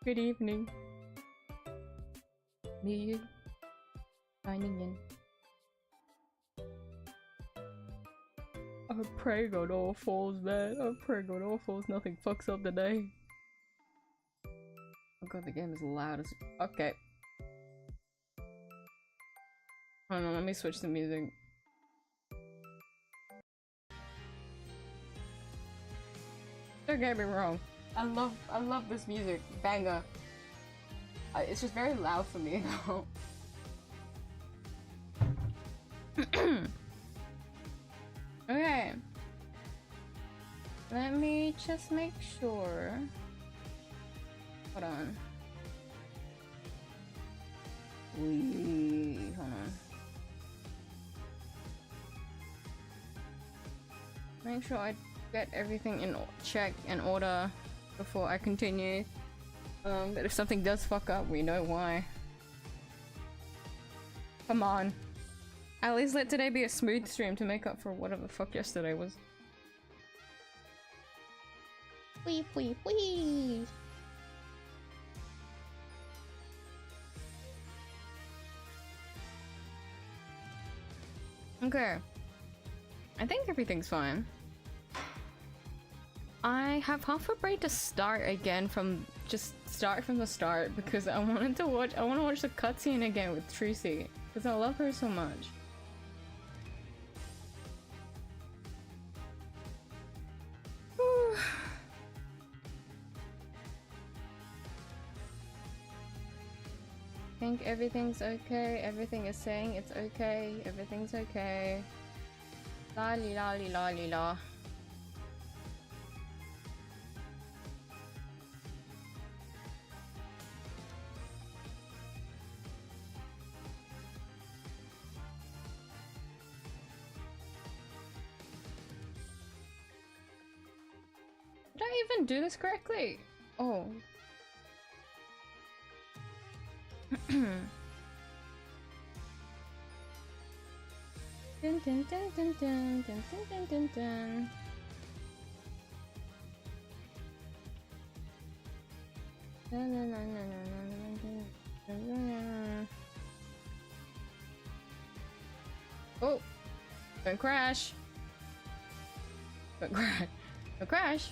Good evening. Me signing in. I'm praying on all fours, man. I'm praying on all fours. Nothing fucks up today. Oh god, the game is loud as. Okay. Hold on, let me switch the music. Don't get me wrong. I love this music. Banger. It's just very loud for me though. Okay. Let me just make sure. Hold on. Hold on. Make sure I get everything in check and order before I continue. But if something does fuck up, we know why. Come on. At least let today be a smooth stream to make up for whatever the fuck yesterday was. Wee wee wee. Okay. I think everything's fine. I have half a brain to start again from start from the start because I want to watch the cutscene again with TRUCY because I love her so much. I think everything's okay. Everything is saying it's okay. Everything's okay. La li la li la li la. Did I even do this correctly? Oh. Dun dun dun dun dun dun dun dun dun. Oh! Don't crash! Don't crash! Don't crash!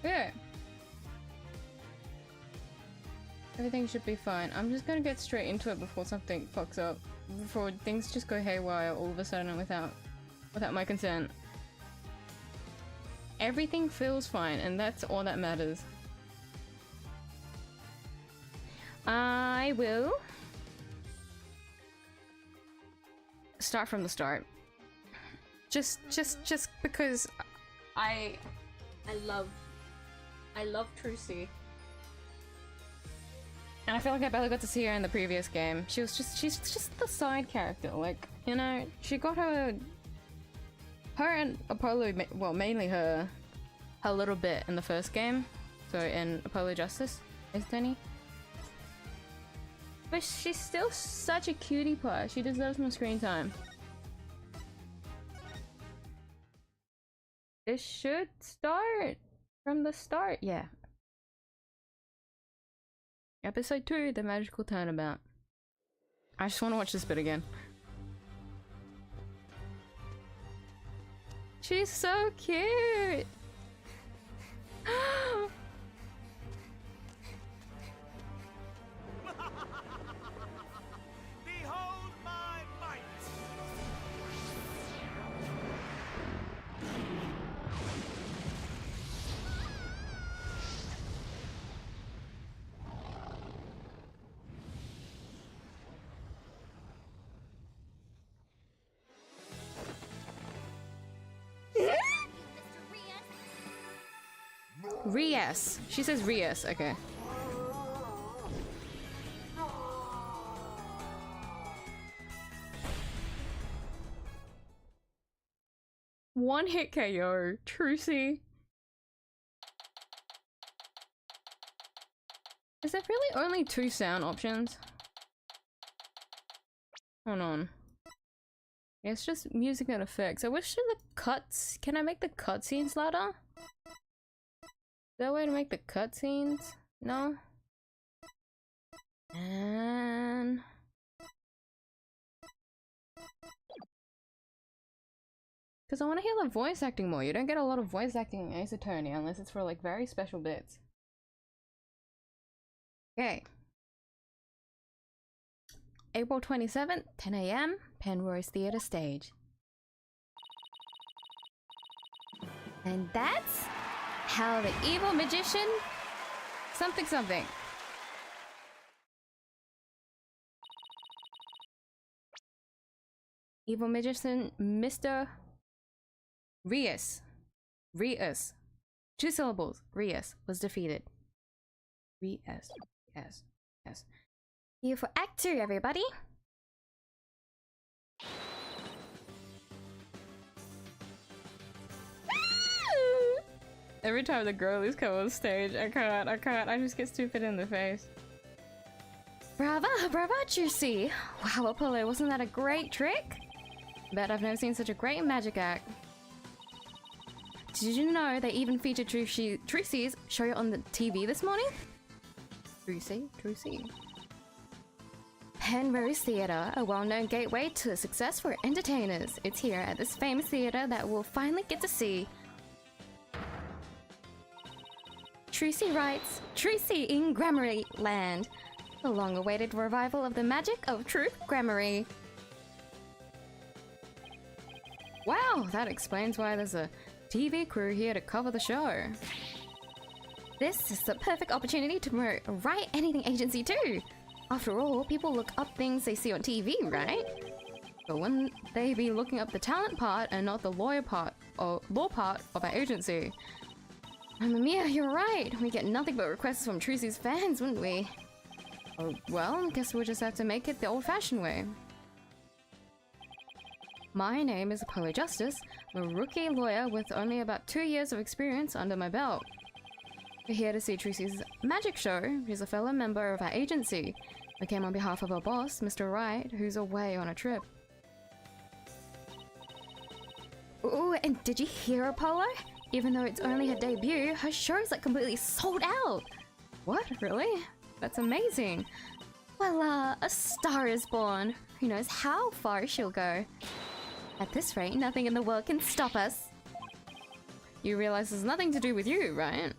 Yeah. Everything should be fine. I'm just gonna get straight into it before something fucks up. Before things just go haywire all of a sudden without my consent. Everything feels fine and that's all that matters. I will start from the start. Just because I love TRUCY. And I feel like I barely got to see her in the previous game. She's just the side character, like, you know, she got her and Apollo, well, mainly her little bit in the first game, so in Apollo Justice, isn't any? But she's still such a cutie pie, she deserves more screen time. This should start from the start, yeah. Episode 2, The Magical Turnabout. I just want to watch this bit again. She's so cute! Behold my might! Rias. She says Rias, okay. One hit KO, TRUCY. Is there really only 2 sound options? Hold on. It's just music and effects. I wish the cuts... Can I make the cutscenes louder? Is there a way to make the cutscenes? No? And... Because I want to hear the voice acting more. You don't get a lot of voice acting in Ace Attorney unless it's for like very special bits. Okay. April 27th, 10 AM, Penrose Theatre Stage. And that's how the evil magician... something something. Evil magician Mr. Rias. 2 syllables. Rias was defeated. Rias. Yes. Yes. Here for Act 2, everybody. Every time the girlies come on stage, I can't. I just get stupid in the face. Brava, TRUCY. Wow, Apollo, wasn't that a great trick? Bet I've never seen such a great magic act. Did you know they even featured TRUCY's show on the TV this morning? TRUCY. Penrose Theatre, a well-known gateway to success for entertainers. It's here at this famous theatre that we'll finally get to see. TRUCY writes, TRUCY in Grammary Land. The long-awaited revival of the magic of truth grammary. Wow, that explains why there's a TV crew here to cover the show. This is the perfect opportunity to promote Write Anything Agency too. After all, people look up things they see on TV, right? But wouldn't they be looking up the talent part and not the lawyer part or law part of our agency? Mamma mia, you're right. We get nothing but requests from TRUCY's fans, wouldn't we? Oh, well, guess we'll just have to make it the old-fashioned way. My name is Apollo Justice, a rookie lawyer with only about 2 years of experience under my belt. We're here to see TRUCY's magic show. He's a fellow member of our agency. We came on behalf of our boss, Mr. Wright, who's away on a trip. Ooh, and did you hear, Apollo? Even though it's only her debut, her show's like completely sold out! What? Really? That's amazing! Well, a star is born. Who knows how far she'll go. At this rate, nothing in the world can stop us. You realize there's nothing to do with you, right?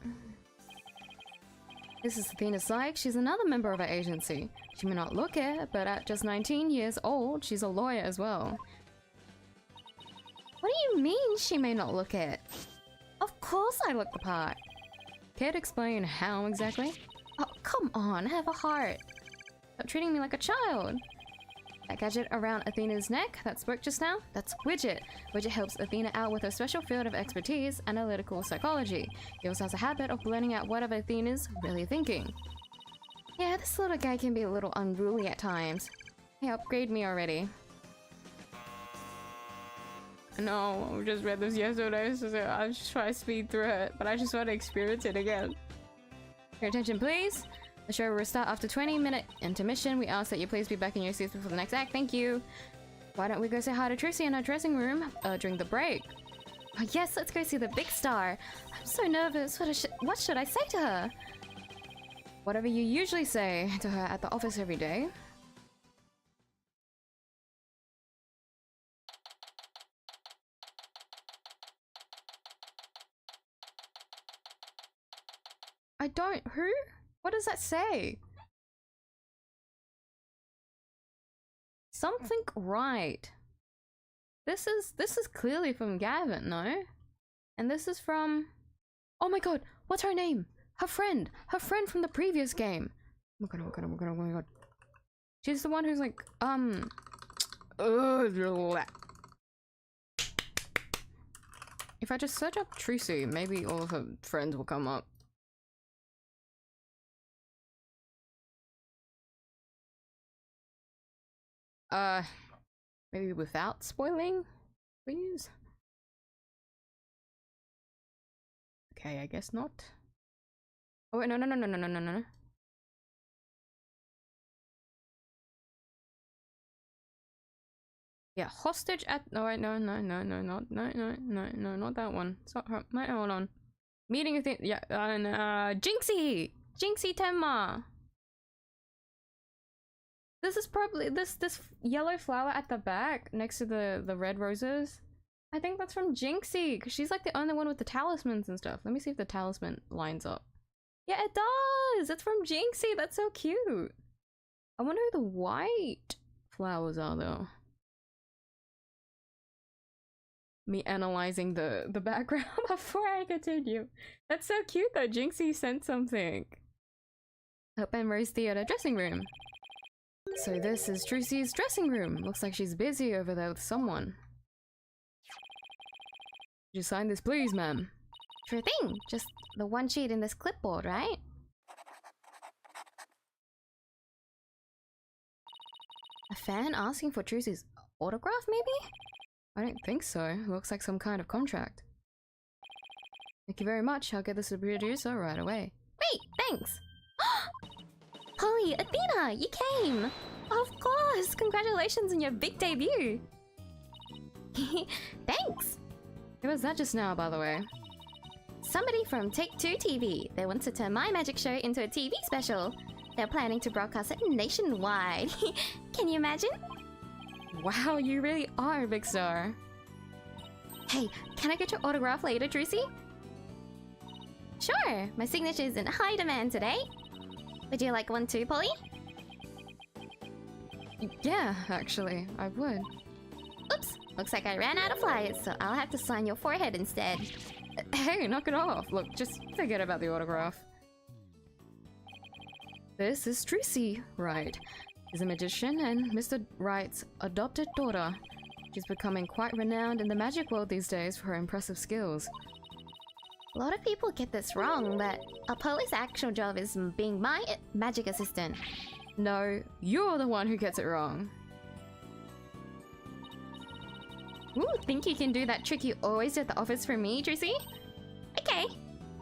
This is Athena Sykes. She's another member of our agency. She may not look it, but at just 19 years old, she's a lawyer as well. What do you mean she may not look it? Of course I look the part. Care to explain how exactly? Oh, come on, have a heart. Stop treating me like a child. That gadget around Athena's neck that spoke just now, that's Widget. Widget helps Athena out with her special field of expertise, analytical psychology. He also has a habit of blending out whatever Athena's really thinking. Yeah, this little guy can be a little unruly at times. Hey, upgrade me already. No, I just read this yesterday, so I just try to speed through it, but I just want to experience it again. Your attention, please. The show will restart after 20-minute intermission. We ask that you please be back in your seats before the next act. Thank you. Why don't we go say hi to TRUCY in our dressing room during the break? Oh, yes, let's go see the big star. I'm so nervous. What should I say to her? Whatever you usually say to her at the office every day. I don't... Who? What does that say? Something right. This is clearly from Gavin, no? And this is from... Oh my god, what's her name? Her friend from the previous game. Oh my god, oh my god, oh my god. She's the one who's like, if I just search up TRUCY, maybe all of her friends will come up. Maybe without spoiling, please? Okay, I guess not. Oh wait, no. Yeah, hostage at. No, wait, no, not that one. So, wait, hold on. Meeting of the. Yeah, Jinxie! Jinxie Tenma! This is probably. This yellow flower at the back next to the red roses. I think that's from Jinxie, because she's like the only one with the talismans and stuff. Let me see if the talisman lines up. Yeah, it does! It's from Jinxie! That's so cute! I wonder who the white flowers are, though. Me analyzing the background before I continue. That's so cute, though. Jinxie sent something. Open Rose Theater dressing room. So this is TRUCY's dressing room. Looks like she's busy over there with someone. Could you sign this, please, ma'am? Sure thing. Just the one sheet in this clipboard, right? A fan asking for TRUCY's autograph, maybe? I don't think so. Looks like some kind of contract. Thank you very much. I'll get this to the producer right away. Wait, thanks! Polly, Athena, you came! Of course! Congratulations on your big debut! Thanks! Who was that just now, by the way? Somebody from Take-Two TV. They want to turn my magic show into a TV special. They're planning to broadcast it nationwide. Can you imagine? Wow, you really are a big star. Hey, can I get your autograph later, TRUCY? Sure, my signature is in high demand today. Would you like one too, Polly? Yeah, actually, I would. Oops, looks like I ran out of flyers, so I'll have to sign your forehead instead. Hey, knock it off. Look, just forget about the autograph. This is TRUCY, right? She's a magician and Mr. Wright's adopted daughter. She's becoming quite renowned in the magic world these days for her impressive skills. A lot of people get this wrong, but Polly's actual job is being my magic assistant. No, you're the one who gets it wrong. Ooh, think you can do that trick you always do at the office for me, TRUCY? Okay.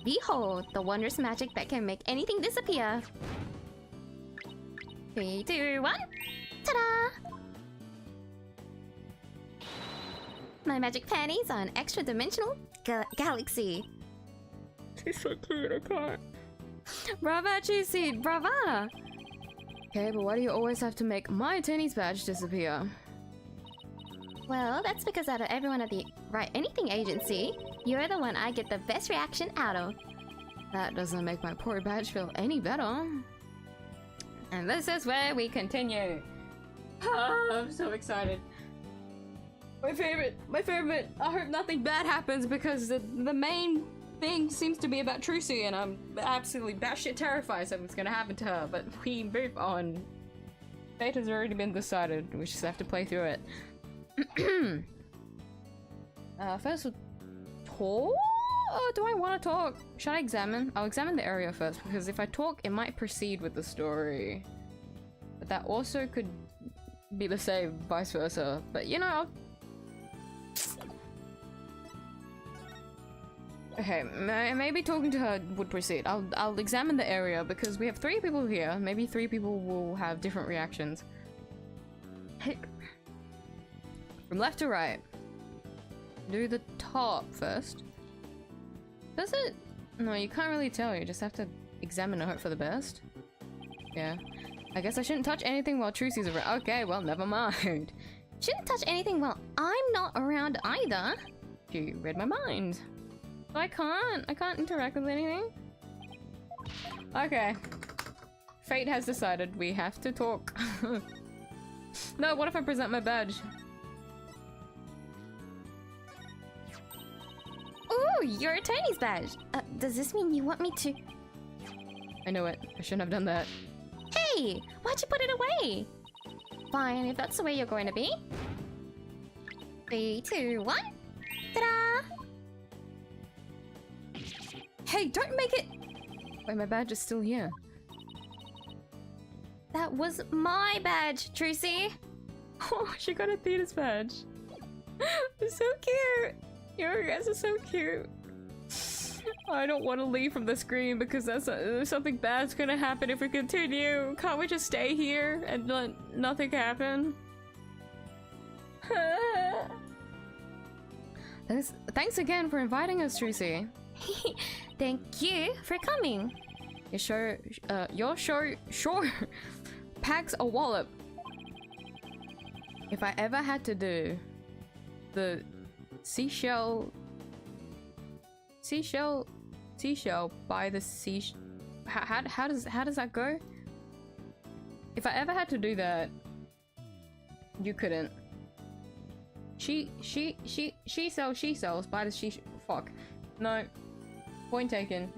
Behold, the wondrous magic that can make anything disappear. 3, 2, 1. Ta-da! My magic panties are an extra-dimensional galaxy. She's so cute, I can't. Brava, TRUCY! Brava! Okay, but why do you always have to make my tennis badge disappear? Well, that's because out of everyone at the Write Anything agency, you're the one I get the best reaction out of. That doesn't make my poor badge feel any better. And this is where we continue. I'm so excited. My favorite. I hope nothing bad happens because the main thing seems to be about TRUCY and I'm absolutely batshit terrified something's gonna happen to her, but we move on. Fate has already been decided, we just have to play through it. First we'll talk? Oh, do I want to talk? Should I examine? I'll examine the area first, because if I talk, it might proceed with the story. But that also could be the same, vice versa. But you know, okay, maybe talking to her would proceed. I'll examine the area, because we have 3 people here. Maybe 3 people will have different reactions. From left to right. Do the top first. Does it? No, you can't really tell. You just have to examine and hope for the best. Yeah. I guess I shouldn't touch anything while TRUCY's around. Okay, well, never mind. Shouldn't touch anything while I'm not around either. You read my mind. So I can't interact with anything. Okay. Fate has decided we have to talk. No, what if I present my badge? Ooh, your attorney's badge. Does this mean you want me to... I know it. I shouldn't have done that. Hey, why'd you put it away? Fine, if that's the way you're going to be. 3, 2, 1. Ta-da! Hey, don't make it... Wait, my badge is still here. That was my badge, TRUCY. Oh, she got Athena's badge. It's so cute. You guys are so cute. I don't want to leave from the screen because that's something bad's gonna happen if we continue. Can't we just stay here and let nothing happen? Thanks again for inviting us, TRUCY. Thank you for coming. Your show sure packs a wallop. If I ever had to do the seashell by the sea, how does that go? If I ever had to do that, you couldn't. She sells by the she. Fuck. No. Point taken.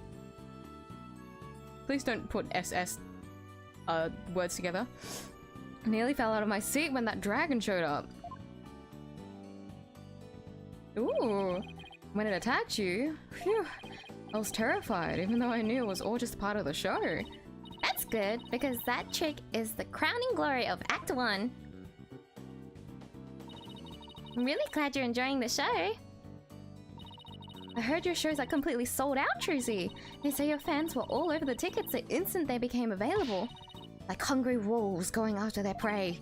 Please don't put SS words together. I nearly fell out of my seat when that dragon showed up. Ooh. When it attacked you, phew, I was terrified, even though I knew it was all just part of the show. That's good, because that trick is the crowning glory of Act 1. I'm really glad you're enjoying the show. I heard your shows are completely sold out, TRUCY. They say your fans were all over the tickets the instant they became available. Like hungry wolves going after their prey.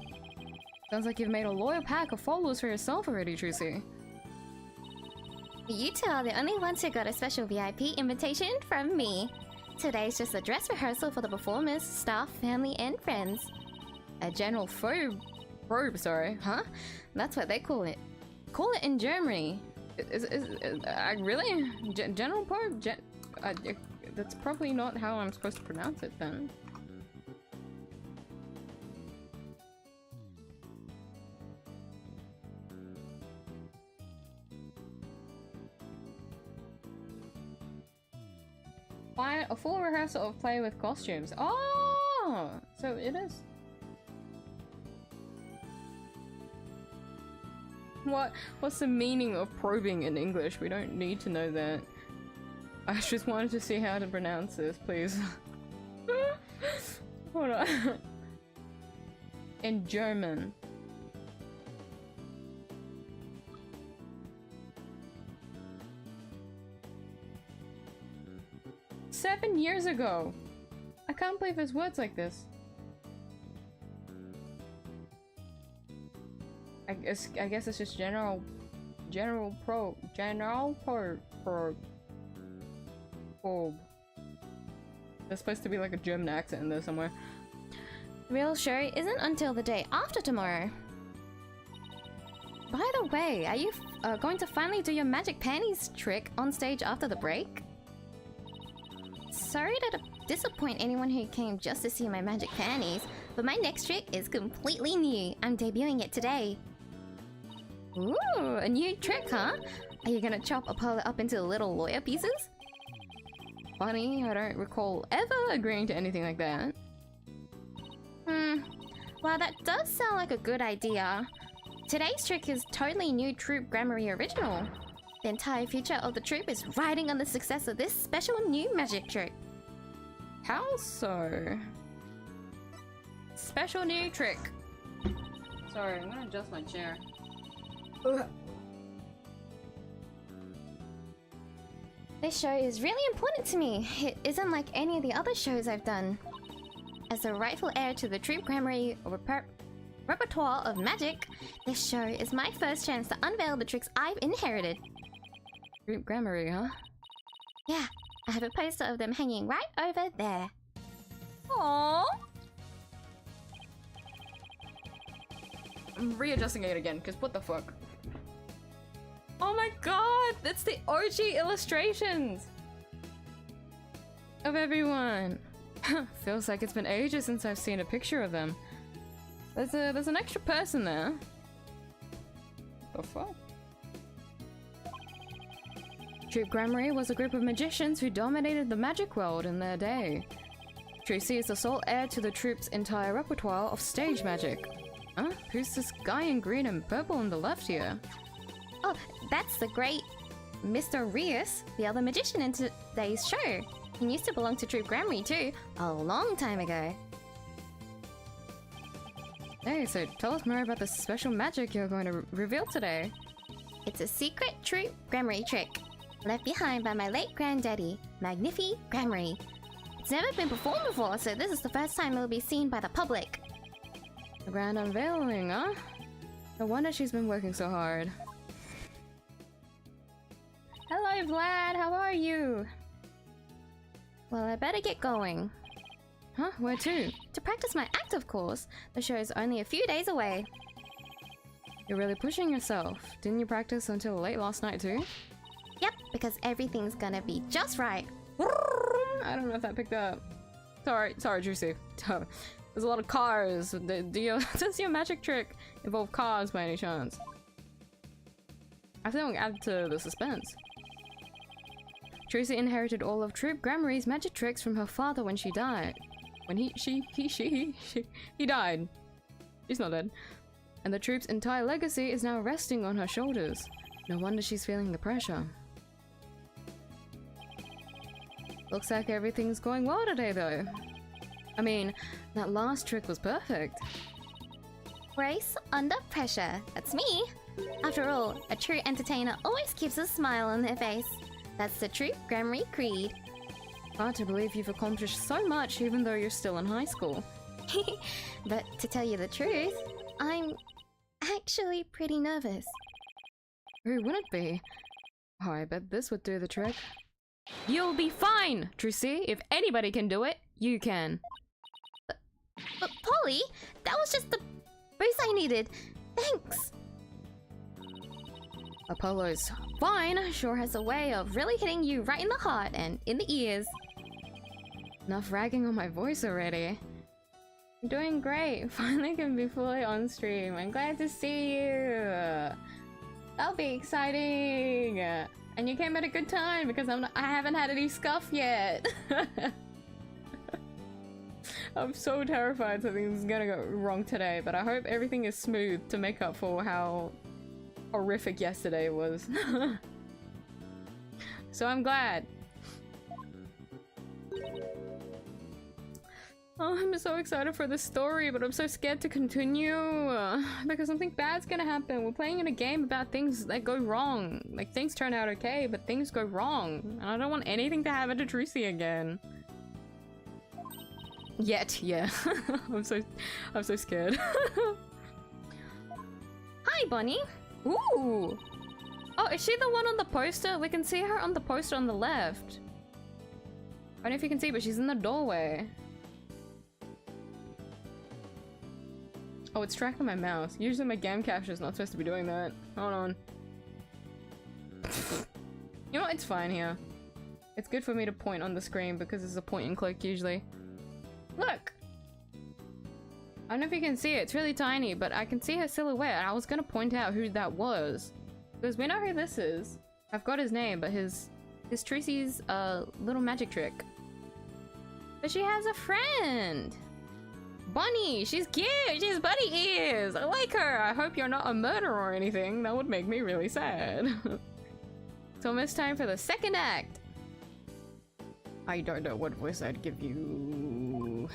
Sounds like you've made a loyal pack of followers for yourself already, TRUCY. You two are the only ones who got a special VIP invitation from me. Today's just a dress rehearsal for the performers, staff, family, and friends. A general probe, sorry, huh? That's what they call it. Call it in Germany. Really? General probe? That's probably not how I'm supposed to pronounce it then. A full rehearsal of play with costumes. Oh, so it is. What's the meaning of probing in English? We don't need to know that. I just wanted to see how to pronounce this, please. Hold on. In German. "7 years ago. I can't believe there's words like this. I guess it's just general probe. There's supposed to be like a German accent in there somewhere. Real show isn't until the day after tomorrow. By the way, are you going to finally do your magic panties trick on stage after the break? Sorry to disappoint anyone who came just to see my magic panties, but my next trick is completely new. I'm debuting it today. Ooh, a new trick, huh? Are you gonna chop Apollo up into little lawyer pieces? Funny, I don't recall ever agreeing to anything like that. Well, that does sound like a good idea. Today's trick is totally new Troupe Grammary original. The entire future of the troupe is riding on the success of this special new magic trick. How so? Special new trick. Sorry, I'm gonna adjust my chair. This show is really important to me. It isn't like any of the other shows I've done. As the rightful heir to the Troupe Grammary repertoire of magic, this show is my first chance to unveil the tricks I've inherited. Troupe Grammary, huh? Yeah, I have a poster of them hanging right over there. Aww. I'm readjusting it again, because what the fuck? Oh my god! That's the OG illustrations! Of everyone! Feels like it's been ages since I've seen a picture of them. There's an extra person there. What the fuck? Troupe Grammary was a group of magicians who dominated the magic world in their day. TRUCY is the sole heir to the troupe's entire repertoire of stage magic. Huh? Who's this guy in green and purple on the left here? Oh, that's the great Mr. Rius, the other magician in today's show. He used to belong to Troupe Grammary too, a long time ago. Hey, so tell us more about the special magic you're going to reveal today. It's a secret Troupe Grammary trick, left behind by my late granddaddy, Magnifi Grammary. It's never been performed before, so this is the first time it will be seen by the public. The grand unveiling, huh? No wonder she's been working so hard. Hello, Vlad. How are you? Well, I better get going. Huh? Where to? To practice my act, of course. The show's only a few days away. You're really pushing yourself. Didn't you practice until late last night too? Yep, because everything's gonna be just right. I don't know if that picked up. Sorry, Trucy. There's a lot of cars. Does your magic trick involve cars by any chance? I think we'll add to the suspense. Trucy inherited all of Troop Gramarye's magic tricks from her father when she died. When he died. She's not dead. And the troop's entire legacy is now resting on her shoulders. No wonder she's feeling the pressure. Looks like everything's going well today though. I mean, that last trick was perfect. Grace under pressure. That's me. After all, a true entertainer always keeps a smile on their face. That's the Troop Gramarye creed. Hard to believe you've accomplished so much even though you're still in high school. But to tell you the truth, I'm actually pretty nervous. Who wouldn't be? Oh, I bet this would do the trick. You'll be fine, Trucy. If anybody can do it, you can. But Polly, that was just the boost I needed. Thanks. Apollo's fine sure has a way of really hitting you right in the heart and in the ears. Enough ragging on my voice already. You're doing great. Finally can be fully on stream. I'm glad to see you. That'll be exciting. And you came at a good time because I haven't had any scuff yet. I'm so terrified something's gonna go wrong today, but I hope everything is smooth to make up for how horrific yesterday was. So I'm glad. Oh, I'm so excited for the story, but I'm so scared to continue because something bad's gonna happen. We're playing in a game about things that go wrong. Like, things turn out okay, but things go wrong. And I don't want anything to happen to Trucy again. Yet, yeah. I'm so scared. Hi, Bonnie. Ooh! Oh, is she the one on the poster? We can see her on the poster on the left. I don't know if you can see, but she's in the doorway. Oh, it's tracking my mouse. Usually my game capture is not supposed to be doing that. Hold on. You know what? It's fine here. It's good for me to point on the screen because it's a point and click usually. Look! I don't know if you can see it. It's really tiny, but I can see her silhouette. I was gonna point out who that was. Because we know who this is. I've got his name, but his Trucy's little magic trick. But she has a friend! Bunny! She's cute! She has bunny ears! I like her! I hope you're not a murderer or anything. That would make me really sad. It's almost time for the second act. I don't know what voice I'd give you.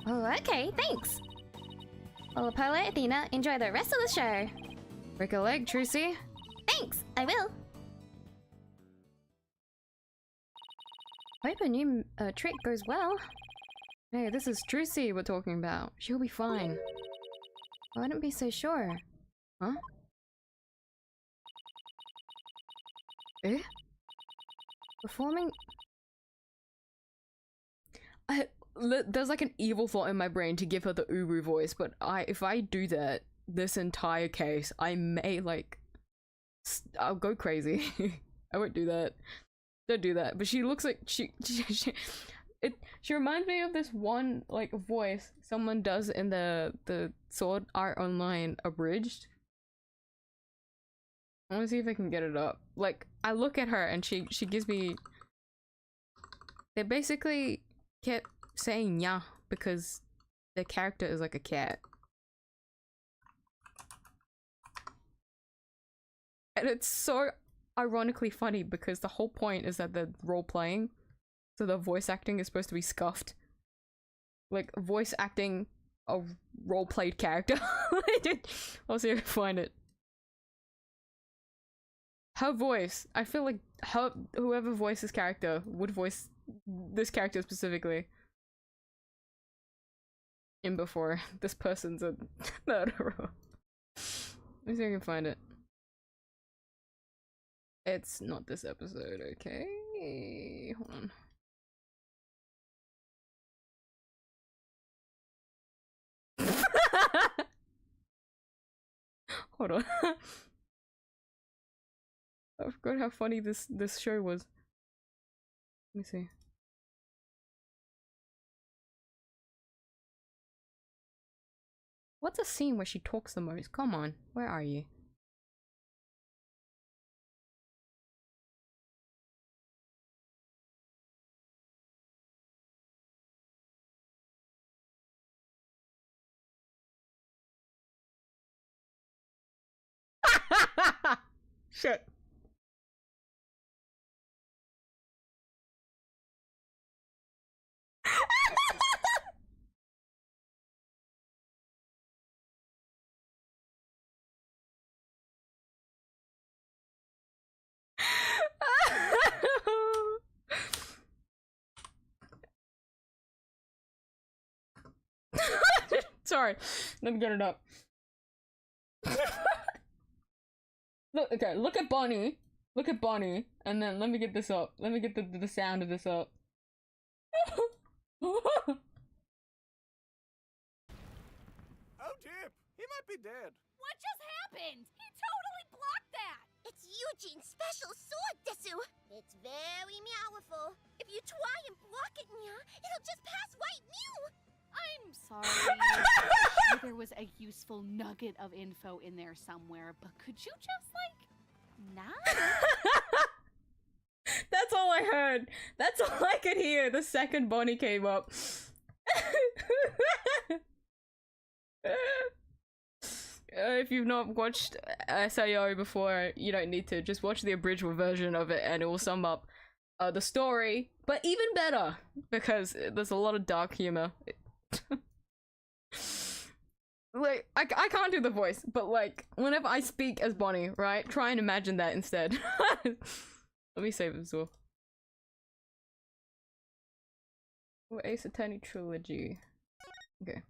Oh, okay, thanks. Well, Apollo, Athena, enjoy the rest of the show. Break a leg, Trucy. Thanks, I will. Hope a new trick goes well. Hey, this is Trucy we're talking about. She'll be fine. I wouldn't be so sure. Huh? Eh? Performing... there's like an evil thought in my brain to give her the Ubu voice, but if I do that this entire case, I may like... I'll go crazy. I won't do that. Don't do that. But she looks like she reminds me of this one like voice someone does in the Sword Art Online abridged. I want to see if I can get it up. Like, I look at her and she gives me... They basically kept saying yeah because the character is like a cat. And it's so ironically funny because the whole point is that they're role-playing. So the voice acting is supposed to be scuffed. Like, voice acting a role-played character. I'll see if I can find it. Her voice. I feel like whoever voiced this character would voice this character specifically. in before this person's a murderer. Let me see if I can find it. It's not this episode, okay? Hold on. Hold on. I forgot how funny this show was. Let me see. What's a scene where she talks the most? Come on, where are you? Shit. Sorry, let me get it up. Look, okay, look at Bonnie. Look at Bonnie, and then let me get this up. Let me get the sound of this up. Oh dear, he might be dead. What just happened? He totally blocked that! It's Eugene's special sword, Desu. It's very powerful. If you try and block it, Nya, it'll just pass right Mew. I'm sorry. I'm sure there was a useful nugget of info in there somewhere, but could you just, like, not? That's all I heard. That's all I could hear the second Bonnie came up. If you've not watched SAO before, you don't need to. Just watch the abridged version of it and it will sum up the story, but even better, because there's a lot of dark humor. Like, I can't do the voice, but like, whenever I speak as Bonnie, right? Try and imagine that instead. Let me save it as well. Oh, Ace Attorney Trilogy. Okay.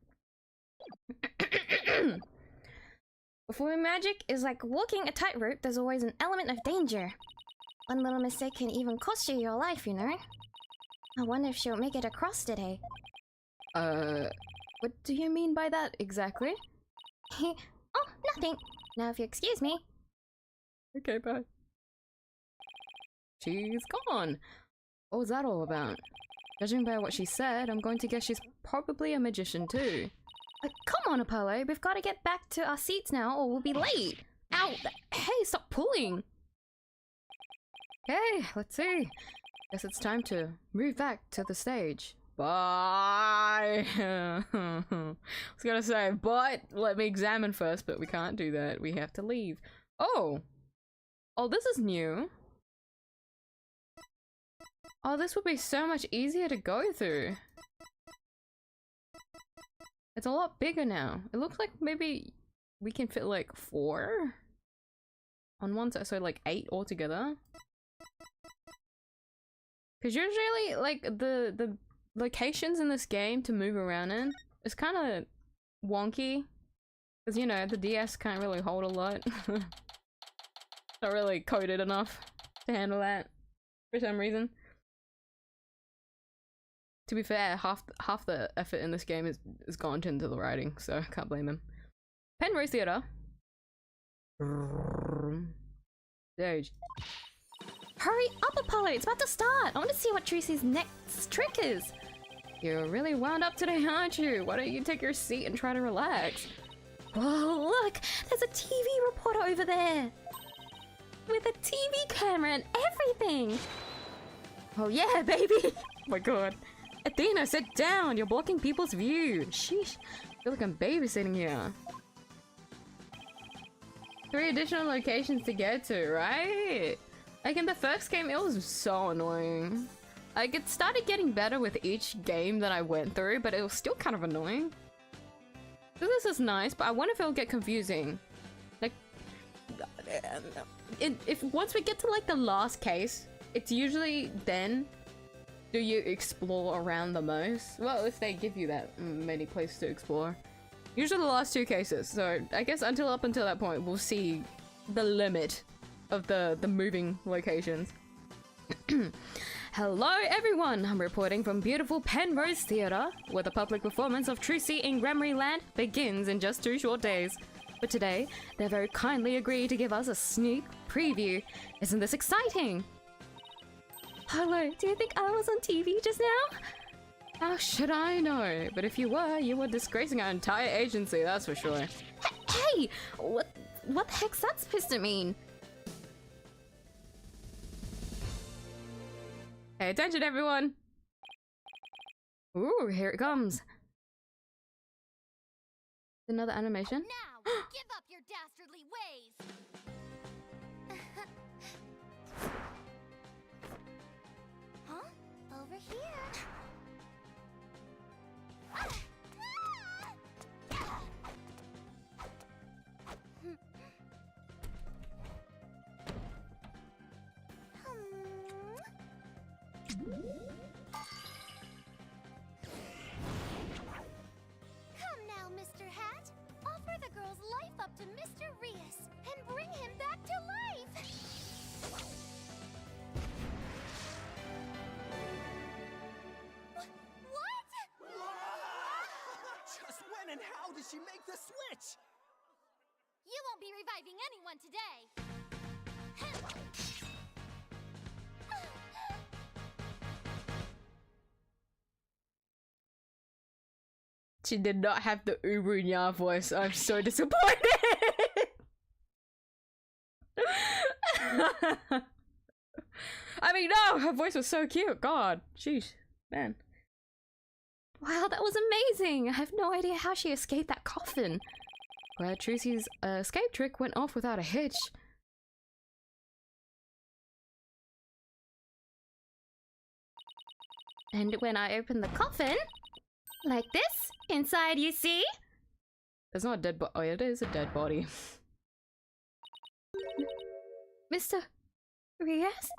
Performing magic is like walking a tightrope. There's always an element of danger. One little mistake can even cost you your life, you know? I wonder if she'll make it across today. What do you mean by that exactly? Oh, nothing. Now if you excuse me. Okay, bye. She's gone. What was that all about? Judging by what she said, I'm going to guess she's probably a magician too. Come on, Apollo. We've got to get back to our seats now or we'll be late. Ow! Hey, stop pulling! Okay, let's see. Guess it's time to move back to the stage. Bye! I was gonna say, but let me examine first, but we can't do that. We have to leave. Oh! Oh, this is new. Oh, this would be so much easier to go through. It's a lot bigger now. It looks like maybe we can fit like 4 on one side, so like 8 altogether. Because usually, like, the locations in this game to move around in is kind of wonky. Because, you know, the DS can't really hold a lot. Not really coded enough to handle that for some reason. To be fair, half the effort in this game is gone into the writing, so I can't blame them. Penrose Theatre. Stage. Hurry up, Apollo! It's about to start! I want to see what TRUCY's next trick is! You're really wound up today, aren't you? Why don't you take your seat and try to relax? Whoa, look! There's a TV reporter over there! With a TV camera and everything! Oh yeah, baby! Oh my god. Athena, sit down! You're blocking people's view! Sheesh. I feel like I'm babysitting here. 3 additional locations to get to, right? Like in the first game, it was so annoying. Like, it started getting better with each game that I went through, but it was still kind of annoying. So this is nice, but I wonder if it'll get confusing. Like, if once we get to like the last case, it's usually then do you explore around the most? Well, if they give you that many places to explore. Usually the last two cases, so I guess up until that point, we'll see the limit of the moving locations. Hello everyone! I'm reporting from beautiful Penrose Theatre, where the public performance of TRUCY in Gramarye Land begins in just 2 short days. But today, they very kindly agreed to give us a sneak preview. Isn't this exciting? Hello, do you think I was on TV just now? How should I know? But if you were disgracing our entire agency, that's for sure. Hey! What the heck's that supposed to mean? Pay attention, everyone! Ooh, here it comes. Another animation. Now, give up your dastardly ways! Huh? Over here. Come now, Mr. Hat. Offer the girl's life up to Mr. Rias and bring him back to life. What? Just when and how did she make the switch? You won't be reviving anyone today. She did not have the Urunya voice. I'm so disappointed. I mean, no, her voice was so cute. God, sheesh, man. Wow, that was amazing! I have no idea how she escaped that coffin. Glad TRUCY's escape trick went off without a hitch. And when I opened the coffin, like this, inside you see? It's not a dead body. Oh, it is a dead body. Mr. Rias?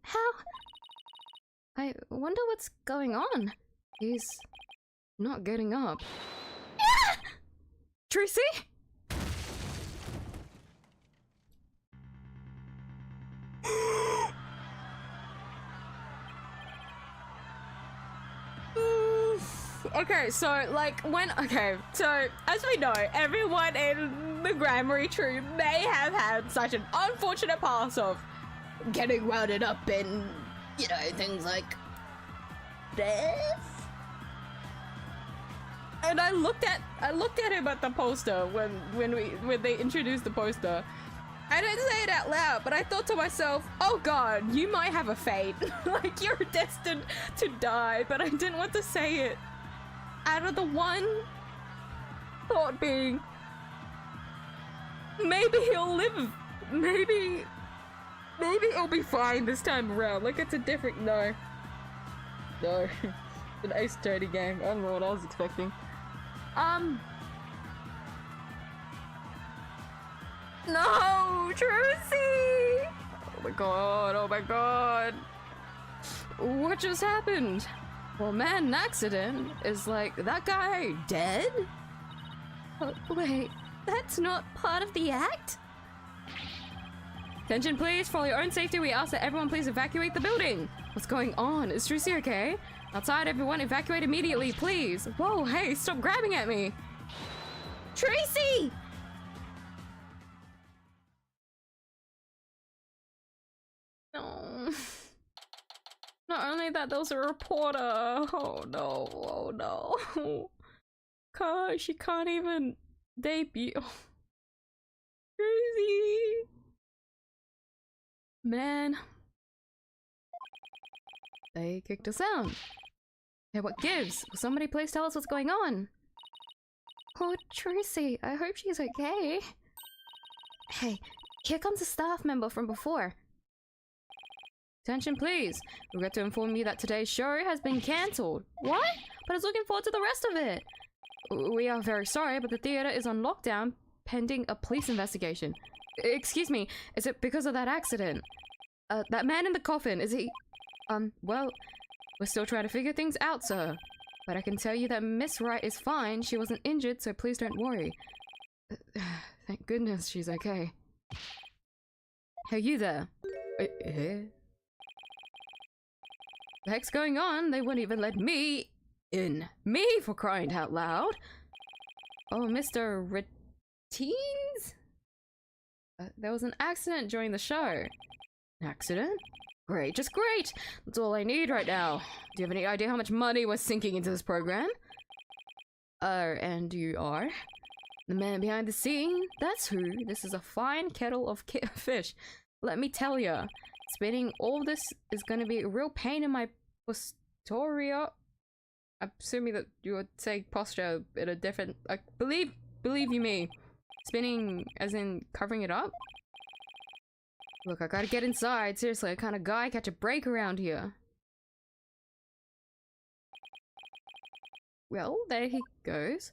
How? I wonder what's going on. He's not getting up. TRUCY? Okay, so like so as we know, everyone in the Gramarye troupe may have had such an unfortunate past of getting rounded up in, you know, things like death. And I looked at him at the poster when they introduced the poster. I didn't say it out loud, but I thought to myself, oh god, you might have a fate. Like, you're destined to die, but I didn't want to say it. Out of the one thought being, maybe he'll live. Maybe it'll be fine this time around. Like, it's a different, no. It's an ace dirty game. I don't know what I was expecting. No, TRUCY! Oh my god, oh my god. What just happened? Well, man, an accident is like, that guy dead? Oh, wait, that's not part of the act? Attention please, for your own safety we ask that everyone please evacuate the building. What's going on? Is TRUCY okay? Outside, everyone evacuate immediately, please. Whoa, hey, stop grabbing at me. TRUCY! No. Not only that, there was a reporter. Oh no, oh no. She can't even debut. TRUCY. Man. They kicked us out. Hey, what gives? Will somebody please tell us what's going on? Oh, TRUCY, I hope she's okay. Hey, here comes a staff member from before. Attention please. Regret to inform you that today's show has been cancelled. What? But I was looking forward to the rest of it. We are very sorry, but the theatre is on lockdown pending a police investigation. Excuse me, is it because of that accident? That man in the coffin, is he... Well, we're still trying to figure things out, sir. But I can tell you that Miss Wright is fine. She wasn't injured, so please don't worry. Thank goodness she's okay. Hey, you there? The heck's going on? They wouldn't even let me in. Me, for crying out loud. Oh, Mr. Ratines? There was an accident during the show. An accident? Great, just great! That's all I need right now. Do you have any idea how much money we're sinking into this program? And you are? The man behind the scene? That's who. This is a fine kettle of fish. Let me tell ya. Spinning all this is gonna be a real pain in my postoria. I'm assuming that you would say posture in a different... believe you me. Spinning as in covering it up? Look, I gotta get inside. Seriously, I kind of guy catch a break around here. Well, there he goes.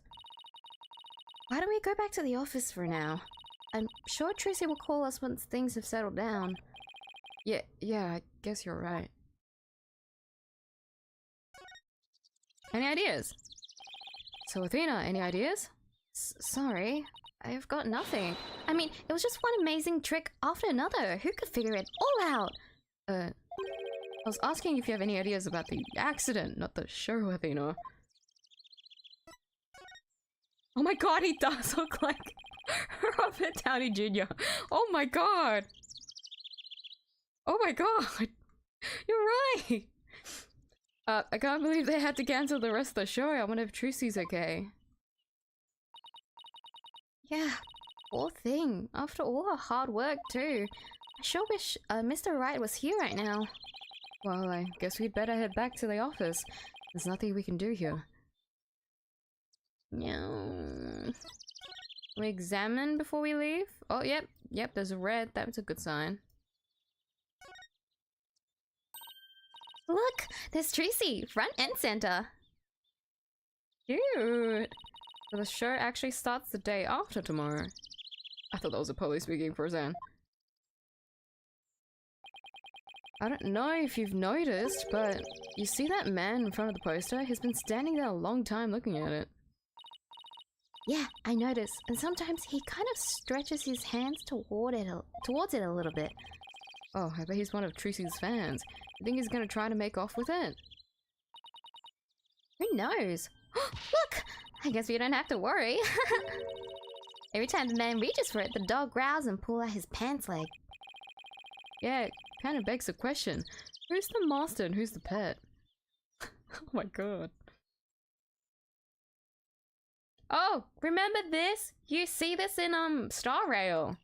Why don't we go back to the office for now? I'm sure TRUCY will call us once things have settled down. Yeah, I guess you're right. Any ideas? So Athena, any ideas? Sorry, I've got nothing. I mean, it was just one amazing trick after another. Who could figure it all out? I was asking if you have any ideas about the accident, not the show, Athena. Oh my god, he does look like Robert Downey Jr. Oh my god! Oh my god! You're right! I can't believe they had to cancel the rest of the show. I wonder if TRUCY's okay. Yeah, poor thing. After all her hard work too. I sure wish Mr. Wright was here right now. Well, I guess we'd better head back to the office. There's nothing we can do here. No. We examine before we leave? Oh, yep, there's a red. That's a good sign. Look, there's TRUCY, front and center. Cute. So the show actually starts the day after tomorrow. I thought that was Apollo speaking for Zan. I don't know if you've noticed, but you see that man in front of the poster? He's been standing there a long time looking at it. Yeah, I noticed. And sometimes he kind of stretches his hands towards it a little bit. Oh, I bet he's one of TRUCY's fans. You think he's gonna try to make off with it? Who knows? Look! I guess we don't have to worry. Every time the man reaches for it, the dog growls and pulls out his pants leg. Yeah, it kind of begs the question. Who's the master and who's the pet? Oh my god. Oh, remember this? You see this in, Star Rail.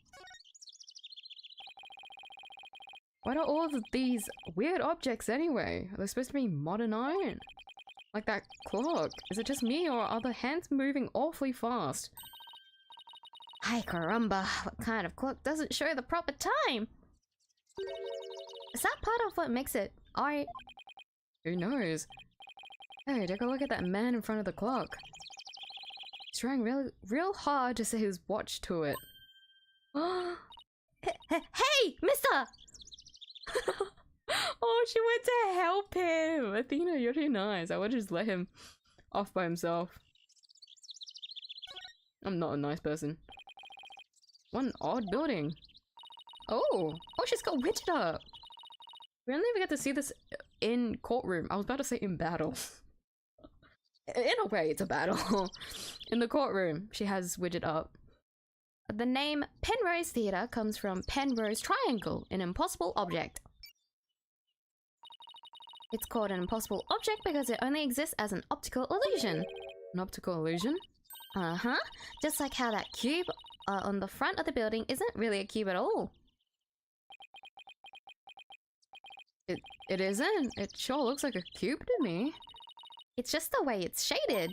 What are all of these weird objects anyway? Are they supposed to be modern iron? Like that clock. Is it just me or are the hands moving awfully fast? Ay caramba, what kind of clock doesn't show the proper time? Is that part of what makes it art? Who knows? Hey, take a look at that man in front of the clock. He's trying real hard to set his watch to it. Hey, mister! Oh, she went to help him! Athena, you're too nice. I would just let him off by himself. I'm not a nice person. One odd building. Oh, she's got widget up. We only ever get to see this in courtroom. I was about to say in battle. In a way, it's a battle. In the courtroom, she has widget up. The name Penrose Theatre comes from Penrose Triangle, an impossible object. It's called an impossible object because it only exists as an optical illusion. An optical illusion? Uh-huh. Just like how that cube on the front of the building isn't really a cube at all. It isn't. It sure looks like a cube to me. It's just the way it's shaded.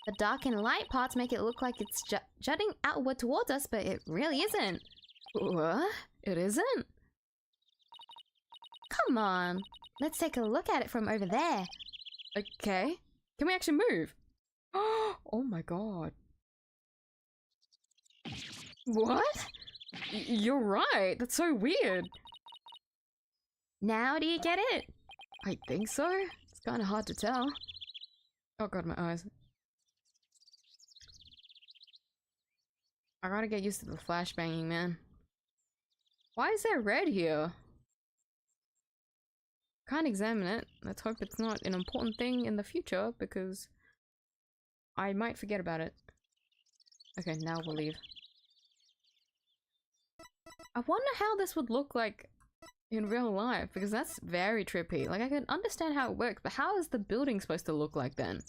The dark and light parts make it look like it's jutting outward towards us, but it really isn't. What? It isn't? Come on. Let's take a look at it from over there. Okay. Can we actually move? Oh my god. What? You're right. That's so weird. Now do you get it? I think so. It's kind of hard to tell. Oh god, my eyes. I gotta get used to the flashbanging, man. Why is there red here? Can't examine it. Let's hope it's not an important thing in the future, because I might forget about it. Okay, now we'll leave. I wonder how this would look like in real life, because that's very trippy. Like, I can understand how it works, but how is the building supposed to look like then?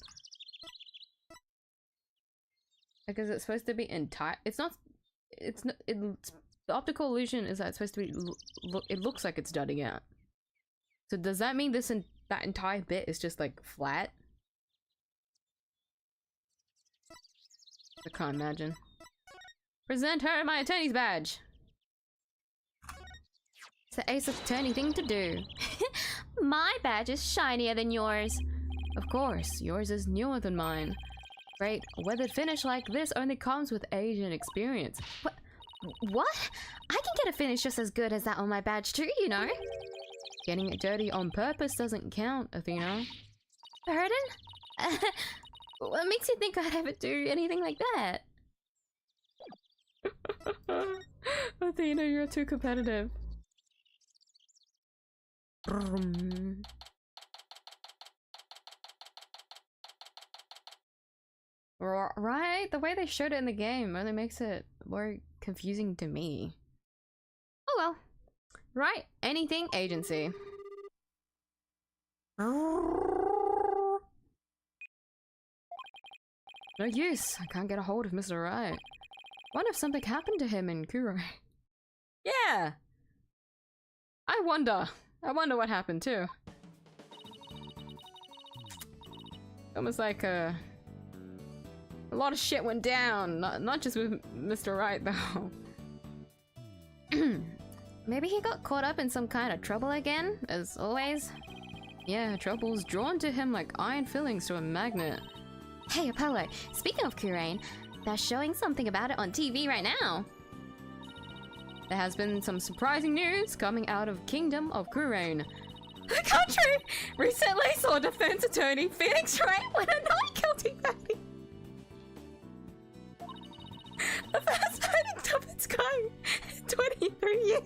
Because it's supposed to be entire. It's not. The optical illusion is that it's supposed to be. It looks like it's jutting out. So does that mean that entire bit is just like flat? I can't imagine. Present her my attorney's badge. It's the ace attorney thing to do. My badge is shinier than yours. Of course, yours is newer than mine. Great, a weathered finish like this only comes with age and experience. What? I can get a finish just as good as that on my badge too, you know? Getting it dirty on purpose doesn't count, Athena. Pardon? What makes you think I'd ever do anything like that? Athena, you're too competitive. Right? The way they showed it in the game only makes it more confusing to me. Oh well. Right, anything agency. No use, I can't get a hold of Mr. Right. Wonder if something happened to him in Kuro. Yeah! I wonder what happened too. Almost like a lot of shit went down, not just with Mr. Right though. Maybe he got caught up in some kind of trouble again, as always. Yeah, trouble's drawn to him like iron fillings to a magnet. Hey Apollo, speaking of Kurain, they're showing something about it on TV right now. There has been some surprising news coming out of Kingdom of Kurain. The country recently saw defense attorney Phoenix Wright win a not guilty verdict. The first verdict of its kind in 23 years.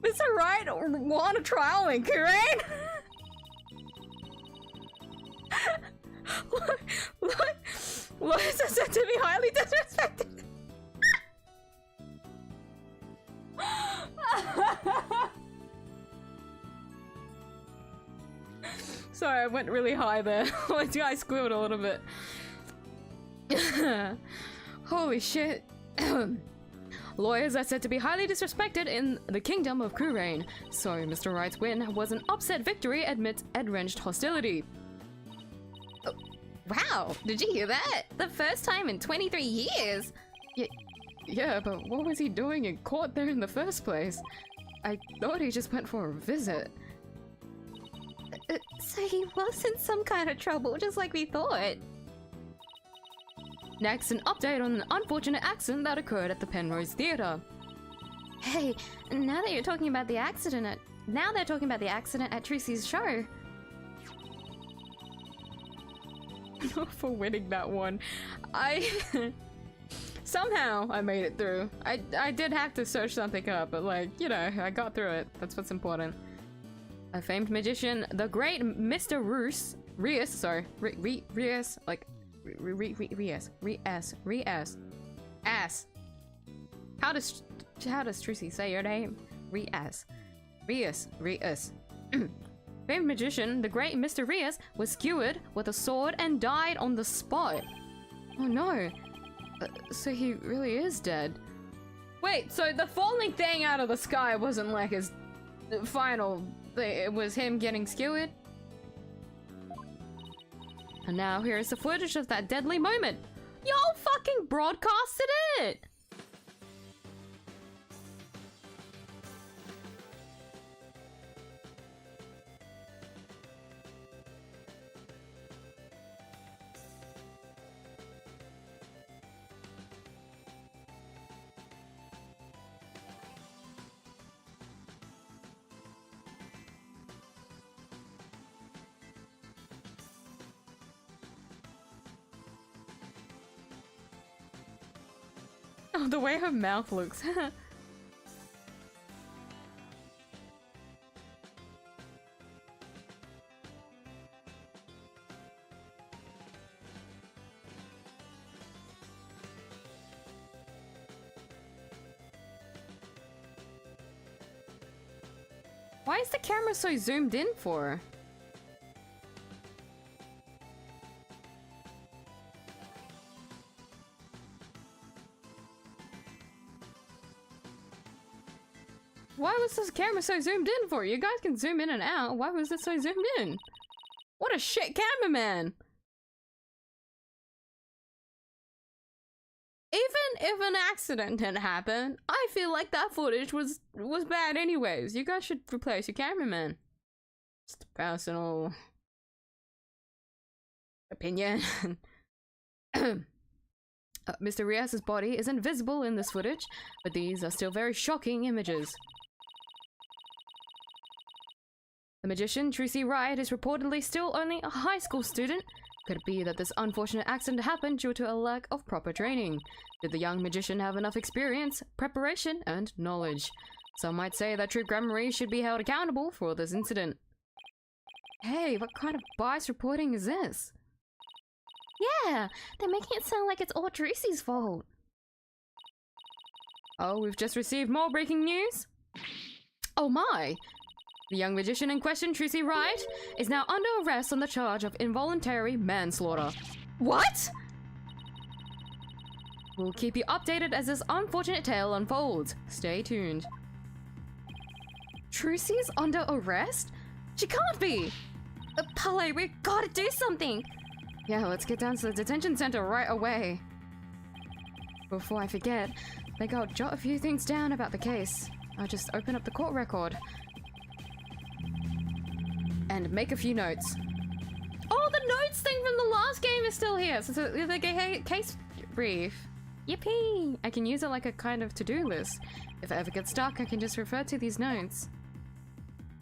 Mr. Wright won a trial in Kurain. Lawyers are said to be highly disrespected. Sorry, I went really high there. I squealed a little bit. Holy shit. Lawyers are said to be highly disrespected in the Kingdom of Kurain. So Mr. Wright's win was an upset victory amidst entrenched hostility. Oh, wow, did you hear that? The first time in 23 years. Yeah, but what was he doing in court there in the first place? I thought he just went for a visit. So he was in some kind of trouble, just like we thought. Next, an update on an unfortunate accident that occurred at the Penrose Theatre. Hey, now that you're talking about the accident now they're talking about the accident at TRUCY's show. For winning that one. Somehow I made it through. I did have to search something up, but like, you know, I got through it. That's what's important. A famed magician, the great Mr. Rias, sorry, Rias, like, Rias. How does TRUCY say your name? Rias. Famed magician, the great Mr. Rias, was skewered with a sword and died on the spot. Oh no. So he really is dead. Wait, so the falling thing out of the sky wasn't like his final thing, it was him getting skewered? And now here is the footage of that deadly moment. Y'all fucking broadcasted it! Oh, the way her mouth looks. Why is the camera so zoomed in for? Why was this camera so zoomed in for? You guys can zoom in and out. Why was it so zoomed in? What a shit cameraman! Even if an accident had happened, I feel like that footage was bad anyways. You guys should replace your cameraman. Just a personal opinion. Mr. Rias's body isn't visible in this footage, but these are still very shocking images. The magician, TRUCY Wright, is reportedly still only a high school student. Could it be that this unfortunate accident happened due to a lack of proper training? Did the young magician have enough experience, preparation, and knowledge? Some might say that Troop Gramarye should be held accountable for this incident. Hey, what kind of biased reporting is this? Yeah, they're making it sound like it's all TRUCY's fault. Oh, we've just received more breaking news? Oh my! The young magician in question, TRUCY Wright, is now under arrest on the charge of involuntary manslaughter. What?! We'll keep you updated as this unfortunate tale unfolds. Stay tuned. TRUCY's under arrest? She can't be! Polly, we gotta do something! Yeah, let's get down to the detention center right away. Before I forget, maybe I'll jot a few things down about the case. I'll just open up the court record. And make a few notes. Oh, the notes thing from the last game is still here. So the case brief. Yippee! I can use it like a kind of to-do list. If I ever get stuck, I can just refer to these notes.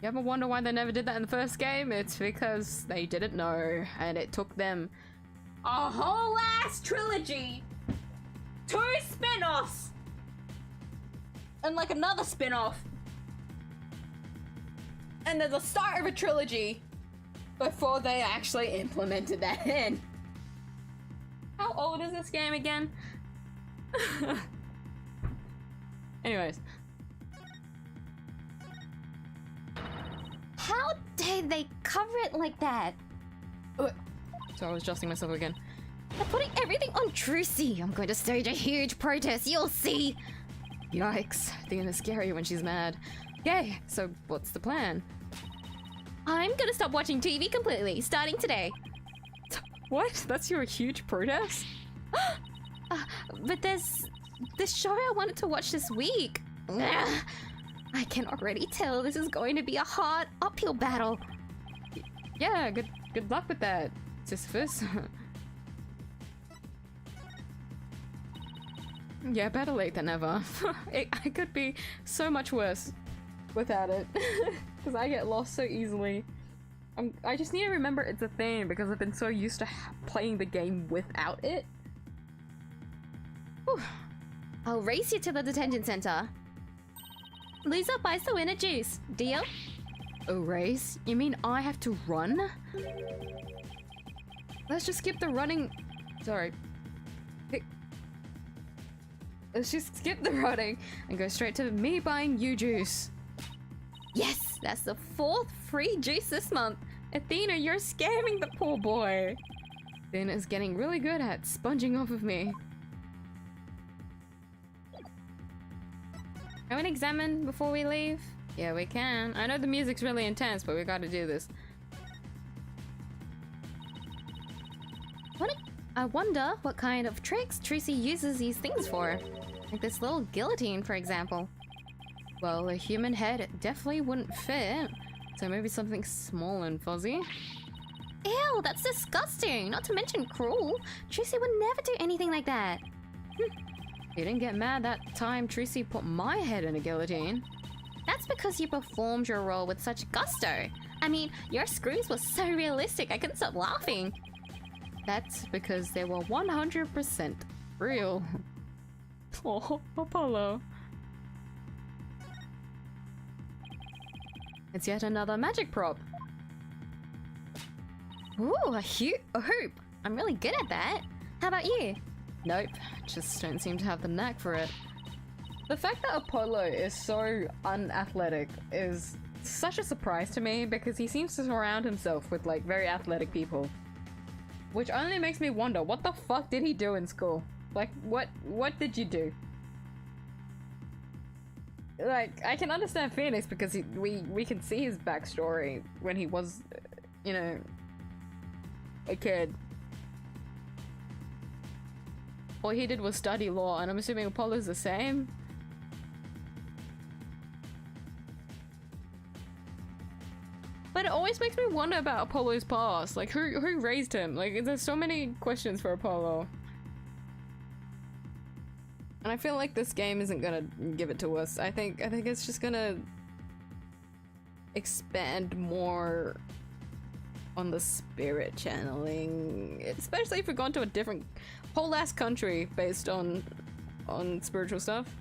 You ever wonder why they never did that in the first game? It's because they didn't know, and it took them a whole ass trilogy, 2 spin-offs, and like another spin-off, and then the start of a trilogy before they actually implemented that in. How old is this game again? Anyways. How dare they cover it like that? So I was adjusting myself again. They're putting everything on TRUCY. I'm going to stage a huge protest, you'll see. Yikes. Athena's scary when she's mad. Okay, so what's the plan? I'm gonna stop watching TV completely, starting today. What? That's your huge protest? But there's this show I wanted to watch this week. Ugh. I can already tell this is going to be a hard uphill battle. Yeah, good luck with that, Sisyphus. Yeah, better late than never. It could be so much worse without it. Because I get lost so easily. I just need to remember it's a thing because I've been so used to playing the game without it. Whew. I'll race you to the detention center. Loser buys the winner juice. Deal? A race? You mean I have to run? Let's just skip the running. Sorry. Let's just skip the running and go straight to me buying you juice. Yes, that's the 4th free juice this month. Athena, you're scamming the poor boy. Athena is getting really good at sponging off of me. Can we examine before we leave? Yeah, we can. I know the music's really intense, but we gotta do this. I wonder what kind of tricks TRUCY uses these things for. Like this little guillotine, for example. Well, a human head definitely wouldn't fit. So maybe something small and fuzzy? Ew, that's disgusting! Not to mention cruel. TRUCY would never do anything like that. You didn't get mad that time TRUCY put my head in a guillotine. That's because you performed your role with such gusto. I mean, your screams were so realistic I couldn't stop laughing. That's because they were 100% real. Oh, Apollo. It's yet another magic prop. Ooh, a hoop. I'm really good at that. How about you? Nope, just don't seem to have the knack for it. The fact that Apollo is so unathletic is such a surprise to me because he seems to surround himself with like very athletic people. Which only makes me wonder, what the fuck did he do in school? Like, what did you do? Like, I can understand Phoenix because we can see his backstory when he was, you know, a kid. All he did was study law, and I'm assuming Apollo's the same. But it always makes me wonder about Apollo's past. Like, who raised him? Like, there's so many questions for Apollo. And I feel like this game isn't gonna give it to us. I think it's just gonna expand more on the spirit channeling, especially if we're going to a different whole ass country based on spiritual stuff.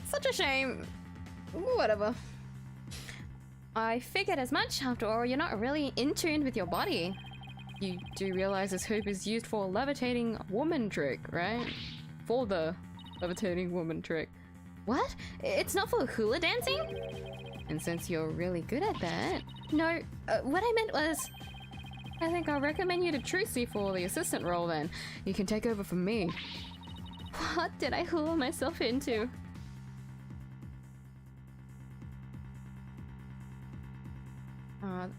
Such a shame. Whatever. I figured as much. After all, you're not really in tune with your body. You do realize this hoop is used for a levitating woman trick, right? For the levitating woman trick. What? It's not for hula dancing? And since you're really good at that... No, what I meant was... I think I'll recommend you to TRUCY for the assistant role then. You can take over from me. What did I hula myself into?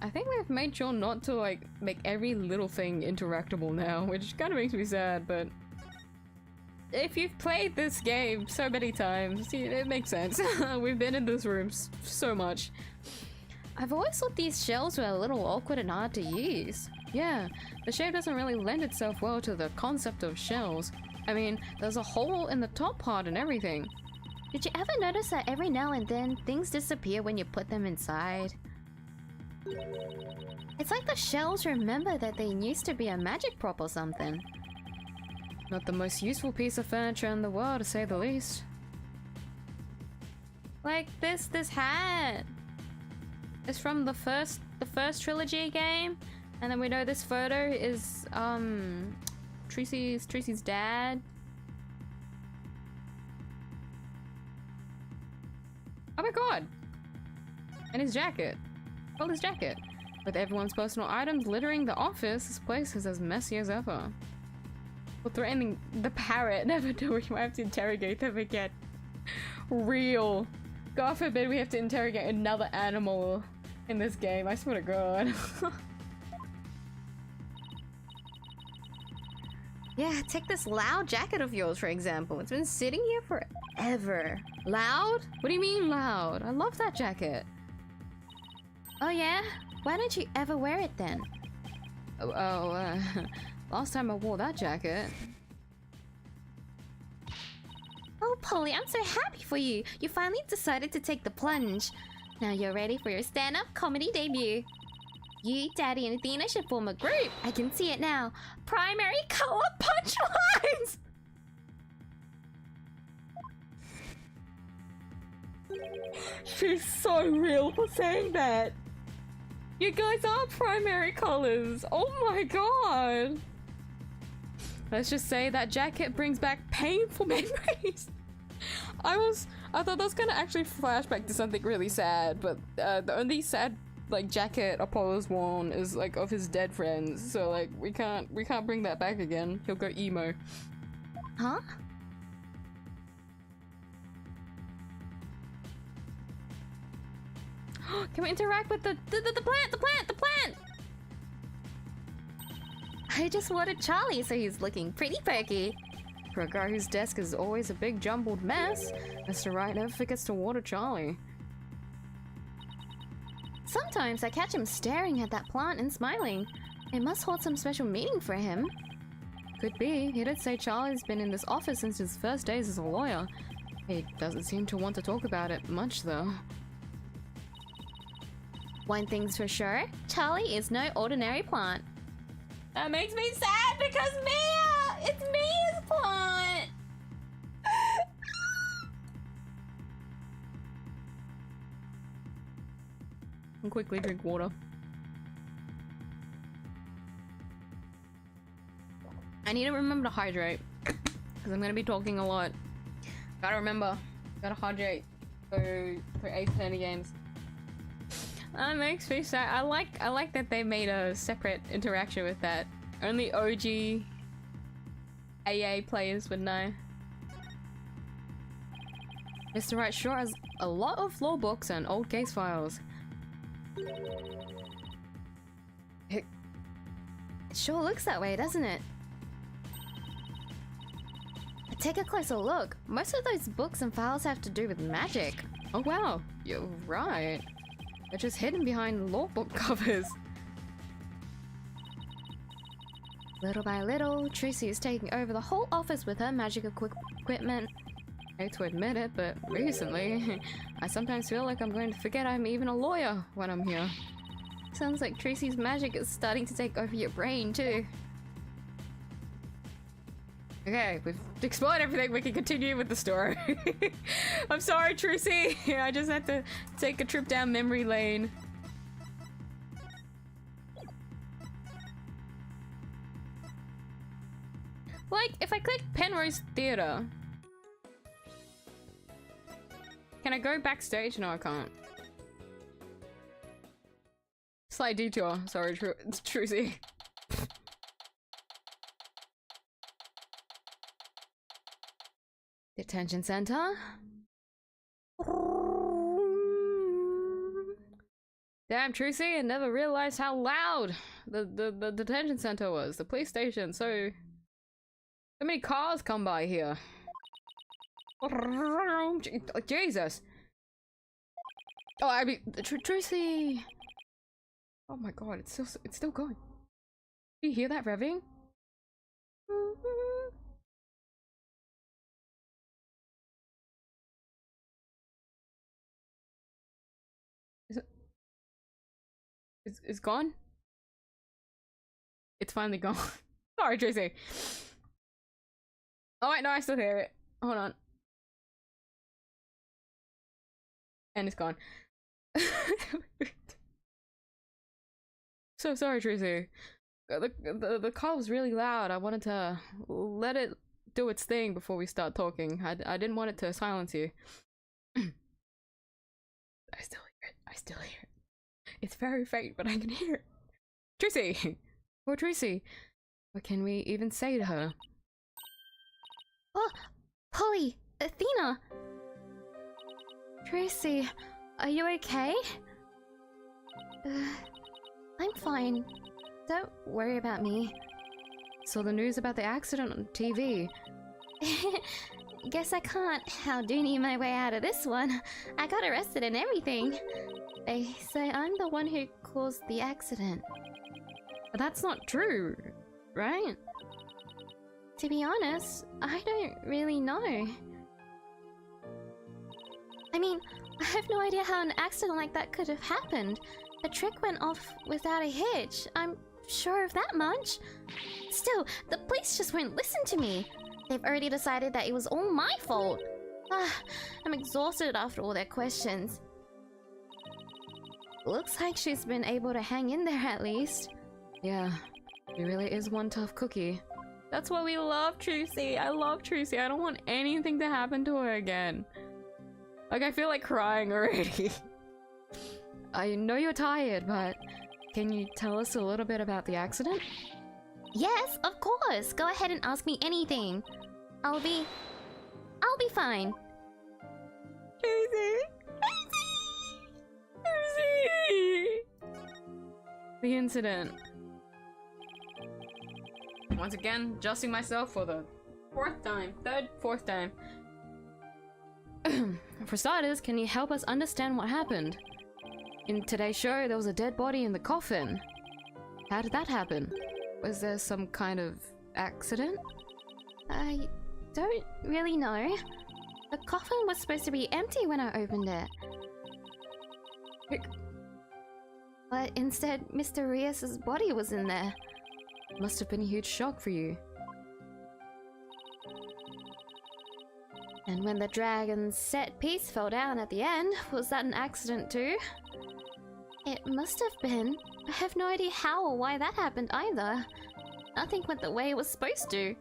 I think we've made sure not to like make every little thing interactable now, which kind of makes me sad, but if you've played this game so many times, it makes sense. We've been in this room so much. I've always thought these shells were a little awkward and hard to use. Yeah, the shape doesn't really lend itself well to the concept of shells. I mean, there's a hole in the top part and everything. Did you ever notice that every now and then things disappear when you put them inside? It's like the shells remember that they used to be a magic prop or something. Not the most useful piece of furniture in the world, to say the least. Like this hat. It's from the first trilogy game, and then we know this photo is TRUCY's dad. Oh my god! And his jacket. Well, his jacket. With everyone's personal items littering the office, this place is as messy as ever. We're threatening the parrot. Never do we have to interrogate them again. Real. God forbid we have to interrogate another animal in this game. I swear to God. Yeah, take this loud jacket of yours, for example. It's been sitting here forever. Loud? What do you mean loud? I love that jacket. Oh yeah? Why don't you ever wear it then? Last time I wore that jacket. Oh, Polly, I'm so happy for you. You finally decided to take the plunge. Now you're ready for your stand-up comedy debut. You, Daddy, and Athena should form a group. I can see it now. Primary color punchlines! She's so real for saying that. You guys are primary colors. Oh my god. Let's just say that jacket brings back painful memories. I thought that was gonna actually flashback to something really sad, but the only sad like jacket Apollo's worn is like of his dead friends. So like we can't bring that back again. He'll go emo. Huh? Can we interact with the plant? I just watered Charlie, so he's looking pretty perky. For a guy whose desk is always a big jumbled mess, Mr. Wright never forgets to water Charlie. Sometimes I catch him staring at that plant and smiling. It must hold some special meaning for him. Could be. He did say Charlie's been in this office since his first days as a lawyer. He doesn't seem to want to talk about it much, though. One thing's for sure, Charlie is no ordinary plant. That makes me sad because Mia! It's Mia's plant! and quickly drink water. I need to remember to hydrate because I'm gonna be talking a lot. Gotta remember, gotta hydrate through ATHENA games. That makes me sad. I like that they made a separate interaction with that. Only OG AA players would know. Mr. Wright sure has a lot of law books and old case files. It sure looks that way, doesn't it? Take a closer look. Most of those books and files have to do with magic. Oh wow, you're right. They're just hidden behind law book covers. Little by little, TRUCY is taking over the whole office with her magic equipment. I hate to admit it, but recently, I sometimes feel like I'm going to forget I'm even a lawyer when I'm here. Sounds like TRUCY's magic is starting to take over your brain too. Okay, we've explored everything, we can continue with the story. I'm sorry, TRUCY! I just had to take a trip down memory lane. Like, if I click Penrose Theatre... Can I go backstage? No, I can't. Slight detour. Sorry, TRUCY. Detention center. Damn, TRUCY, I never realized how loud the detention center was. The police station. So many cars come by here. Jesus. Oh, I mean, TRUCY. Oh my god, it's still going. Do you hear that revving? It's gone? It's finally gone. Sorry, TRUCY. Oh wait, no, I still hear it. Hold on. And it's gone. So sorry, TRUCY. The call was really loud. I wanted to let it do its thing before we start talking. I didn't want it to silence you. I still hear it. I still hear it. It's very faint, but I can hear it. TRUCY! Poor TRUCY. What can we even say to her? Oh, Polly! Athena! TRUCY, are you okay? I'm fine. Don't worry about me. Saw the news about the accident on TV. Guess I can't Howdoony my way out of this one. I got arrested and everything. They say I'm the one who caused the accident. But that's not true, right? To be honest, I don't really know. I mean, I have no idea how an accident like that could have happened. The trick went off without a hitch. I'm sure of that much. Still, the police just won't listen to me. They've already decided that it was all my fault. I'm exhausted after all their questions. Looks like she's been able to hang in there at least. Yeah, she really is one tough cookie. That's why we love TRUCY. I love TRUCY. I don't want anything to happen to her again. Like, I feel like crying already. I know you're tired, but can you tell us a little bit about the accident? Yes, of course. Go ahead and ask me anything. I'll be fine. TRUCY! TRUCY! The incident. Once again, adjusting myself for the fourth time. For starters, can you help us understand what happened? In today's show, there was a dead body in the coffin. How did that happen? Was there some kind of accident? I don't really know. The coffin was supposed to be empty when I opened it. But instead, Mr. Rias's body was in there. Must have been a huge shock for you. And when the dragon's set piece fell down at the end, was that an accident too? It must have been. I have no idea how or why that happened either. Nothing went the way it was supposed to.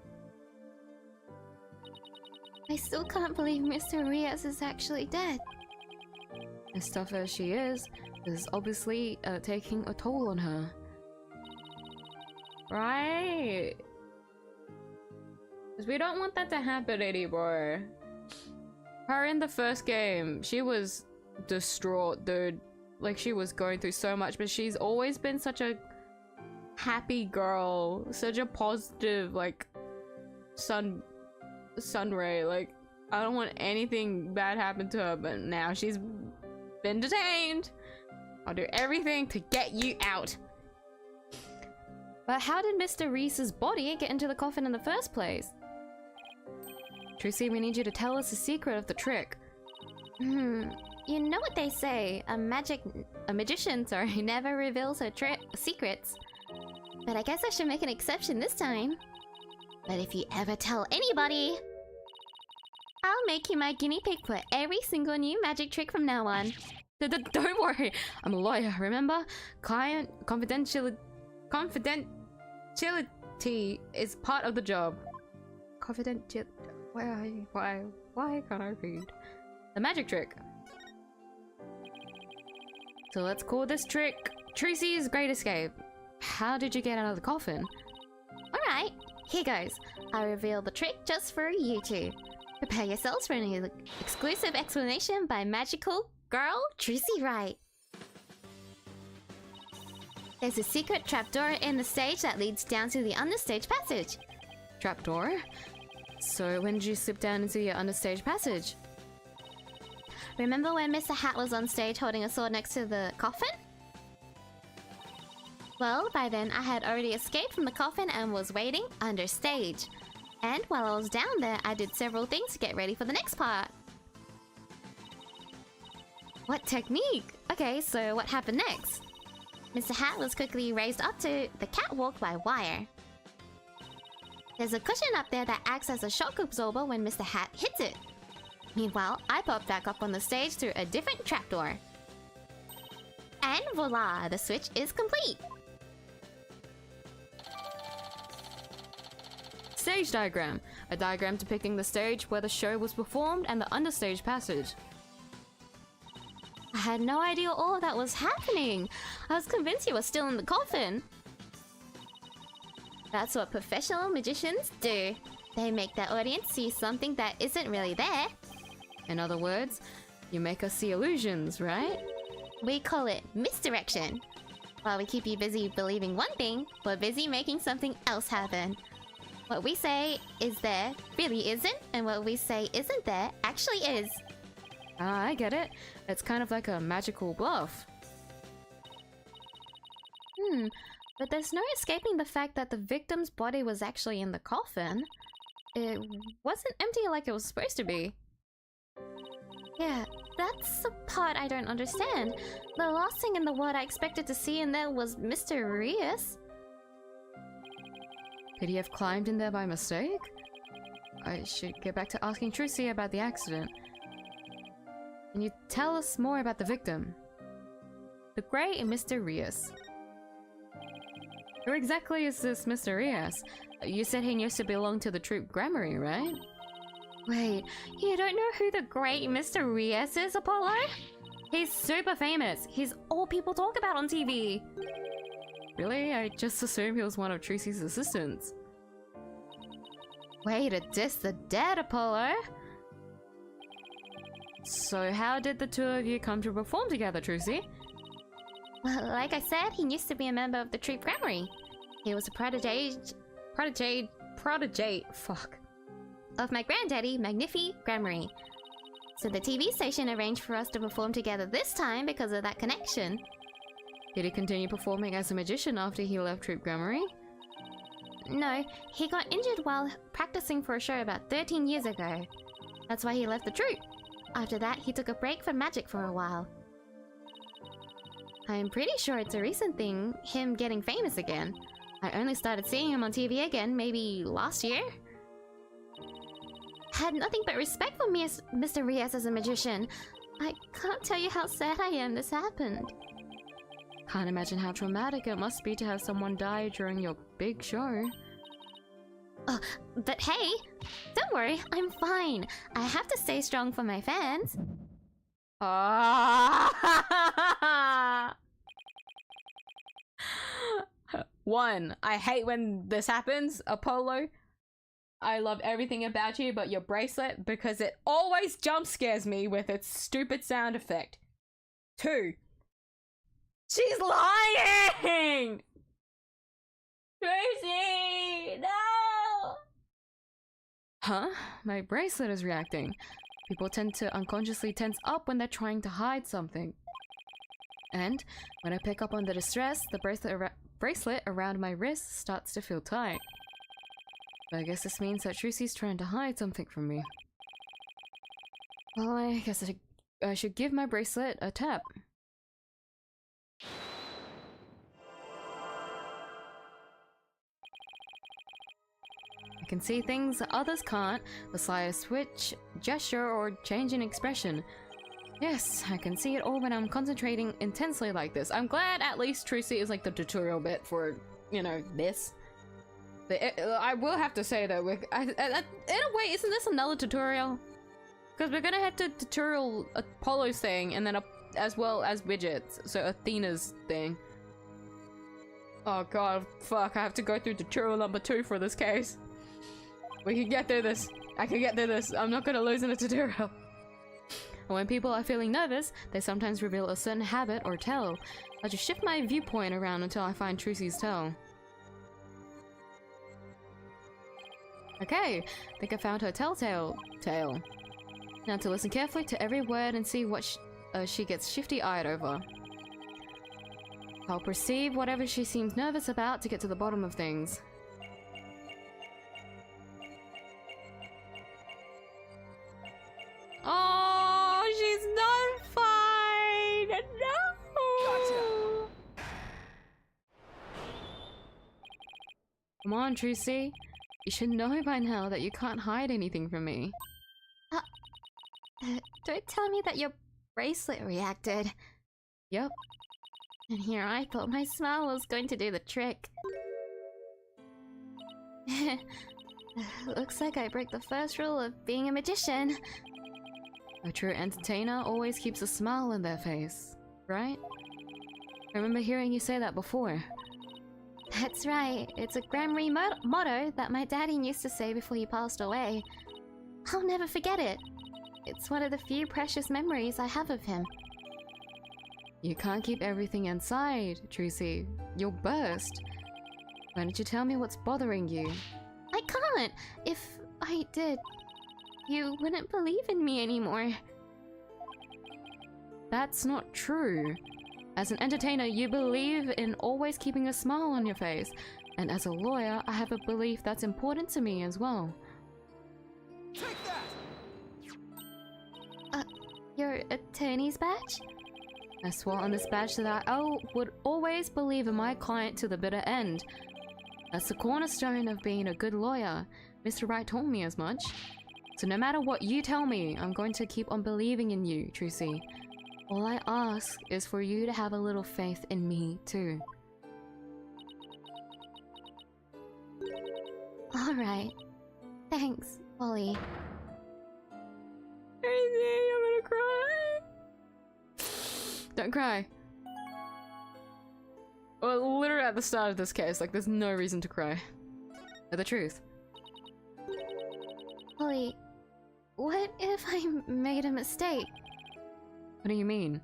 I still can't believe Mr. Rias is actually dead. As tough as she is obviously taking a toll on her. Right? Because we don't want that to happen anymore. Her in the first game, she was distraught, dude. Like, she was going through so much, but she's always been such a happy girl. Such a positive, like, sun ray. Like, I don't want anything bad happen to her, but now she's been detained. I'll do everything to get you out. But how did Mr. Reese's body get into the coffin in the first place? TRUCY, we need you to tell us the secret of the trick. You know what they say, a magician, never reveals her secrets. But I guess I should make an exception this time. But if you ever tell anybody, I'll make you my guinea pig for every single new magic trick from now on. Don't worry, I'm a lawyer, remember? Client confidentiality is part of the job. Confidential. Why can't I read? The magic trick. So let's call this trick TRUCY's Great Escape. How did you get out of the coffin? Alright, here goes. I reveal the trick just for you two. Prepare yourselves for an exclusive explanation by magical girl TRUCY Wright. There's a secret trapdoor in the stage that leads down to the understage passage. Trapdoor? So when did you slip down into your understage passage? Remember when Mr. Hat was on stage holding a sword next to the coffin? Well, by then I had already escaped from the coffin and was waiting under stage. And while I was down there, I did several things to get ready for the next part. What technique? Okay, so what happened next? Mr. Hat was quickly raised up to the catwalk by wire. There's a cushion up there that acts as a shock absorber when Mr. Hat hits it. Meanwhile, I popped back up on the stage through a different trapdoor. And voila, the switch is complete! Stage diagram. A diagram depicting the stage where the show was performed and the understage passage. I had no idea all of that was happening. I was convinced you were still in the coffin. That's what professional magicians do. They make their audience see something that isn't really there. In other words, you make us see illusions, right? We call it misdirection. While we keep you busy believing one thing, we're busy making something else happen. What we say is there really isn't, and what we say isn't there actually is. Ah, I get it. It's kind of like a magical bluff. But there's no escaping the fact that the victim's body was actually in the coffin. It wasn't empty like it was supposed to be. Yeah, that's the part I don't understand. The last thing in the world I expected to see in there was Mr. Rias. Could he have climbed in there by mistake? I should get back to asking TRUCY about the accident. Can you tell us more about the victim? The great Mr. Rias. Who exactly is this Mr. Rias? You said he used to belong to the troupe Grammary, right? Wait, you don't know who the great Mr. Rias is, Apollo? He's super famous. He's all people talk about on TV. Really? I just assumed he was one of TRUCY's assistants. Way to diss the dead, Apollo. So how did the two of you come to perform together, TRUCY? Well, like I said, he used to be a member of the troupe Grammary. He was a protege of my granddaddy, Magnifi Grammary. So the TV station arranged for us to perform together this time because of that connection. Did he continue performing as a magician after he left troupe Grammary? No, he got injured while practicing for a show about 13 years ago. That's why he left the troupe. After that, he took a break from magic for a while. I'm pretty sure it's a recent thing, him getting famous again. I only started seeing him on TV again maybe last year. Had nothing but respect for me as Mr. Rias as a magician. I can't tell you how sad I am this happened. Can't imagine how traumatic it must be to have someone die during your big show. But hey, don't worry, I'm fine. I have to stay strong for my fans. One, I hate when this happens, Apollo. I love everything about you but your bracelet because it always jump scares me with its stupid sound effect. Two, she's lying! Tracy, no! Huh? My bracelet is reacting. People tend to unconsciously tense up when they're trying to hide something. And when I pick up on the distress, the bracelet around my wrist starts to feel tight. But I guess this means that TRUCY's trying to hide something from me. Well, I guess I should give my bracelet a tap. I can see things others can't, the slightest switch, gesture, or change in expression. Yes, I can see it all when I'm concentrating intensely like this. I'm glad at least TRUCY is like the tutorial bit for, you know, this. I will have to say though, in a way, isn't this another tutorial? Because we're gonna have to tutorial Apollo's thing, and then as well as widgets, so Athena's thing. Oh god, fuck, I have to go through tutorial number 2 for this case. We can get through this. I can get through this. I'm not gonna lose in a tutorial. When people are feeling nervous, they sometimes reveal a certain habit or tell. I'll just shift my viewpoint around until I find TRUCY's tell. Okay, I think I found her telltale tale. Now to listen carefully to every word and see what she gets shifty-eyed over. I'll perceive whatever she seems nervous about to get to the bottom of things. Oh, she's not fine! No! Gotcha. Come on, TRUCY. You should know by now that you can't hide anything from me. Don't tell me that your bracelet reacted. Yep. And here I thought my smile was going to do the trick. Looks like I broke the first rule of being a magician. A true entertainer always keeps a smile on their face, right? I remember hearing you say that before. That's right. It's a Grammary motto that my daddy used to say before he passed away. I'll never forget it. It's one of the few precious memories I have of him. You can't keep everything inside, TRUCY. You'll burst. Why don't you tell me what's bothering you? I can't! If I did, you wouldn't believe in me anymore. That's not true. As an entertainer, you believe in always keeping a smile on your face. And as a lawyer, I have a belief that's important to me as well. Take that! Your attorney's badge? I swore on this badge that I would always believe in my client to the bitter end. That's the cornerstone of being a good lawyer. Mr. Wright told me as much. So no matter what you tell me, I'm going to keep on believing in you, TRUCY. All I ask is for you to have a little faith in me, too. Alright. Thanks, Polly. I'm gonna cry. Don't cry. Well, literally at the start of this case, like, there's no reason to cry. But the truth. Polly, what if I made a mistake? What do you mean?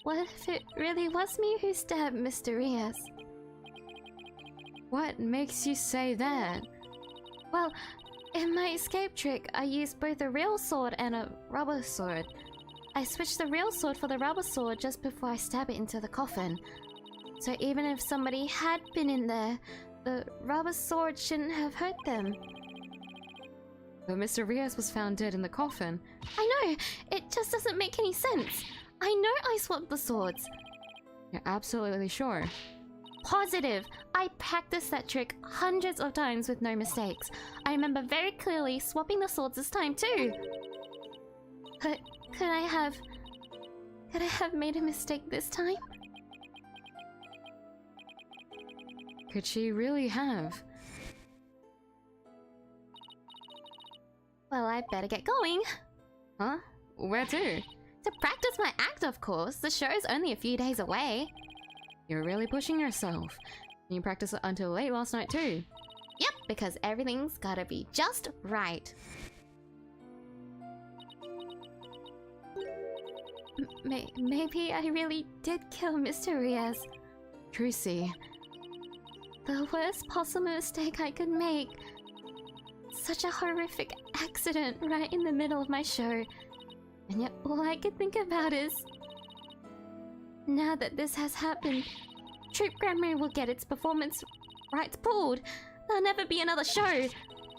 What if it really was me who stabbed Mr. Rias? What makes you say that? Well, in my escape trick, I used both a real sword and a rubber sword. I switched the real sword for the rubber sword just before I stab it into the coffin. So even if somebody had been in there, the rubber sword shouldn't have hurt them. But Mr. Rias was found dead in the coffin. I know! It just doesn't make any sense. I know I swapped the swords. You're absolutely sure? Positive! I practiced that trick hundreds of times with no mistakes. I remember very clearly swapping the swords this time too. Could I have made a mistake this time? could she really have? Well, I better get going. Huh? Where to? To practice my act, of course. The show's only a few days away. You're really pushing yourself. You practiced it until late last night too. Yep, because everything's gotta be just right. Maybe I really did kill Mr. Riaz. TRUCY. The worst possible mistake I could make. Such a horrific accident right in the middle of my show. And yet all I could think about is... now that this has happened, Troop Grammar will get its performance rights pulled. There'll never be another show.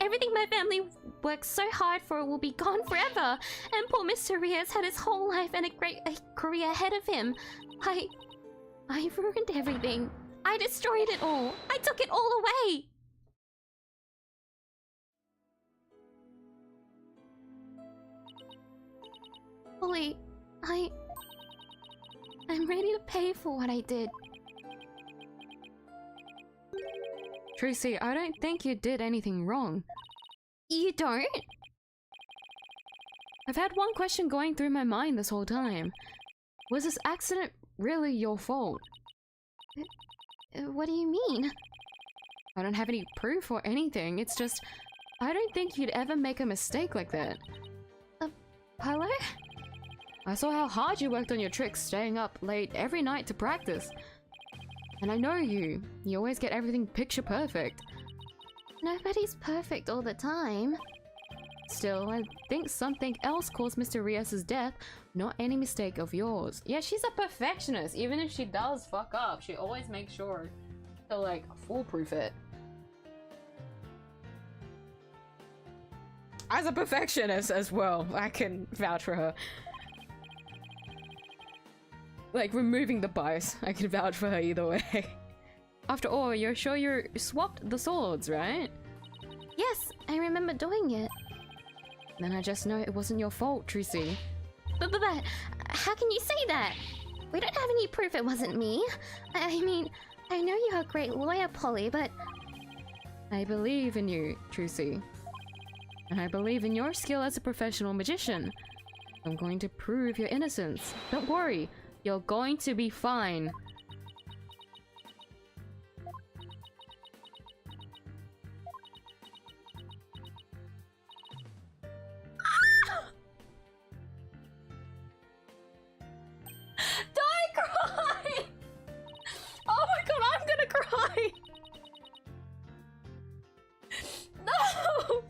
Everything my family worked so hard for will be gone forever. And poor Mr. Riaz had his whole life and a great career ahead of him. I ruined everything. I destroyed it all. I took it all away. Polly, I'm ready to pay for what I did. TRUCY, I don't think you did anything wrong. You don't? I've had one question going through my mind this whole time. Was this accident really your fault? What do you mean? I don't have any proof or anything. It's just, I don't think you'd ever make a mistake like that. Polo? I saw how hard you worked on your tricks, staying up late every night to practice. And I know you. You always get everything picture perfect. Nobody's perfect all the time. Still, I think something else caused Mr. Riaz's death, not any mistake of yours. Yeah, she's a perfectionist. Even if she does fuck up, she always makes sure to, like, foolproof it. As a perfectionist as well, I can vouch for her. Like, removing the bias, I can vouch for her either way. After all, you're sure you swapped the swords, right? Yes, I remember doing it. Then I just know it wasn't your fault, TRUCY. But how can you say that? We don't have any proof it wasn't me. I mean, I know you're a great lawyer, Polly, but... I believe in you, TRUCY. And I believe in your skill as a professional magician. I'm going to prove your innocence. Don't worry, you're going to be fine. Don't cry! Oh my god, I'm gonna cry! No!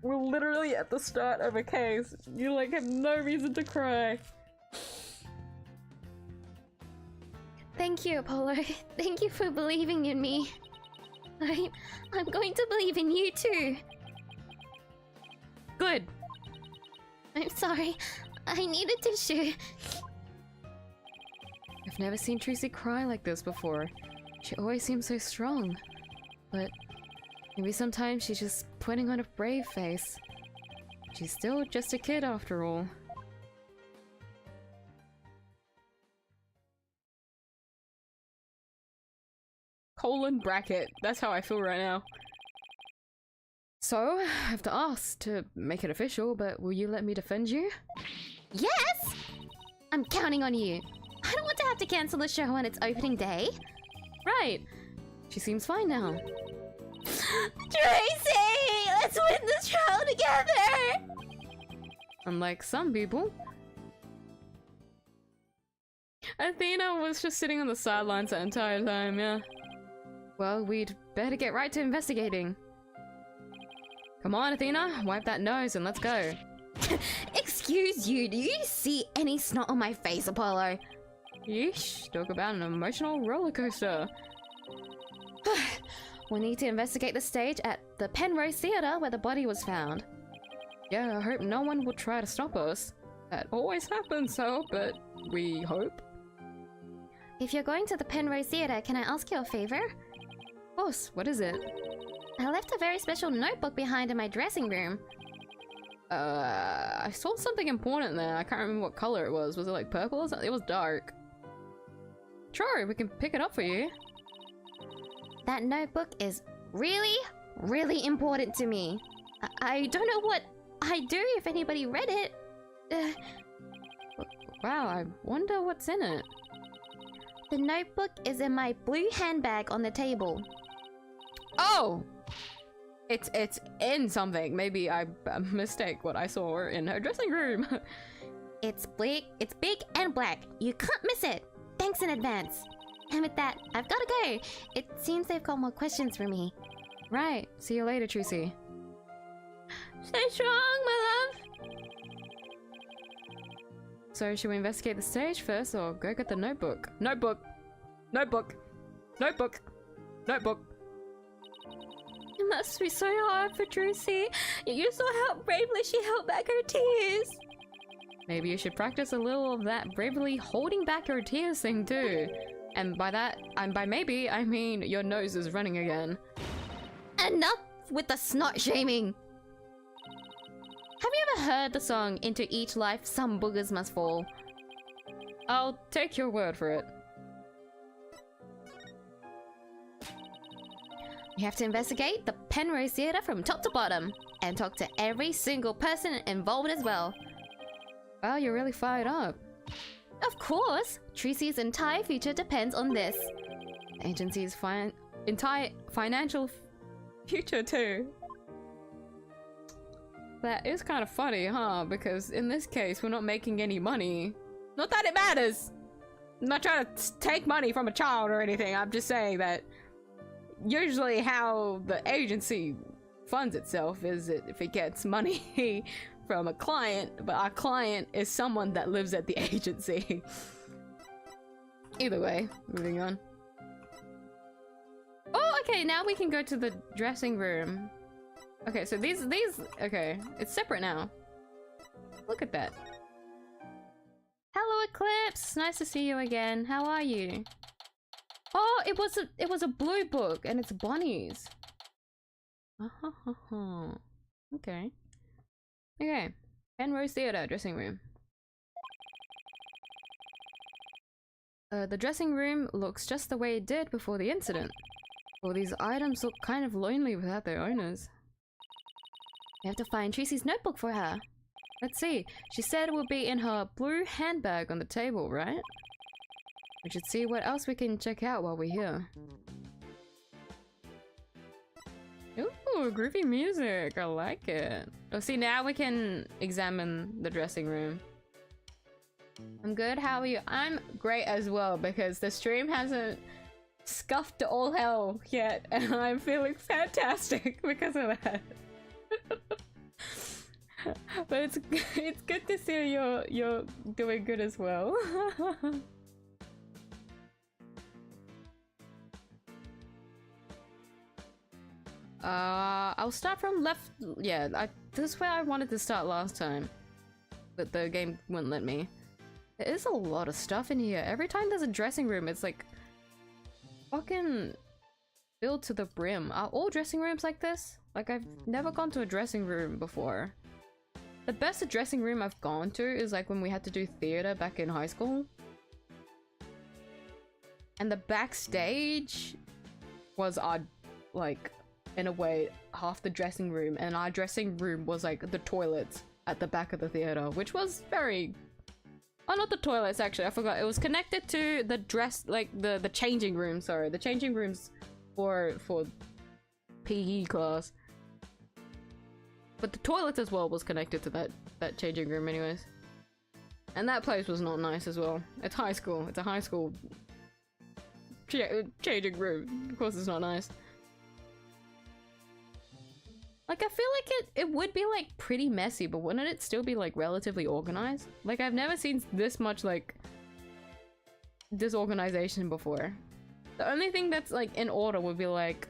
We're literally at the start of a case. You like have no reason to cry. Thank you, Apollo. Thank you for believing in me. I'm going to believe in you too. Good. I'm sorry. I need a tissue. I've never seen TRUCY cry like this before. She always seems so strong. But maybe sometimes she's just putting on a brave face. She's still just a kid after all. Colon bracket. That's how I feel right now. So, I have to ask to make it official, but will you let me defend you? Yes! I'm counting on you. I don't want to have to cancel the show on its opening day. Right. She seems fine now. Tracy! Let's win this trial together! Unlike some people. Athena was just sitting on the sidelines the entire time, yeah. Well, we'd better get right to investigating. Come on, Athena, wipe that nose and let's go. Excuse you, do you see any snot on my face, Apollo? Yeesh, talk about an emotional roller coaster. We need to investigate the stage at the Penrose Theatre where the body was found. Yeah, I hope no one will try to stop us. That always happens, so, but we hope. If you're going to the Penrose Theatre, can I ask you a favor? Of course, what is it? I left a very special notebook behind in my dressing room. I saw something important there. I can't remember what color it was. Was it like purple or something? It was dark. Sure, we can pick it up for you. That notebook is really, really important to me. I don't know what I'd do if anybody read it. Wow, I wonder what's in it. The notebook is in my blue handbag on the table. Oh! It's in something. Maybe I mistake what I saw in her dressing room. It's big and black. You can't miss it. Thanks in advance. And with that, I've gotta go. It seems they've got more questions for me. Right. See you later, Trucy. Stay strong, my love. So should we investigate the stage first or go get the notebook? Notebook! Notebook! Notebook! Notebook! It must be so hard for Trucy. You saw how bravely she held back her tears. Maybe you should practice a little of that bravely holding back your tears thing too. And by that, by maybe, I mean your nose is running again. Enough with the snot shaming. Have you ever heard the song "Into Each Life Some Boogers Must Fall"? I'll take your word for it. We have to investigate the Penrose Theatre from top to bottom and talk to every single person involved as well. Wow, you're really fired up. Of course! Trucy's entire future depends on this. The agency's entire financial future too. That is kind of funny, huh? Because in this case, we're not making any money. Not that it matters! I'm not trying to take money from a child or anything. I'm just saying that usually how the agency funds itself is if it gets money from a client, but our client is someone that lives at the agency. Either way, moving on. Oh, okay, now we can go to the dressing room. Okay, so these, okay, it's separate now. Look at that. Hello, Eclipse! Nice to see you again. How are you? Oh, it was a blue book, and it's bunnies. Okay. Okay. Penrose Theatre dressing room. The dressing room looks just the way it did before the incident. All these items look kind of lonely without their owners. We have to find Trucy's notebook for her. Let's see. She said it would be in her blue handbag on the table, right? We should see what else we can check out while we're here. Ooh, groovy music. I like it. Oh, see, now we can examine the dressing room. I'm good. How are you? I'm great as well because the stream hasn't scuffed to all hell yet, and I'm feeling fantastic because of that. But it's good to see you're doing good as well. I'll start from left. Yeah, this is where I wanted to start last time, but the game wouldn't let me. There is a lot of stuff in here. Every time there's a dressing room, it's like fucking filled to the brim. Are all dressing rooms like this? Like, I've never gone to a dressing room before. The best dressing room I've gone to is like when we had to do theater back in high school. And the backstage was our, like, in a way, half the dressing room, and our dressing room was like the toilets at the back of the theater, which was very... Oh, not the toilets, actually, I forgot. It was connected to the dress, like the changing room, sorry. The changing rooms for PE class. But the toilet as well was connected to that changing room anyways. And that place was not nice as well. It's high school. It's a high school changing room. Of course it's not nice. Like, I feel like it would be, like, pretty messy, but wouldn't it still be, like, relatively organized? Like, I've never seen this much, like, disorganization before. The only thing that's, like, in order would be, like,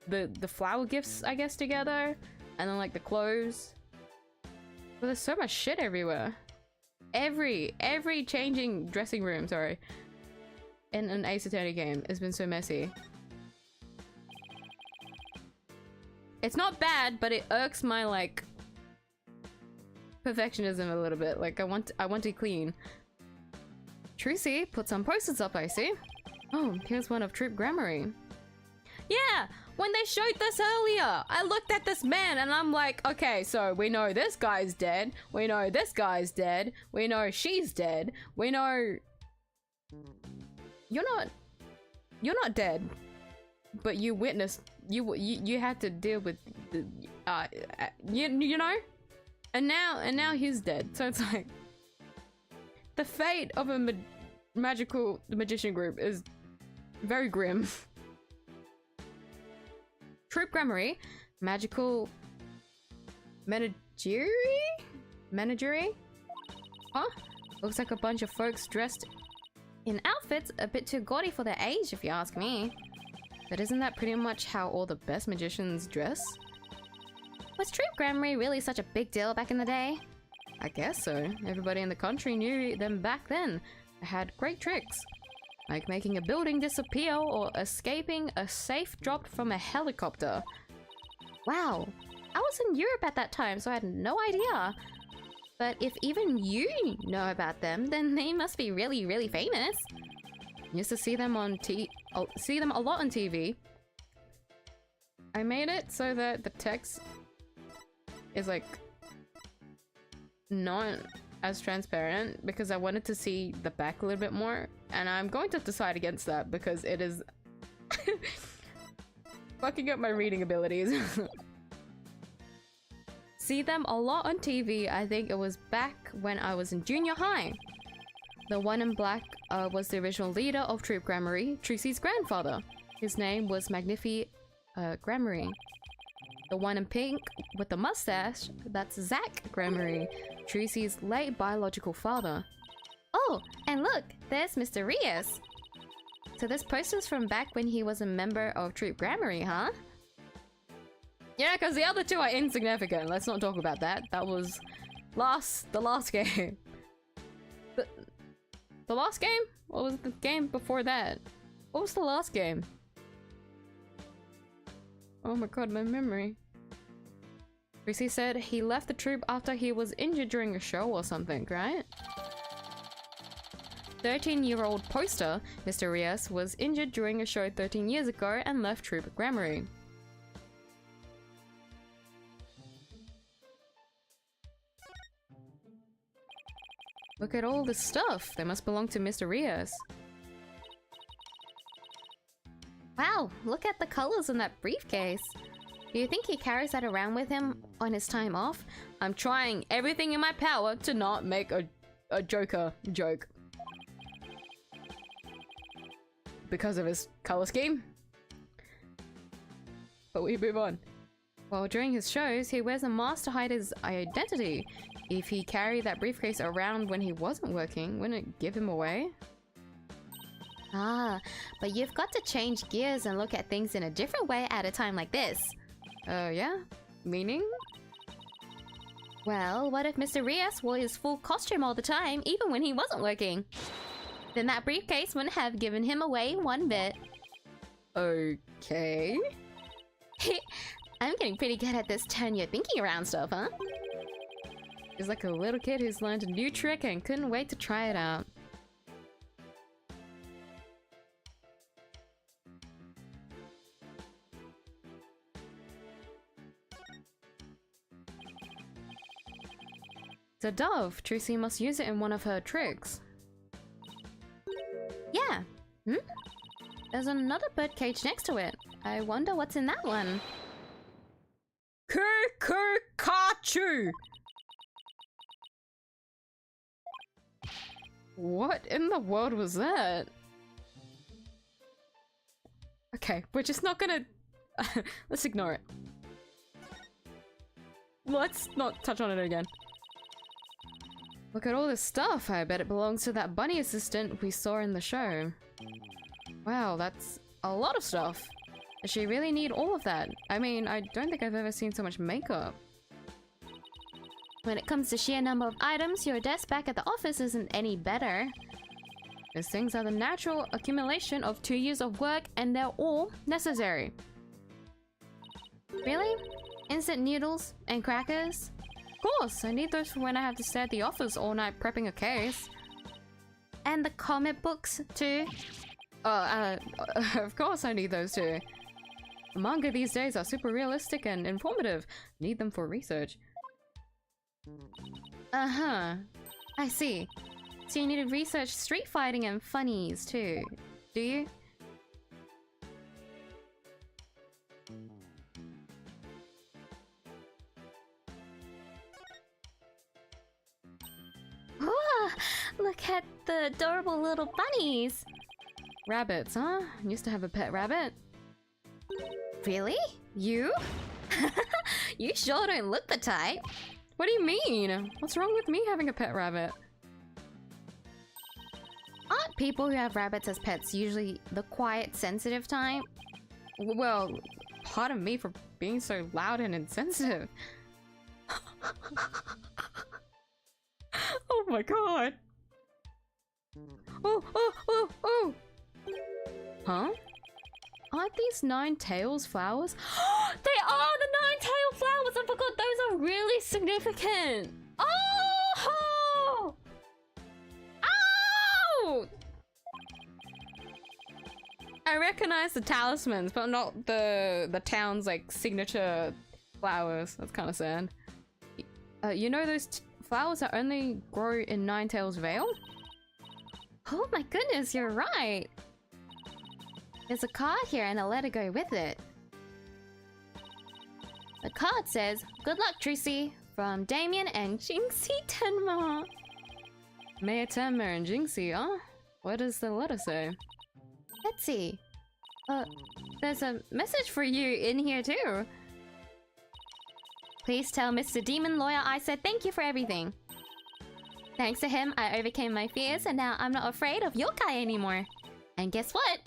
the flower gifts, I guess, together, and then, like, the clothes. But there's so much shit everywhere. Every changing dressing room, sorry, in an Ace Attorney game has been so messy. It's not bad, but it irks my, like, perfectionism a little bit. Like, I want to clean. Trucy put some posters up, I see. Oh, here's one of Troop Grammary. Yeah, when they showed this earlier, I looked at this man and I'm like, okay, so we know this guy's dead. We know this guy's dead. We know she's dead. We know... You're not dead. But you witnessed... You had to deal with... you know? And now he's dead. So it's like... The fate of a magical magician group is very grim. Troop Grammary, magical menagerie? Huh? Looks like a bunch of folks dressed in outfits a bit too gaudy for their age, if you ask me. But isn't that pretty much how all the best magicians dress? Was Troop Grammary really such a big deal back in the day? I guess so. Everybody in the country knew them back then. They had great tricks. Like making a building disappear or escaping a safe dropped from a helicopter. Wow. I was in Europe at that time, so I had no idea. But if even you know about them, then they must be really, really famous. Used to see them on see them a lot on TV. I made it so that the text is like not as transparent because I wanted to see the back a little bit more, and I'm going to decide against that because it is fucking up my reading abilities. See them a lot on TV. I think it was back when I was in junior high. The one in black was the original leader of Troop Grammary, Trucy's grandfather. His name was Magnifi Grammary. The one in pink with the mustache, that's Zach Grammary, Trucy's late biological father. Oh, and look, there's Mr. Rias. So this poster's from back when he was a member of Troop Grammary, huh? Yeah, because the other two are insignificant. Let's not talk about that. That was the last game. The last game? What was the game before that? What was the last game? Oh my god, my memory. Trucy said he left the troop after he was injured during a show or something, right? 13-year-old poster, Mr. Rias, was injured during a show 13 years ago and left Troop Grammary. Look at all this stuff. They must belong to Mr. Rias. Wow, look at the colors in that briefcase. Do you think he carries that around with him on his time off? I'm trying everything in my power to not make a Joker joke. Because of his color scheme. But we move on. Well, during his shows, he wears a mask to hide his identity. If he carried that briefcase around when he wasn't working, wouldn't it give him away? Ah, but you've got to change gears and look at things in a different way at a time like this. Oh, yeah? Meaning? Well, what if Mr. Rias wore his full costume all the time, even when he wasn't working? Then that briefcase wouldn't have given him away one bit. Okay. I'm getting pretty good at this turn your thinking around stuff, huh? He's like a little kid who's learned a new trick and couldn't wait to try it out. It's a dove. Trucy must use it in one of her tricks. Yeah. There's another bird cage next to it. I wonder what's in that one. Kachu! What in the world was that? Okay, we're just not gonna... Let's ignore it. Let's not touch on it again. Look at all this stuff. I bet it belongs to that bunny assistant we saw in the show. Wow, that's a lot of stuff. Does she really need all of that? I mean, I don't think I've ever seen so much makeup. When it comes to sheer number of items, your desk back at the office isn't any better. These things are the natural accumulation of 2 years of work, and they're all necessary. Really? Instant noodles and crackers? Of course, I need those for when I have to stay at the office all night prepping a case. and the comic books too. Of course I need those too. The manga these days are super realistic and informative. Need them for research. Uh-huh. I see. So you need to research street fighting and funnies too, do you? Whoa, look at the adorable little bunnies. Rabbits, huh? Used to have a pet rabbit. Really? You? You sure don't look the type. What do you mean? What's wrong with me having a pet rabbit? Aren't people who have rabbits as pets usually the quiet, sensitive type? Well, pardon me for being so loud and insensitive. Oh my god. Oh. Huh? Aren't these 9-tails flowers? They are the 9-tailed flowers! I forgot those are really significant! Oh! Ow! I recognize the talismans, but not the town's like signature flowers. That's kind of sad. You know those flowers that only grow in 9-tails Vale? Oh my goodness, you're right. There's a card here and a letter go with it. The card says, "Good luck, Trucy, from Damien and Jinxie Tenma." Mayor Tenma and Jinxie, huh? What does the letter say? Let's see. There's a message for you in here too. Please tell Mr. Demon Lawyer I said thank you for everything. Thanks to him, I overcame my fears and now I'm not afraid of yokai anymore. And guess what?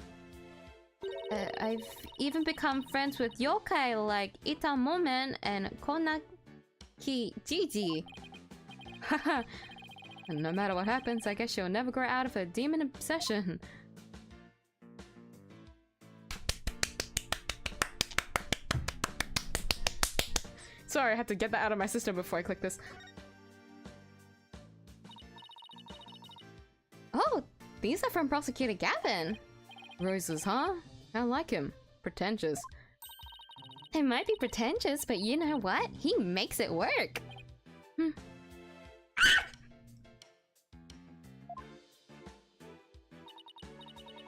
I've even become friends with yokai like Itamomen and Konaki Jiji. Haha. No matter what happens, I guess she'll never grow out of her demon obsession. Sorry, I had to get that out of my system before I click this. Oh, these are from Prosecutor Gavin. Roses, huh? I like him. Pretentious. They might be pretentious, but you know what? He makes it work.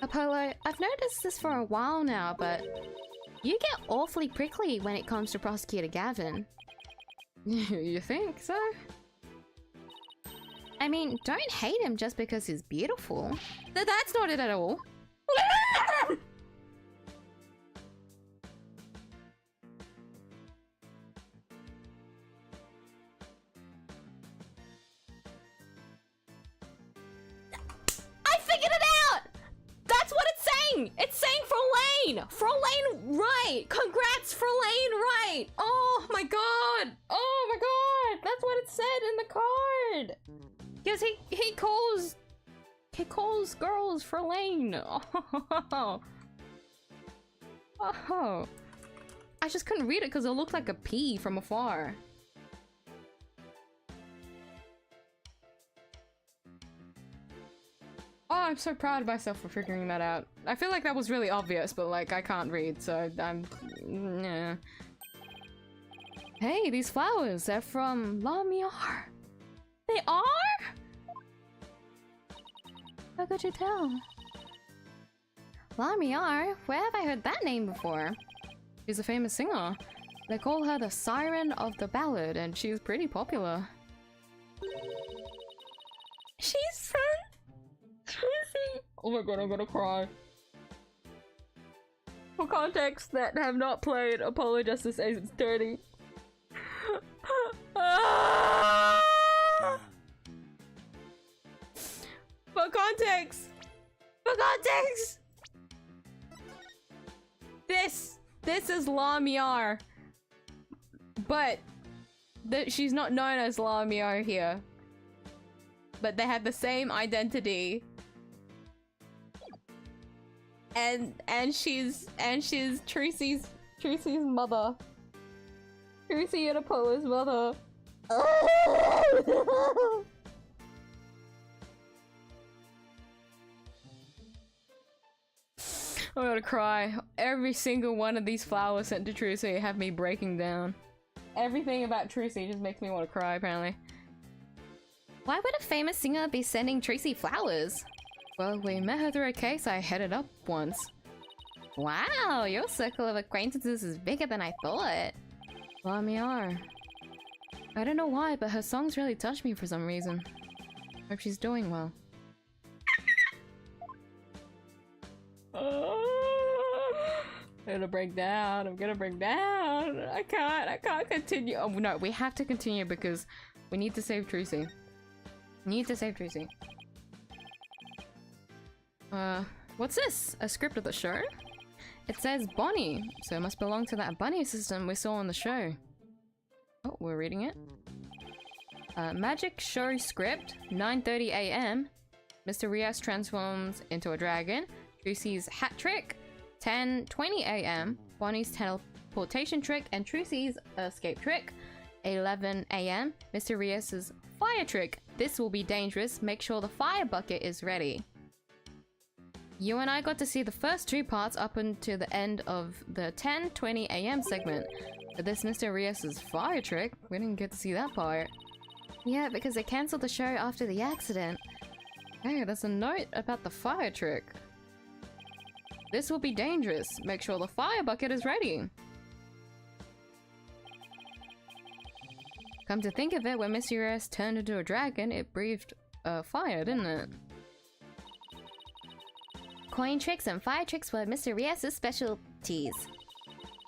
Apollo, I've noticed this for a while now, but You get awfully prickly when it comes to Prosecutor Gavin. you think so? I mean, don't hate him just because he's beautiful. That's not it at all. I figured it out! That's what it's saying! It's saying Frolaine! Frolaine right! Congrats, Frolaine right! Oh my god! Oh my god! That's what it said in the card! Because he calls girls for Lane. Oh. Oh. I just couldn't read it because it looked like a P from afar. Oh, I'm so proud of myself for figuring that out. I feel like that was really obvious, but like I can't read, so I'm... yeah. Hey, these flowers, they're from Lamiar. They are? How could you tell? Lamiar? Where have I heard that name before? She's a famous singer. They call her the Siren of the Ballad, and she's pretty popular. She's from TRUCY. Oh my god, I'm gonna cry. For context that have not played Apollo Justice Agents 30. For context! For context! This is Lamiar. But she's not known as Lamiar here. But they have the same identity. And she's Trucy's mother. Trucy and Apollo's mother. I'm gonna cry. Every single one of these flowers sent to TRUCY have me breaking down. Everything about TRUCY just makes me want to cry, apparently. Why would a famous singer be sending TRUCY flowers? Well, we met her through a case I headed up once. Wow, your circle of acquaintances is bigger than I thought. Well, me are. I don't know why, but her songs really touch me for some reason. Hope she's doing well. I'm gonna break down. I'm gonna break down. I can't continue. Oh no, we have to continue because we need to save TRUCY. Need to save TRUCY. What's this? A script of the show? It says Bonnie, so it must belong to that bunny system we saw on the show. Oh, we're reading it. Magic show script, 9:30 AM. Mr. Rias transforms into a dragon. TRUCY's hat trick, 10:20 AM. Bonnie's teleportation trick and TRUCY's escape trick, 11 AM. Mr. Rias's fire trick. This will be dangerous. Make sure the fire bucket is ready. You and I got to see the first two parts up until the end of the 10:20 AM segment. But this Mr. Rias's fire trick, we didn't get to see that part. Yeah, because they cancelled the show after the accident. Hey, there's a note about the fire trick. This will be dangerous. Make sure the fire bucket is ready. Come to think of it, when Mr. Rias turned into a dragon, it breathed fire, didn't it? Coin tricks and fire tricks were Mr. Rias's specialties.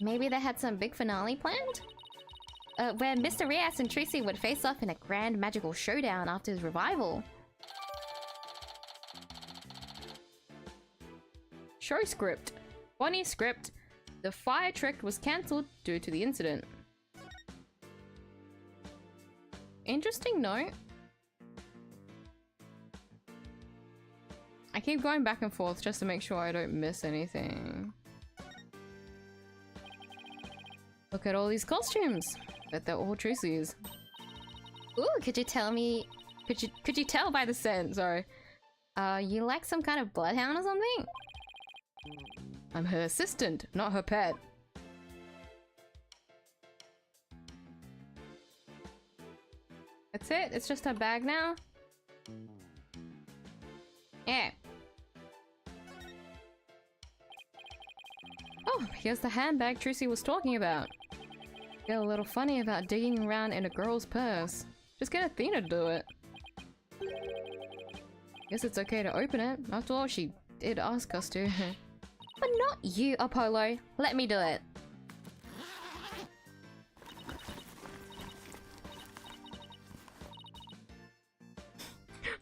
Maybe they had some big finale planned? Where Mr. Rias and TRUCY would face off in a grand magical showdown after his revival. Show script. Bonnie script. The fire trick was cancelled due to the incident. Interesting note. I keep going back and forth just to make sure I don't miss anything. Look at all these costumes. Bet they're all TRUCY's. Ooh, could you tell me... Could you tell by the scent? Sorry. You like some kind of bloodhound or something? I'm her assistant, not her pet. That's it? It's just her bag now? Yeah. Oh, here's the handbag TRUCY was talking about. Get a little funny about digging around in a girl's purse. Just get Athena to do it. Guess it's okay to open it. After all, she did ask us to. But not you, Apollo. Let me do it.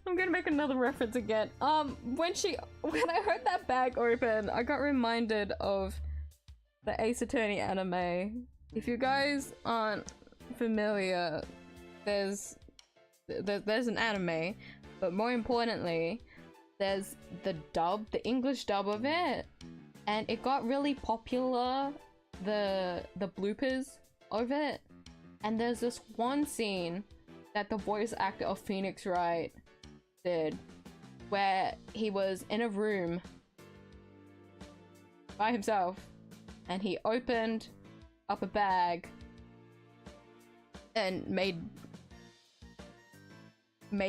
I'm gonna make another reference again. When I heard that bag open, I got reminded of the Ace Attorney anime. If you guys aren't familiar, there's an anime, but more importantly, there's the dub, the English dub of it, and it got really popular, the bloopers of it, and there's this one scene that the voice actor of Phoenix Wright did, where he was in a room by himself, and he opened up a bag and made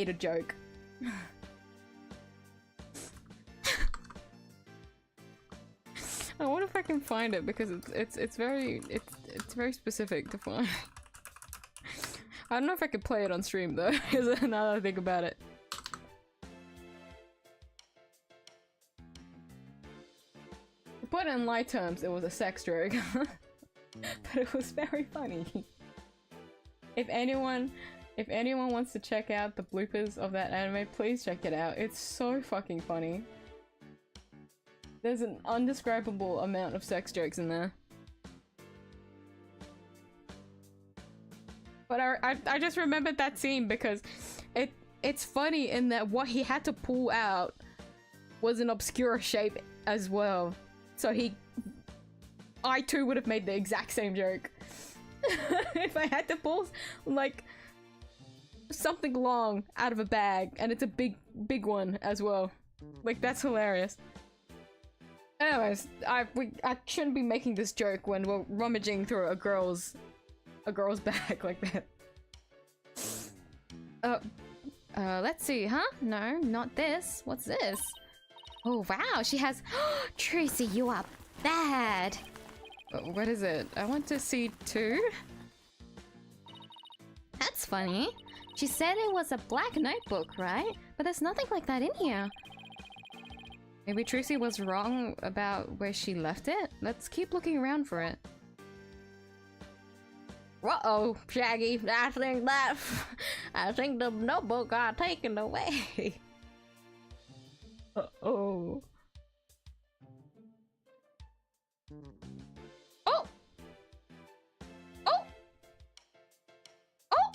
a joke. I wonder if I can find it because it's very specific to find. I don't know if I could play it on stream though. Now that I think about it. To put it in light terms, it was a sex joke, but it was very funny. If anyone wants to check out the bloopers of that anime, please check it out. It's so fucking funny. There's an undescribable amount of sex jokes in there. But I just remembered that scene because it's funny in that what he had to pull out was an obscure shape as well. So I too would have made the exact same joke. If I had to pull like something long out of a bag, and it's a big one as well. Like, that's hilarious. Anyways, I shouldn't be making this joke when we're rummaging through a girl's bag like that. Let's see, huh? No, not this. What's this? Oh wow, she has Trucy, you are bad. What is it? I want to see two. That's funny. She said it was a black notebook, right? But there's nothing like that in here. Maybe Trucy was wrong about where she left it? Let's keep looking around for it. Uh-oh, Shaggy. I think the notebook got taken away. Uh-oh. Oh! Oh! Oh!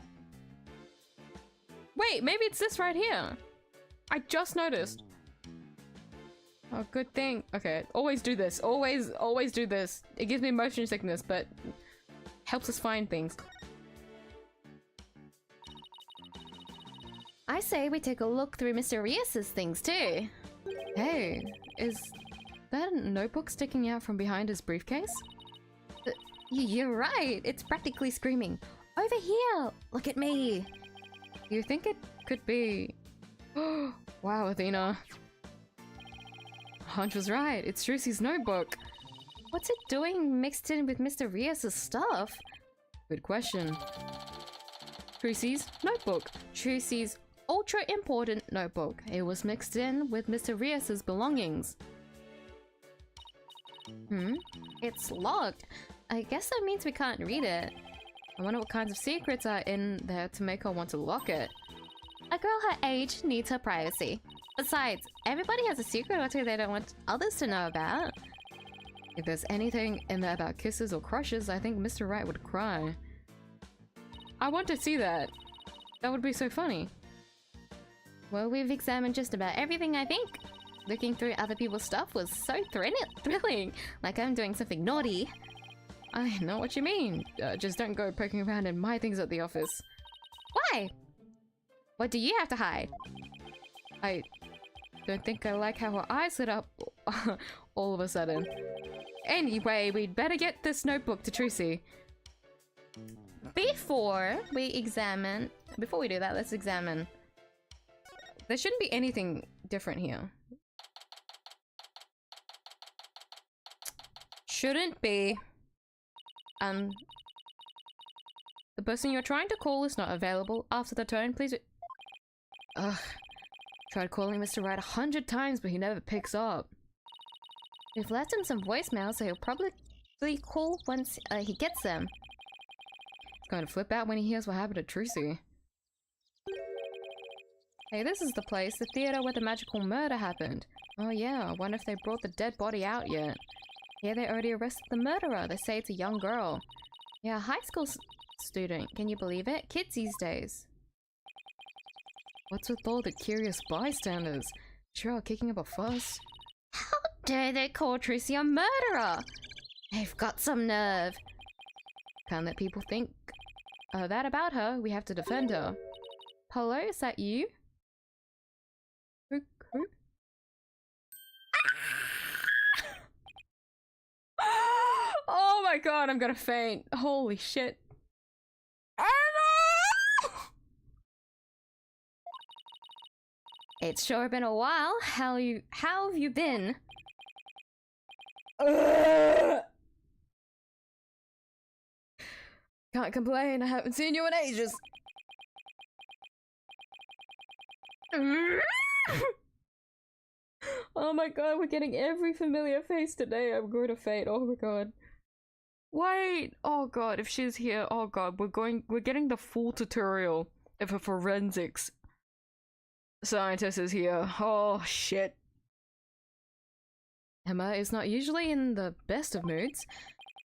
Wait, maybe it's this right here. I just noticed. Oh, good thing. Okay, always do this. Always do this. It gives me motion sickness, but helps us find things. I say we take a look through Mr. Rias's things too. Hey, is that a notebook sticking out from behind his briefcase? You're right. It's practically screaming. Over here! Look at me! You think it could be... Wow, Athena. Hunch was right. It's Trucy's notebook. What's it doing mixed in with Mr. Rias's stuff? Good question. Trucy's notebook. Trucy's ultra important notebook. It was mixed in with Mr. Rias's belongings. It's locked. I guess that means we can't read it. I wonder what kinds of secrets are in there to make her want to lock it. A girl her age needs her privacy. Besides, everybody has a secret or two they don't want others to know about. If there's anything in there about kisses or crushes, I think Mr. Right would cry. I want to see that. That would be so funny. Well, we've examined just about everything, I think. Looking through other people's stuff was so thrilling, like I'm doing something naughty. I know what you mean. Just don't go poking around in my things at the office. Why? What do you have to hide? I don't think I like how her eyes lit up all of a sudden. Anyway, we'd better get this notebook to Trucy. Before we do that, let's examine. There shouldn't be anything different here. Shouldn't be. The person you're trying to call is not available. After the tone, please. Ugh. Tried calling Mr. Right 100 times, but he never picks up. We've left him some voicemails, so he'll probably call once he gets them. He's going to flip out when he hears what happened to Trucy. Hey, this is the place, the theater where the magical murder happened. Oh yeah, I wonder if they brought the dead body out yet. Yeah, they already arrested the murderer. They say it's a young girl. Yeah, a high school student. Can you believe it? Kids these days. What's with all the curious bystanders? Sure, kicking up a fuss. How dare they call Trucy a murderer? They've got some nerve. Can't let people think that about her. We have to defend her. Hello, is that you? Who? Oh my god, I'm gonna faint. Holy shit. It's sure been a while. How have you been? Can't complain, I haven't seen you in ages. Oh my god, we're getting every familiar face today. I'm going to faint. Oh my god. Wait! Oh god, if she's here, oh god, we're getting the full tutorial if a forensics scientist is here. Oh shit. Emma is not usually in the best of moods,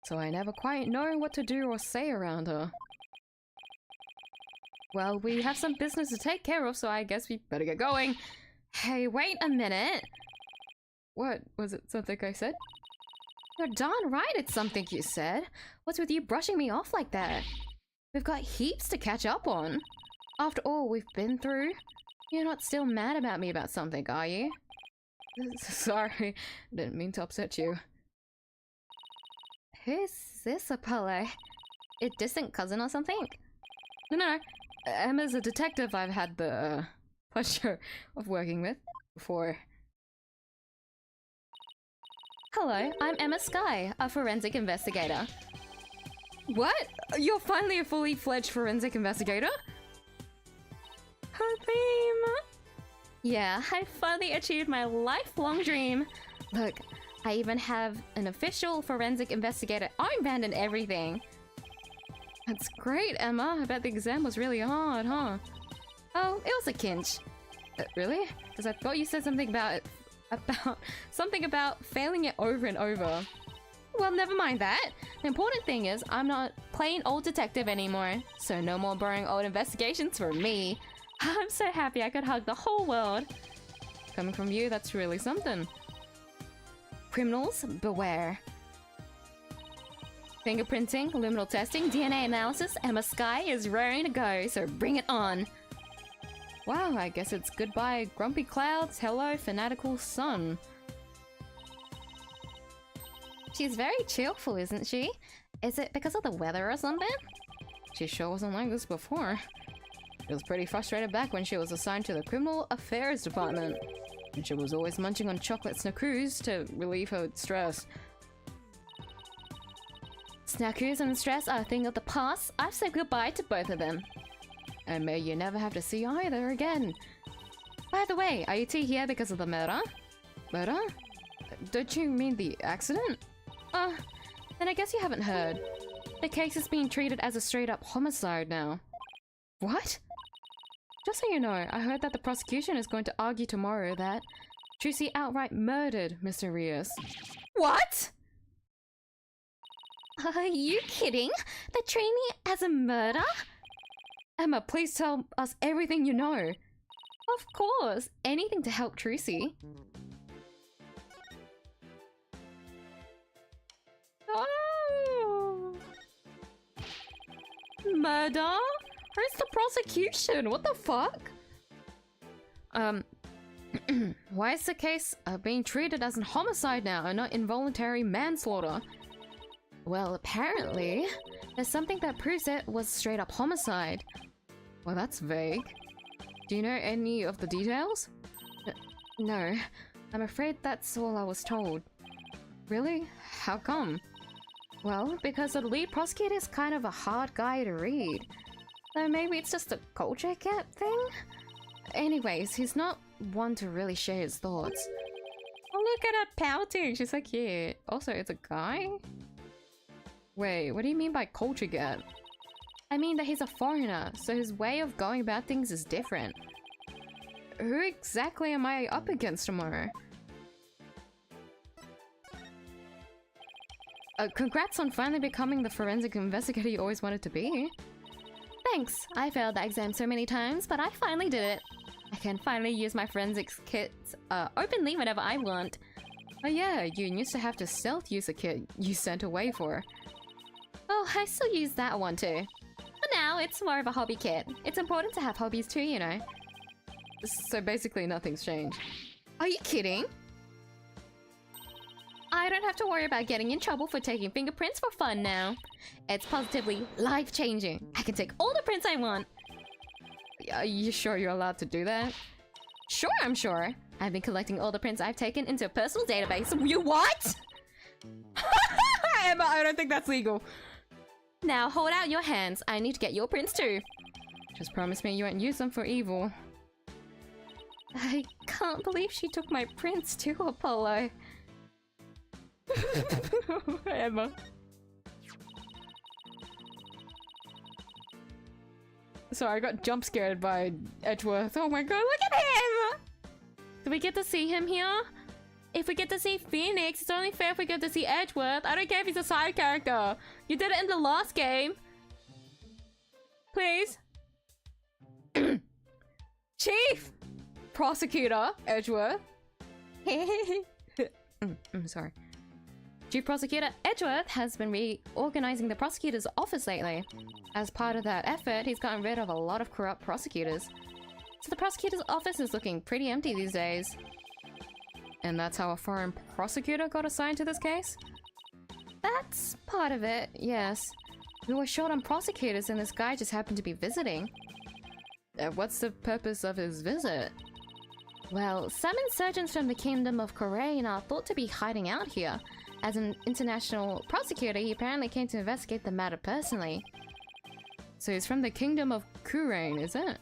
so I never quite know what to do or say around her. Well, we have some business to take care of, so I guess we better get going. Hey, wait a minute. What? Was it something I said? You're darn right it's something you said. What's with you brushing me off like that? We've got heaps to catch up on. After all we've been through, you're not still mad about me about something, are you? Sorry, didn't mean to upset you. Who's this Apollo? A distant cousin or something? No. Emma's a detective I've had the pleasure of working with before. Hello, I'm Emma Sky, a forensic investigator. What? You're finally a fully fledged forensic investigator? Her theme. Yeah, I finally achieved my lifelong dream. Look, I even have an official forensic investigator armband and everything. That's great, Emma. I bet the exam was really hard, huh? Oh, it was a kinch. Really? Because I thought you said something about failing it over and over. Well, never mind that. The important thing is I'm not plain old detective anymore, so no more boring old investigations for me. I'm so happy I could hug the whole world. Coming from you, that's really something. Criminals, beware. Fingerprinting, luminal testing, DNA analysis, Emma Sky is raring to go, so bring it on. Wow, I guess it's goodbye grumpy clouds, hello fanatical sun. She's very cheerful, isn't she? Is it because of the weather or something? She sure wasn't like this before. She was pretty frustrated back when she was assigned to the Criminal Affairs Department. And she was always munching on chocolate snackoos to relieve her stress. Snackoos and stress are a thing of the past. I've said goodbye to both of them. And may you never have to see either again. By the way, are you two here because of the murder? Murder? Don't you mean the accident? Then I guess you haven't heard. The case is being treated as a straight-up homicide now. What? Just so you know, I heard that the prosecution is going to argue tomorrow that TRUCY outright murdered Mr. Rios. What? Are you kidding? They're treating it as a murder? Emma, please tell us everything you know. Of course, anything to help TRUCY. Oh. Murder? Where's the prosecution? What the fuck? Why is the case being treated as a homicide now and not involuntary manslaughter? Well, apparently, there's something that proves it was straight up homicide. Well, that's vague. Do you know any of the details? No, I'm afraid that's all I was told. Really? How come? Well, because the lead prosecutor is kind of a hard guy to read. So maybe it's just a culture gap thing? Anyways, he's not one to really share his thoughts. Oh, look at her pouting! She's so cute. Also, it's a guy? Wait, what do you mean by culture gap? I mean that he's a foreigner, so his way of going about things is different. Who exactly am I up against tomorrow? Congrats on finally becoming the forensic investigator you always wanted to be. Thanks! I failed that exam so many times, but I finally did it. I can finally use my forensics kits openly whenever I want. Oh yeah, you used to have to stealth use a kit you sent away for. Oh, I still use that one too. But now it's more of a hobby kit. It's important to have hobbies too, you know. So basically nothing's changed. Are you kidding? I don't have to worry about getting in trouble for taking fingerprints for fun now. It's positively life-changing. I can take all the prints I want. Are you sure you're allowed to do that? Sure, I'm sure. I've been collecting all the prints I've taken into a personal database. You what? Emma, I don't think that's legal. Now hold out your hands. I need to get your prints too. Just promise me you won't use them for evil. I can't believe she took my prints too, Apollo. Emma. Sorry, I got jump scared by Edgeworth. Oh my god, look at him! Do we get to see him here? If we get to see Phoenix, it's only fair if we get to see Edgeworth. I don't care if he's a side character. You did it in the last game. Please. Chief! Prosecutor Edgeworth. Sorry. Chief Prosecutor Edgeworth has been reorganizing the prosecutor's office lately. As part of that effort, he's gotten rid of a lot of corrupt prosecutors. So the prosecutor's office is looking pretty empty these days. And that's how a foreign prosecutor got assigned to this case? That's part of it, yes. We were short on prosecutors and this guy just happened to be visiting. What's the purpose of his visit? Well, some insurgents from the Kingdom of Korean are thought to be hiding out here. As an international prosecutor, he apparently came to investigate the matter personally. So he's from the Kingdom of Kurain, is it?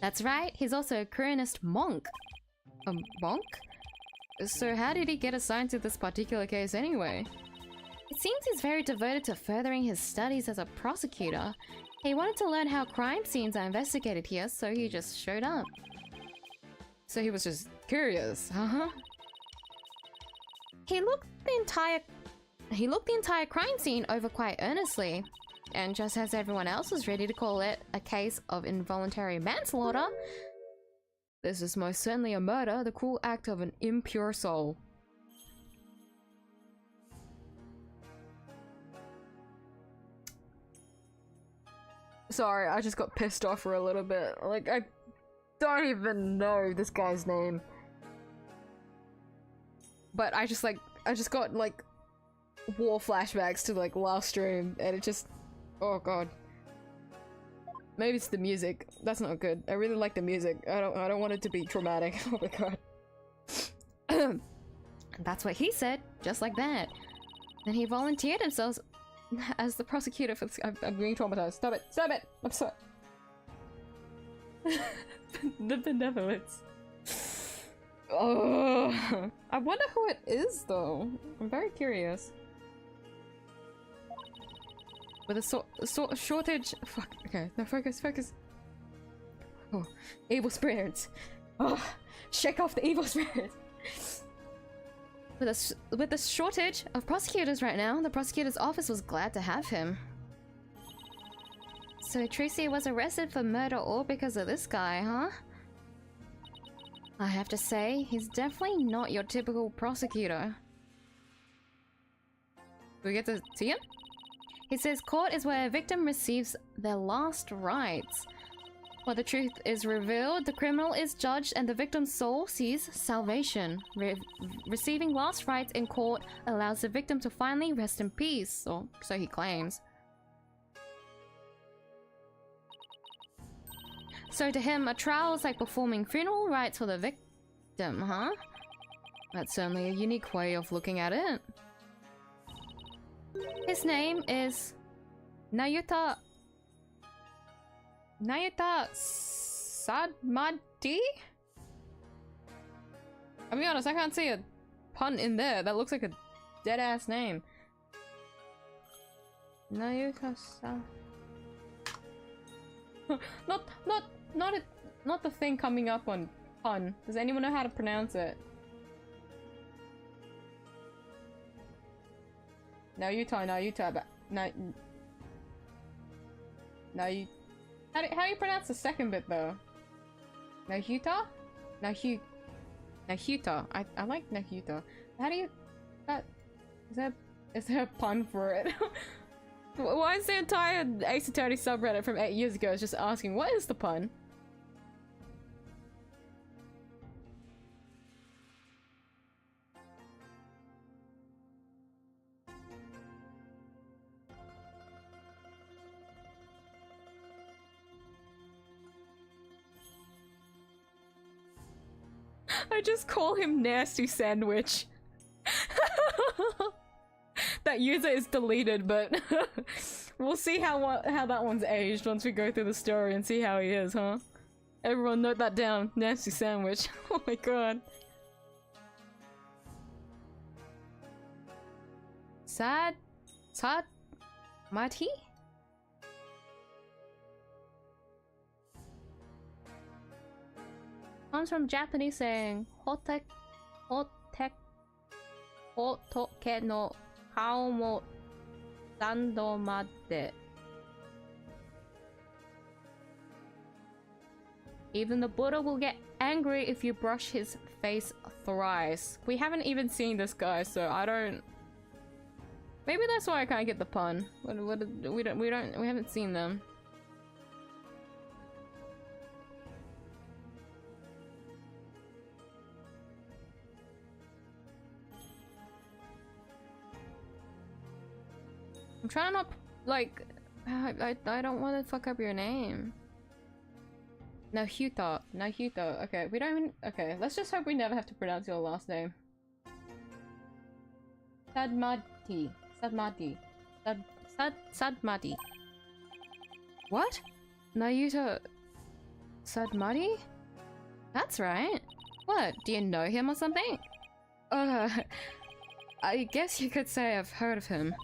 That's right, he's also a Koreanist monk. A monk? So how did he get assigned to this particular case anyway? It seems he's very devoted to furthering his studies as a prosecutor. He wanted to learn how crime scenes are investigated here, so he just showed up. So he was just curious, huh? He looked the entire crime scene over quite earnestly. And just as everyone else was ready to call it a case of involuntary manslaughter, this is most certainly a murder, the cruel act of an impure soul. Sorry, I just got pissed off for a little bit. Like, I don't even know this guy's name. But I just got, like, war flashbacks to, like, last stream, and it just... Oh god. Maybe it's the music. That's not good. I really like the music. I don't want it to be traumatic. Oh my god. That's what he said, just like that. Then he volunteered himself as the prosecutor for this. I'm being traumatized. Stop it! Stop it! I'm sorry. The benevolence. Oh, I wonder who it is though. I'm very curious. With a shortage. Fuck. Okay. No, focus. Focus. Oh, evil spirits. Oh, shake off the evil spirits. With a shortage of prosecutors right now, the prosecutor's office was glad to have him. So TRUCY was arrested for murder all because of this guy, huh? I have to say, he's definitely not your typical prosecutor. Do we get to see him? He says court is where a victim receives their last rites. Where the truth is revealed, the criminal is judged and the victim's soul sees salvation. Receiving last rites in court allows the victim to finally rest in peace, or so he claims. So to him, a trial is like performing funeral rites for the victim, huh? That's certainly a unique way of looking at it. His name is Nayuta Sadmati? I'll be honest, I can't see a pun in there. That looks like a dead-ass name. Nayuta Sa... Not the thing coming up on pun. Does anyone know how to pronounce it? Now you talk, but now you. How do you pronounce the second bit though? Nahuta? Nahuta. I like Nahuta. How do you? Is there a pun for it? Why is the entire Ace Attorney subreddit from 8 years ago just asking what is the pun? I just call him Nasty Sandwich. That user is deleted, but we'll see how that one's aged once we go through the story and see how he is, huh? Everyone note that down. Nasty Sandwich. Oh my god. Sad Mati? Comes from Japanese saying hotoke no kao mo dando made. Even the Buddha will get angry if you brush his face thrice. We haven't even seen this guy, so I don't. Maybe that's why I can't get the pun. We haven't seen them. I'm trying not, like, I don't want to fuck up your name. Nahuto. Nahuto. Okay, we don't even, okay, let's just hope we never have to pronounce your last name. Sadmati. Sadmati. Sadmati. What? Naruto Sadmati? That's right. What? Do you know him or something? I guess you could say I've heard of him.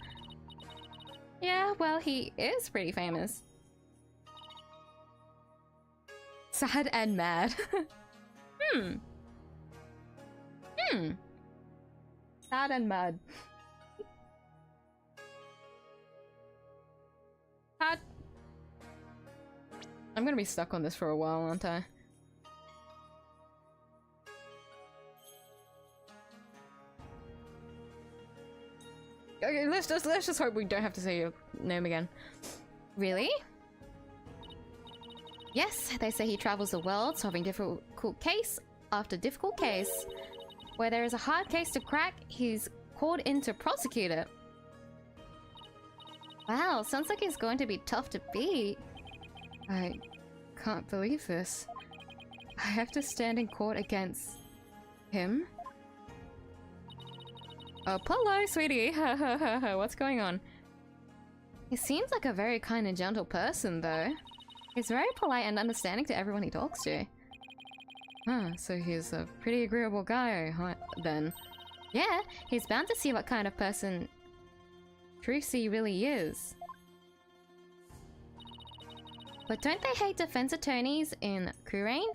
Yeah, well, he is pretty famous. Sad and mad. Sad and mad. Sad. I'm gonna be stuck on this for a while, aren't I? Okay, let's just hope we don't have to say your name again. Really? Yes, they say he travels the world solving difficult case after difficult case. Where there is a hard case to crack, he's called in to prosecute it. Wow, sounds like he's going to be tough to beat. I can't believe this. I have to stand in court against him? Apollo, sweetie! What's going on? He seems like a very kind and gentle person, though. He's very polite and understanding to everyone he talks to. Huh, so he's a pretty agreeable guy, huh, then. Yeah, he's bound to see what kind of person TRUCY really is. But don't they hate defense attorneys in Kurain?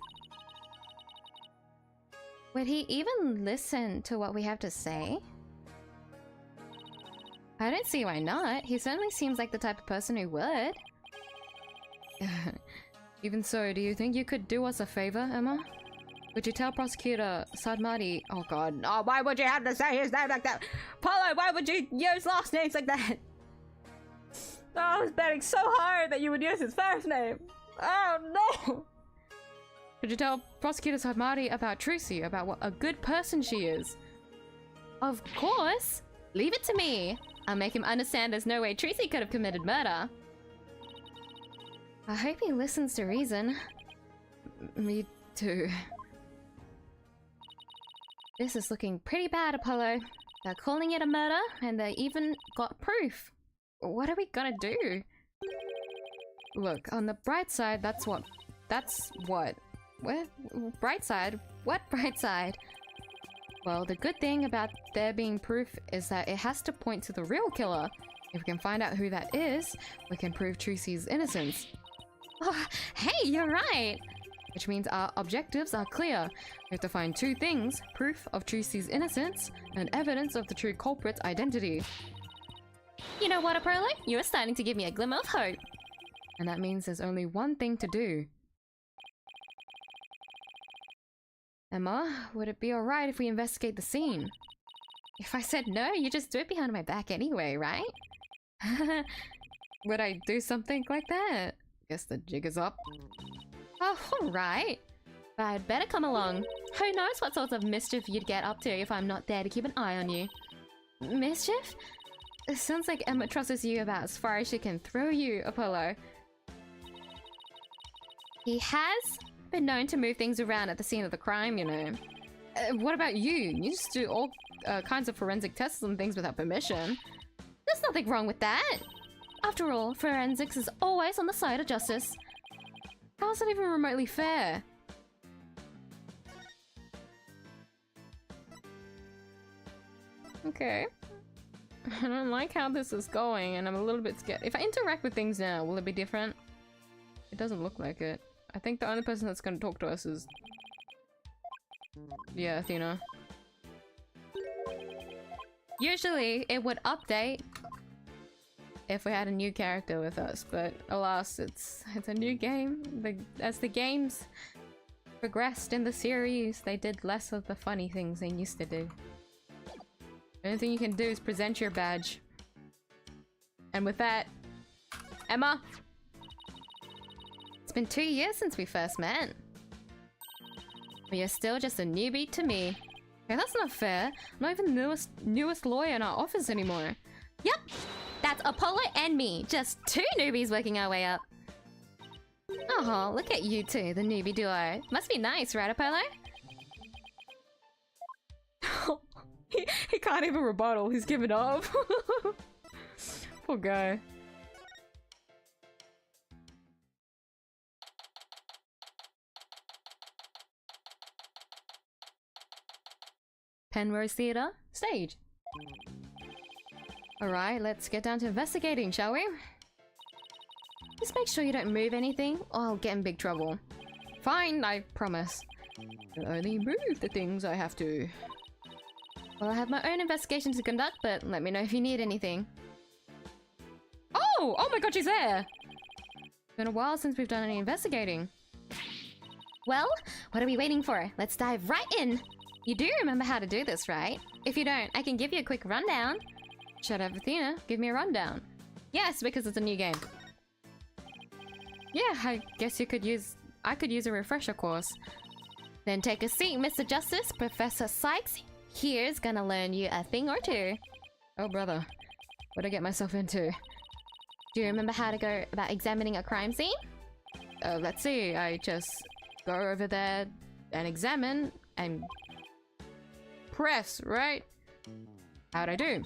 Would he even listen to what we have to say? I don't see why not. He certainly seems like the type of person who would. Even so, do you think you could do us a favor, Emma? Would you tell Prosecutor Sadmati— oh god, oh, why would you have to say his name like that? Paulo, why would you use last names like that? Oh, I was betting so hard that you would use his first name. Oh no! Would you tell Prosecutor Sadmati about TRUCY, about what a good person she is? Of course! Leave it to me! I'll make him understand there's no way TRUCY could have committed murder. I hope he listens to reason. Me too. This is looking pretty bad, Apollo. They're calling it a murder, and they even got proof. What are we gonna do? Look, on the bright side, that's what? What? Bright side? What bright side? Well, the good thing about there being proof is that it has to point to the real killer. If we can find out who that is, we can prove TRUCY's innocence. Oh, hey, you're right! Which means our objectives are clear. We have to find two things: proof of TRUCY's innocence and evidence of the true culprit's identity. You know what, Apollo? You're starting to give me a glimmer of hope. And that means there's only one thing to do. Emma, would it be alright if we investigate the scene? If I said no, you just do it behind my back anyway, right? Would I do something like that? Guess the jig is up. Oh, alright. But I'd better come along. Who knows what sorts of mischief you'd get up to if I'm not there to keep an eye on you. Mischief? It sounds like Emma trusts you about as far as she can throw you, Apollo. He has been known to move things around at the scene of the crime, you know. What about you? You just do all kinds of forensic tests and things without permission. There's nothing wrong with that. After all, forensics is always on the side of justice. How is that even remotely fair? Okay. I don't like how this is going, and I'm a little bit scared. If I interact with things now, will it be different? It doesn't look like it. I think the only person that's gonna talk to us is... yeah, Athena. Usually, it would update if we had a new character with us, but alas, it's a new game. As the games progressed in the series, they did less of the funny things they used to do. The only thing you can do is present your badge. And with that, Emma! It's been 2 years since we first met. But you're still just a newbie to me. Okay, that's not fair. I'm not even the newest lawyer in our office anymore. Yep! That's Apollo and me. Just two newbies working our way up. Oh, look at you two, the newbie duo. Must be nice, right, Apollo? he can't even rebuttal. He's given up. Poor guy. Penrose Theatre, stage. Alright, let's get down to investigating, shall we? Just make sure you don't move anything, or I'll get in big trouble. Fine, I promise. I'll only move the things I have to. Well, I have my own investigation to conduct, but let me know if you need anything. Oh! Oh my god, she's there! It's been a while since we've done any investigating. Well, what are we waiting for? Let's dive right in. You do remember how to do this, right? If you don't, I can give you a quick rundown. Shut up, Athena. Give me a rundown. Yes, because it's a new game. Yeah, I guess you could use... I could use a refresher course. Then take a seat, Mr. Justice. Professor Sykes here's gonna learn you a thing or two. Oh, brother. What'd I get myself into? Do you remember how to go about examining a crime scene? Let's see. I just go over there and examine and press, right? How'd I do?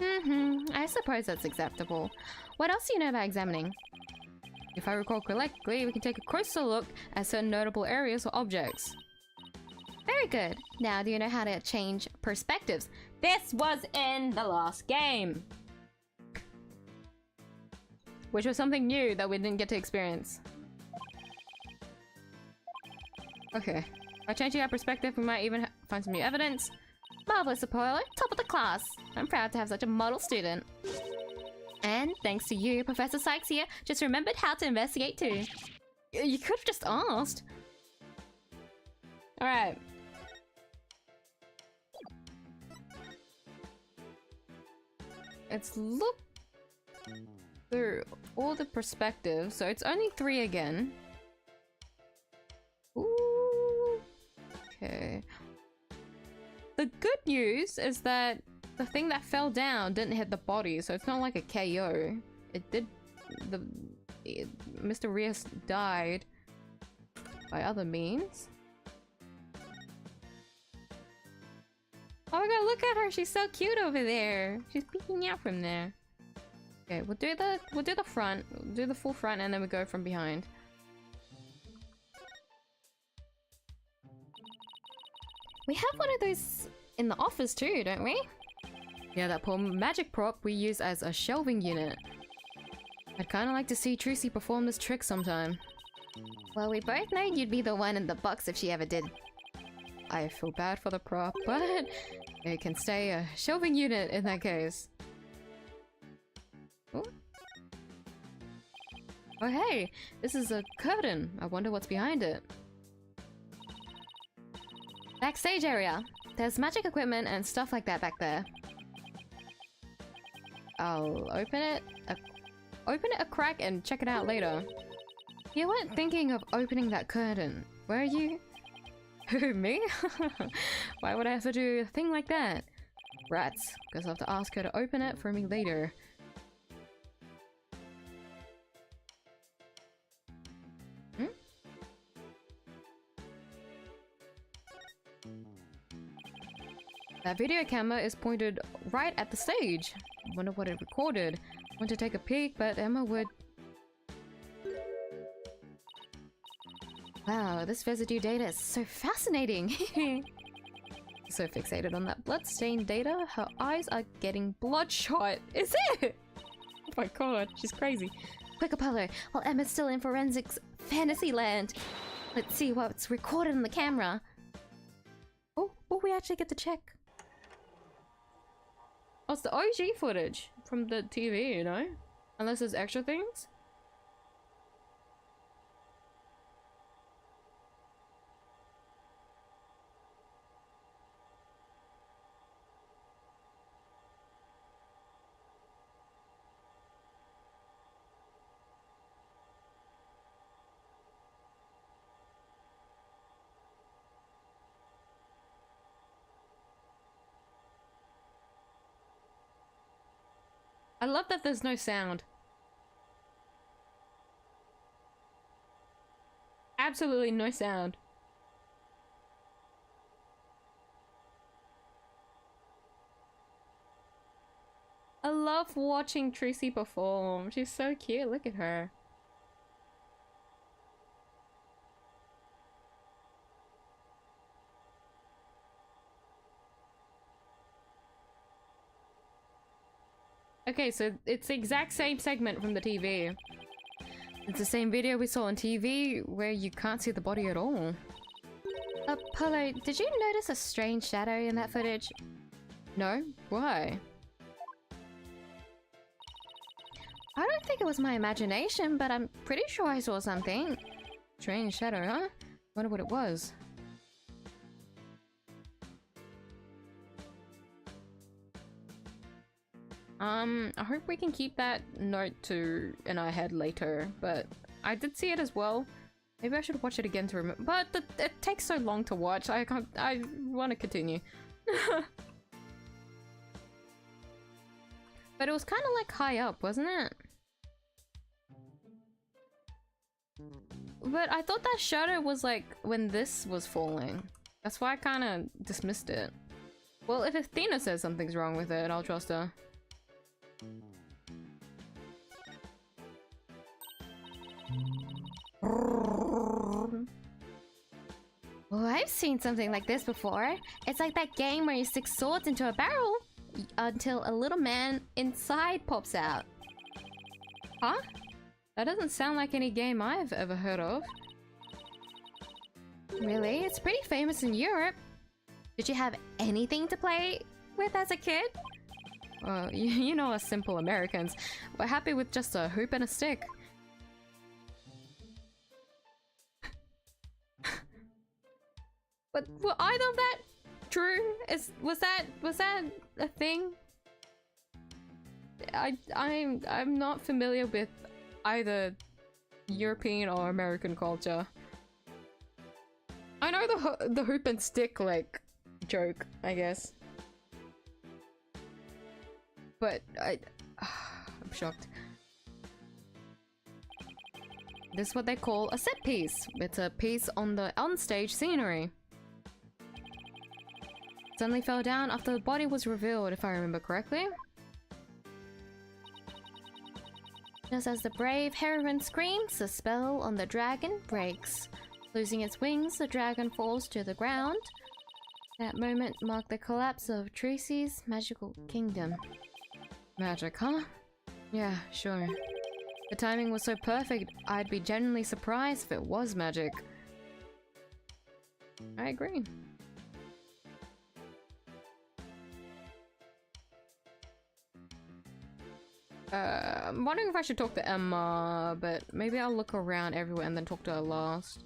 I suppose that's acceptable. What else do you know about examining? If I recall correctly, we can take a closer look at certain notable areas or objects. Very good. Now, do you know how to change perspectives? This was in the last game! Which was something new that we didn't get to experience. Okay. By changing our perspective, we might even find some new evidence. Marvelous, Apollo. Top of the class. I'm proud to have such a model student. And thanks to you, Professor Sykes here, just remembered how to investigate too. You could have just asked. Alright. Let's look through all the perspectives. So it's only 3 again. Ooh. Okay. The good news is that the thing that fell down didn't hit the body, so it's not like a KO. It did... Mr. Rios died by other means. Oh my god, look at her! She's so cute over there! She's peeking out from there. Okay, we'll do the front. We'll do the full front and then we go from behind. We have one of those in the office too, don't we? Yeah, that poor magic prop we use as a shelving unit. I'd kinda like to see TRUCY perform this trick sometime. Well, we both know you'd be the one in the box if she ever did. I feel bad for the prop, but it can stay a shelving unit in that case. Ooh. Oh hey, this is a curtain. I wonder what's behind it. Backstage area. There's magic equipment and stuff like that back there. I'll open it a crack and check it out later. You weren't thinking of opening that curtain, were you? Who, me? Why would I have to do a thing like that? Rats, guess I'll have to ask her to open it for me later. That video camera is pointed right at the stage. Wonder what it recorded. Went to take a peek, but Emma would... Wow, this residue data is so fascinating! So fixated on that blood-stained data, her eyes are getting bloodshot. Is it? Oh my god, she's crazy. Quick, Apollo, while Emma's still in forensics fantasy land. Let's see what's recorded on the camera. Oh, we actually get to check. Oh, it's the OG footage from the TV, you know? Unless there's extra things? I love that there's no sound. Absolutely no sound. I love watching TRUCY perform. She's so cute. Look at her. Okay, so it's the exact same segment from the TV. It's the same video we saw on TV where you can't see the body at all. Polo, did you notice a strange shadow in that footage? No? Why? I don't think it was my imagination, but I'm pretty sure I saw something. Strange shadow, huh? Wonder what it was. I hope we can keep that note in our head later, but I did see it as well. Maybe I should watch it again to remember, but it takes so long to watch. I want to continue. But it was kind of like high up, wasn't it? But I thought that shadow was like when this was falling. That's why I kind of dismissed it. Well, if Athena says something's wrong with it, I'll trust her. Well, I've seen something like this before. It's like that game where you stick swords into a barrel until a little man inside pops out. Huh? That doesn't sound like any game I've ever heard of. Really? It's pretty famous in Europe. Did you have anything to play with as a kid? You know us simple Americans. We're happy with just a hoop and a stick. But were either of that true? Was that a thing? I'm not familiar with either European or American culture. I know the hoop and stick like joke, I guess. But I'm shocked. This is what they call a set piece. It's a piece on the onstage scenery. Suddenly fell down after the body was revealed, if I remember correctly. Just as the brave heroine screams, the spell on the dragon breaks. Losing its wings, the dragon falls to the ground. That moment marked the collapse of TRUCY's magical kingdom. Magic, huh? Yeah, sure. The timing was so perfect, I'd be genuinely surprised if it was magic. I agree. I'm wondering if I should talk to Emma, but maybe I'll look around everywhere and then talk to her last.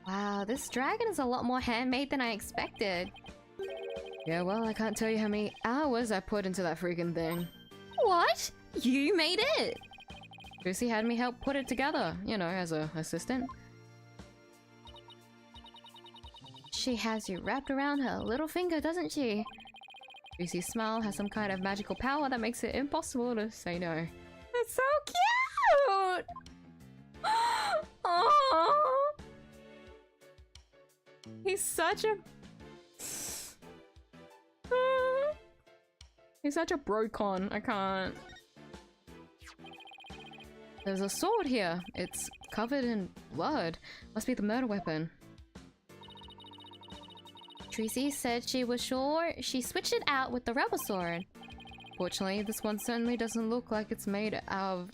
Wow, this dragon is a lot more handmade than I expected. Yeah, well, I can't tell you how many hours I put into that freaking thing. What? You made it? TRUCY had me help put it together, you know, as an assistant. She has you wrapped around her little finger, doesn't she? TRUCY's smile has some kind of magical power that makes it impossible to say no. That's so cute! Oh, he's such a... He's such a brocon, I can't. There's a sword here. It's covered in blood. Must be the murder weapon. TRUCY said she was sure she switched it out with the rubber sword. Fortunately, this one certainly doesn't look like it's made of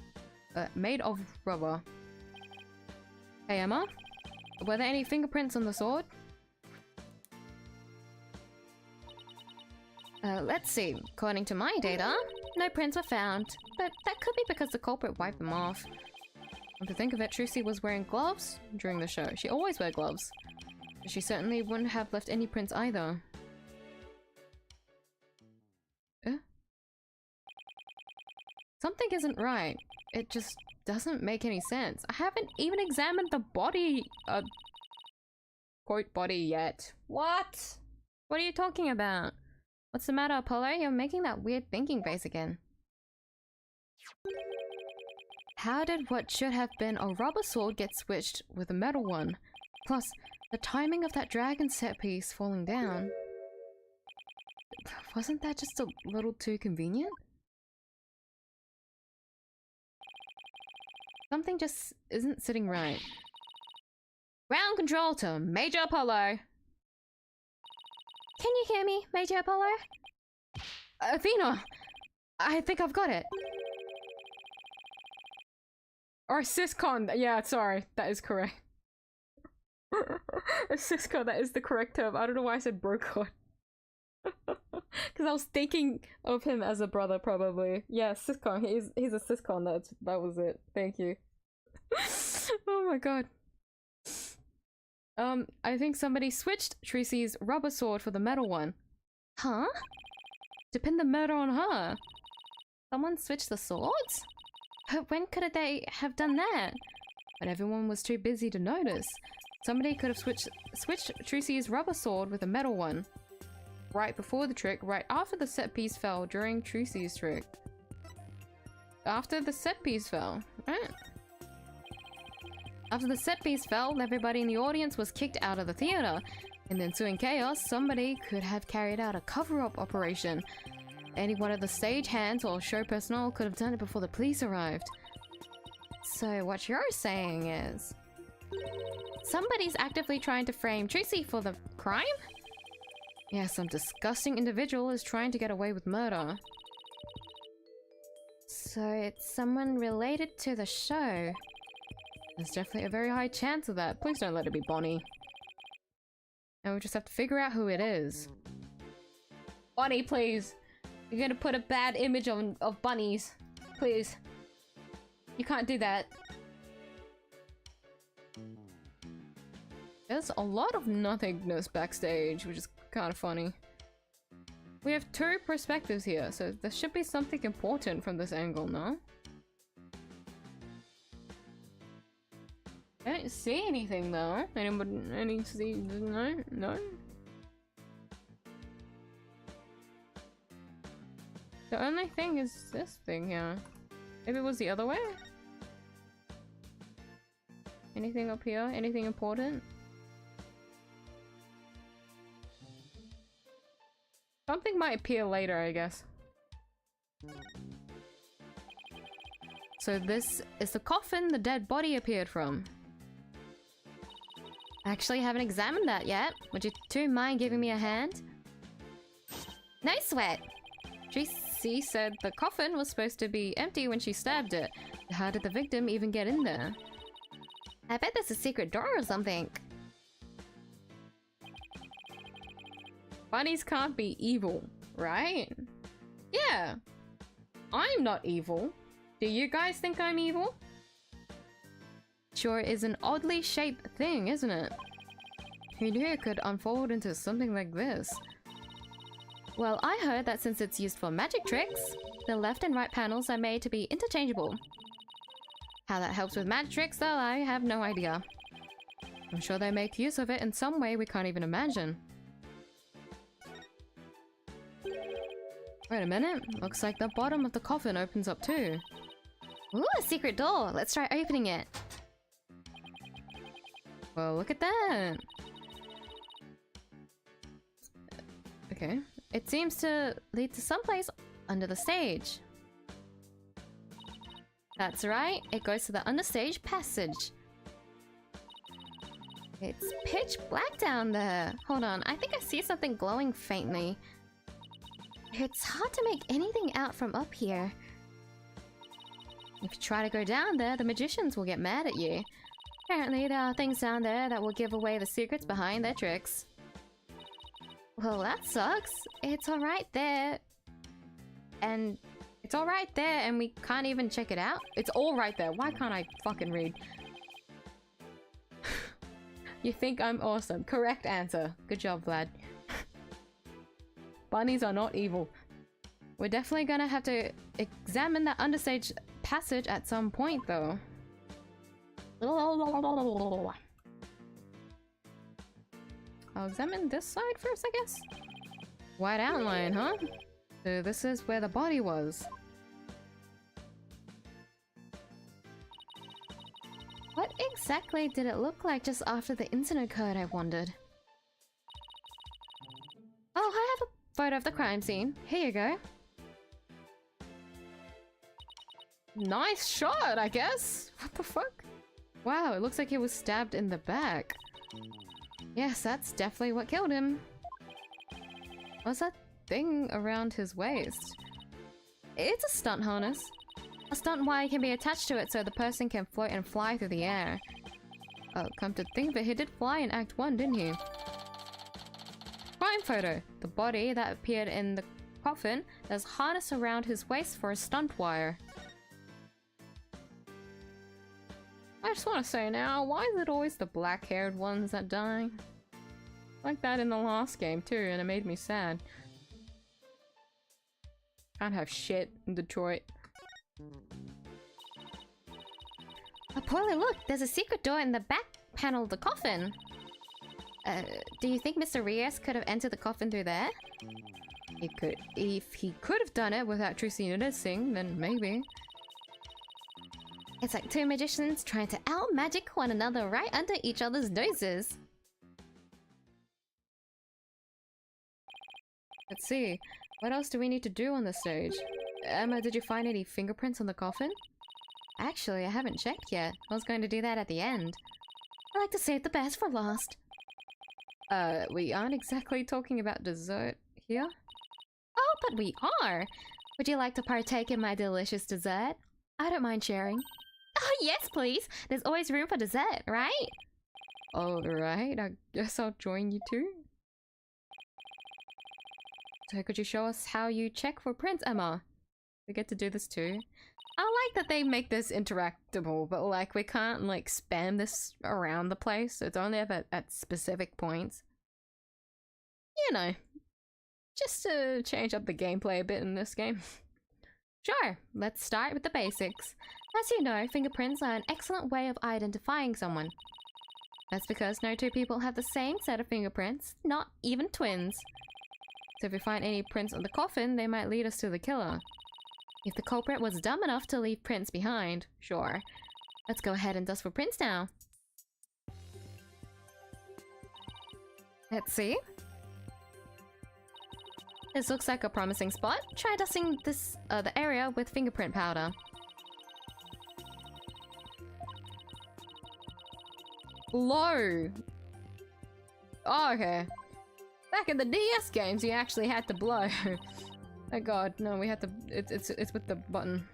rubber. Hey Emma, were there any fingerprints on the sword? Let's see. According to my data, no prints were found, but that could be because the culprit wiped them off. Come to think of it, TRUCY was wearing gloves during the show. She always wears gloves. She certainly wouldn't have left any prints either. Something isn't right. It just doesn't make any sense. I haven't even examined the body, quote body yet. What? What are you talking about? What's the matter, Apollo? You're making that weird thinking face again. How did what should have been a rubber sword get switched with a metal one? Plus, the timing of that dragon set piece falling down. Wasn't that just a little too convenient? Something just isn't sitting right. Ground control to Major Apollo. Can you hear me, Major Apollo? Athena! I think I've got it. Or Syscon. Yeah, sorry. That is correct. Syscon, that is the correct term. I don't know why I said Brocon. Because I was thinking of him as a brother, probably. Yeah, Syscon. He's a Syscon. That was it. Thank you. Oh my god. I think somebody switched TRUCY's rubber sword for the metal one. Huh? To pin the murder on her. Someone switched the swords? But when could they have done that? But everyone was too busy to notice. Somebody could have switched TRUCY's rubber sword with a metal one. Right before the trick, right after the set piece fell during TRUCY's trick. After the set piece fell, right? After the set piece fell, everybody in the audience was kicked out of the theater. In the ensuing chaos, somebody could have carried out a cover-up operation. Any one of the stage hands or show personnel could have done it before the police arrived. So what you're saying is... somebody's actively trying to frame TRUCY for the crime? Yeah, some disgusting individual is trying to get away with murder. So it's someone related to the show. There's definitely a very high chance of that. Please don't let it be Bonnie. And we just have to figure out who it is. Bonnie, please! You're gonna put a bad image of bunnies. Please. You can't do that. There's a lot of nothingness backstage, which is kind of funny. We have two perspectives here, so there should be something important from this angle, no? I don't see anything though. Anybody? No? No? The only thing is this thing here. Maybe it was the other way? Anything up here? Anything important? Something might appear later, I guess. So this is the coffin the dead body appeared from. Actually haven't examined that yet. Would you two mind giving me a hand? No sweat! TRUCY said the coffin was supposed to be empty when she stabbed it. How did the victim even get in there? I bet there's a secret door or something. Bunnies can't be evil, right? Yeah. I'm not evil. Do you guys think I'm evil? Sure is an oddly shaped thing, isn't it? Who knew it could unfold into something like this? Well, I heard that since it's used for magic tricks, the left and right panels are made to be interchangeable. How that helps with magic tricks, though, I have no idea. I'm sure they make use of it in some way we can't even imagine. Wait a minute, looks like the bottom of the coffin opens up too. Ooh, a secret door! Let's try opening it. Well, look at that! Okay. It seems to lead to someplace under the stage. That's right, it goes to the understage passage. It's pitch black down there. Hold on, I think I see something glowing faintly. It's hard to make anything out from up here. If you try to go down there, the magicians will get mad at you. Apparently there are things down there that will give away the secrets behind their tricks. Well, that sucks. It's all right there. And it's all right there and we can't even check it out? It's all right there. Why can't I fucking read? You think I'm awesome. Correct answer. Good job, Vlad. Bunnies are not evil. We're definitely gonna have to examine that understage passage at some point, though. I'll examine this side first, I guess. white outline, huh? So this is where the body was. What exactly did it look like just after the incident occurred, I wondered. Oh, I have a photo of the crime scene. Here you go. Nice shot, I guess. What the fuck? Wow, it looks like he was stabbed in the back. Yes, that's definitely what killed him. What's that thing around his waist? It's a stunt harness. A stunt wire can be attached to it so the person can float and fly through the air. Oh, come to think of it, he did fly in Act 1, didn't he? Crime photo. The body that appeared in the coffin has harness around his waist for a stunt wire. I just want to say now, why is it always the black-haired ones that die? Like that in the last game too, and it made me sad. Can't have shit in Detroit. Oh, Polly, look! There's a secret door in the back panel of the coffin! Do you think Mr. Reyes could have entered the coffin through there? He could. If he could have done it without TRUCY noticing, then maybe. It's like two magicians trying to out-magic one another right under each other's noses. Let's see. What else do we need to do on the stage? Emma, did you find any fingerprints on the coffin? Actually, I haven't checked yet. I was going to do that at the end. I like to save the best for last. We aren't exactly talking about dessert here? Oh, but we are! Would you like to partake in my delicious dessert? I don't mind sharing. Oh, yes, please! There's always room for dessert, right? Alright, I guess I'll join you too. So could you show us how you check for prints, Emma? We get to do this too. I like that they make this interactable, but like we can't like spam this around the place. It's only at specific points. You know, just to change up the gameplay a bit in this game. Sure, let's start with the basics. As you know, fingerprints are an excellent way of identifying someone. That's because no two people have the same set of fingerprints, not even twins. So if we find any prints on the coffin, they might lead us to the killer. If the culprit was dumb enough to leave prints behind, sure. Let's go ahead and dust for prints now. Let's see. This looks like a promising spot. Try dusting this the area with fingerprint powder. Blow! Oh, okay. Back in the DS games, you actually had to blow. Oh god, no, we had to- it's with the button.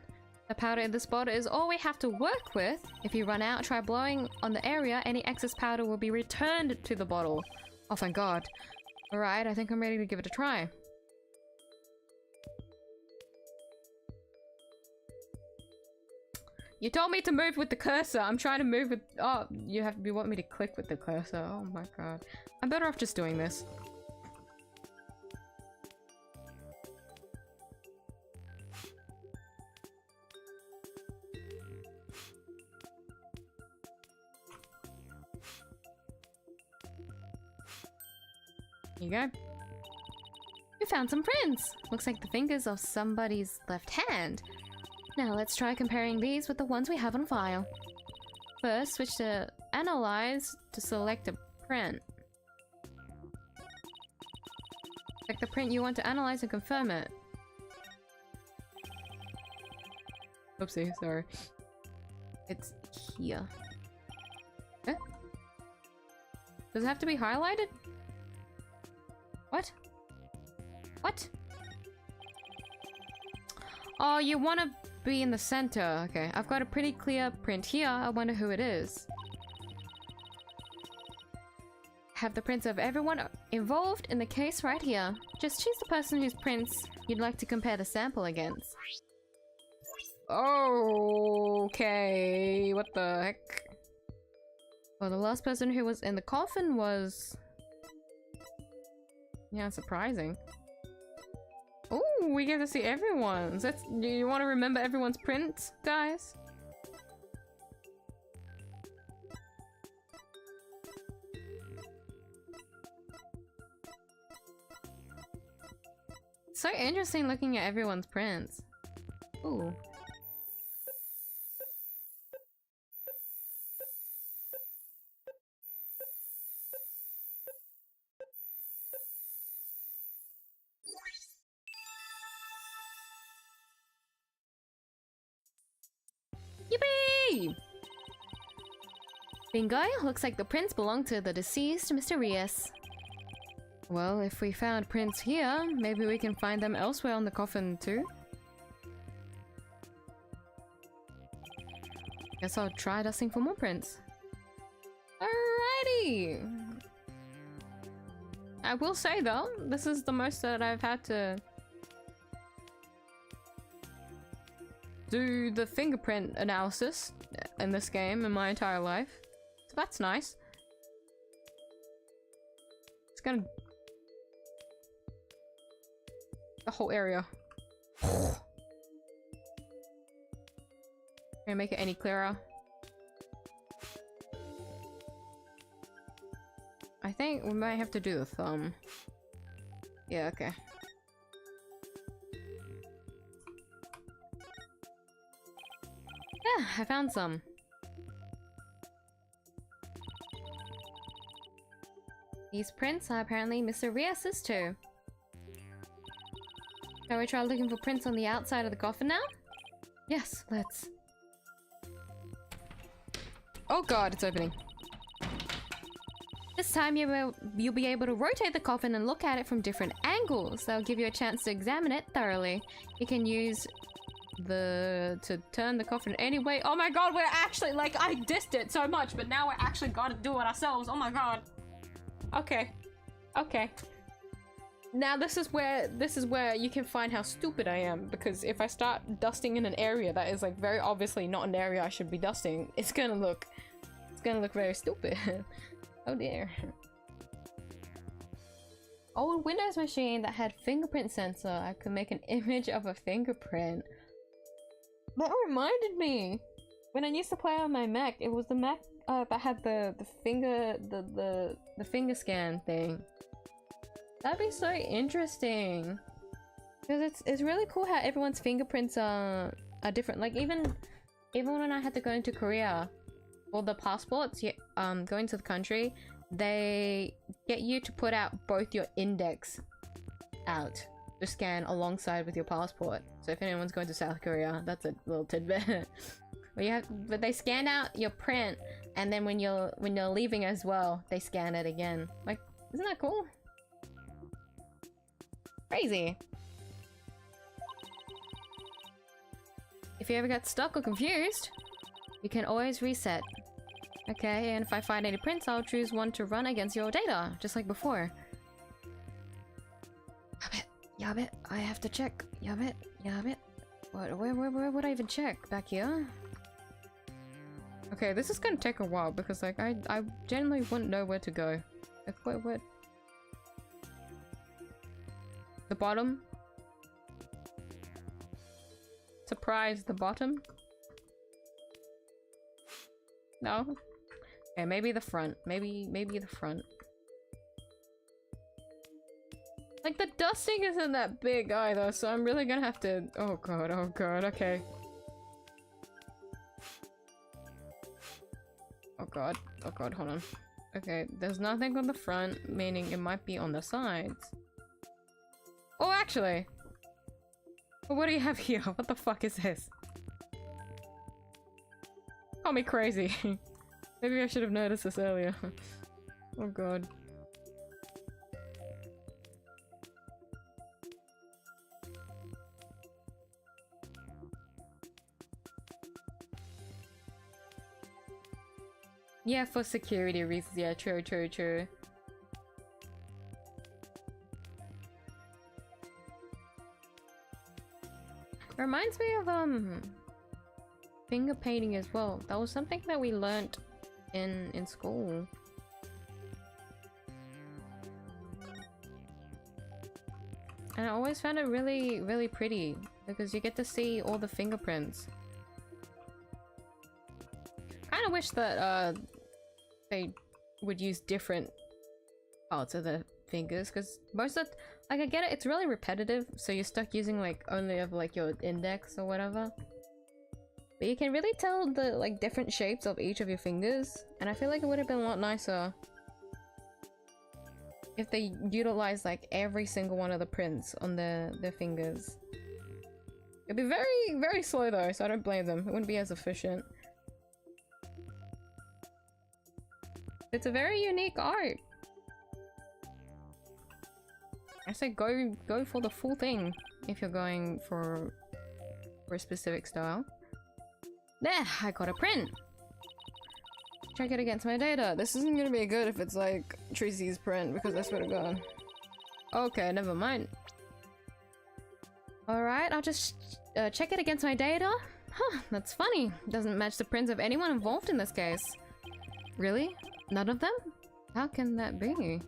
The powder in this bottle is all we have to work with. If you run out, try blowing on the area. Any excess powder will be returned to the bottle. Oh, thank god. Alright, I think I'm ready to give it a try. You told me to move with the cursor. I'm trying to move with- oh, you want me to click with the cursor. Oh my god. I'm better off just doing this. Here you go. You found some prints! Looks like the fingers of somebody's left hand. Now let's try comparing these with the ones we have on file. First, switch to Analyze to select a print. Select the print you want to analyze and confirm it. Oopsie, sorry. It's here. Eh? Does it have to be highlighted? What? What? Oh, you want to be in the center. Okay, I've got a pretty clear print here. I wonder who it is. Have the prints of everyone involved in the case right here. Just choose the person whose prints you'd like to compare the sample against. Okay, what the heck? Well, the last person who was in the coffin was... yeah, surprising. Oh, we get to see everyone's. That's, you want to remember everyone's prints, guys? It's so interesting looking at everyone's prints. Ooh. Yippee! Bingo! Looks like the prints belong to the deceased Mr. Rias. Well, if we found prints here, maybe we can find them elsewhere on the coffin too? Guess I'll try dusting for more prints. Alrighty! I will say though, this is the most that I've had to do the fingerprint analysis in this game in my entire life. So that's nice. It's gonna... the whole area. Can I make it any clearer? I think we might have to do the thumb. Yeah, okay. Yeah, I found some. These prints are apparently Mr. Rias's too. Shall we try looking for prints on the outside of the coffin now? Yes, let's. Oh god, it's opening. This time you'll be able to rotate the coffin and look at it from different angles. That'll give you a chance to examine it thoroughly. You can use to turn the coffin anyway. Oh my god, we're actually, like, I dissed it so much, but now we're actually gonna do it ourselves. Oh my god. Okay. Okay. Now this is where you can find how stupid I am, because if I start dusting in an area that is like very obviously not an area I should be dusting, it's gonna look very stupid. Oh dear. Old Windows machine that had fingerprint sensor. I could make an image of a fingerprint. That reminded me, when I used to play on my Mac, it was the Mac that had the finger scan thing. That'd be so interesting, because it's really cool how everyone's fingerprints are different. Like even when I had to go into Korea, for the passports, going to the country, they get you to put out both your index out to scan alongside with your passport. So if anyone's going to South Korea, that's a little tidbit. But they scan out your print, and then when you're leaving as well, they scan it again. Like, isn't that cool? Crazy. If you ever get stuck or confused, you can always reset. Okay, and if I find any prints, I'll choose one to run against your data, just like before. Yabbit, I have to check. Yabbit. Where would I even check? Back here? Okay, this is gonna take a while, because like I generally wouldn't know where to go. Like what? The bottom? Surprise, the bottom? No? Okay, maybe the front. Maybe the front. Like, the dusting isn't that big either, so I'm really gonna have to... oh god, okay. Oh god, hold on. Okay, there's nothing on the front, meaning it might be on the sides. Oh, actually! What do you have here? What the fuck is this? Call me crazy. Maybe I should have noticed this earlier. Oh god. Yeah, for security reasons. Yeah, true. Reminds me of finger painting as well. That was something that we learnt in school. And I always found it really pretty, because you get to see all the fingerprints. Kind of wish that they would use different parts of the fingers, because most of Like, I get it, it's really repetitive, so you're stuck using like only of like your index or whatever. But you can really tell the like different shapes of each of your fingers, and I feel like it would have been a lot nicer if they utilized like every single one of the prints on their fingers. It'd be very, very slow though, so I don't blame them. It wouldn't be as efficient. It's a very unique art. I say go for the full thing if you're going for a specific style. There, I got a print. Check it against my data. This isn't gonna be good if it's like TRUCY's print, because I swear to God. Okay, never mind. Alright, I'll just check it against my data. Huh, that's funny. Doesn't match the prints of anyone involved in this case. Really? None of them? How can that be?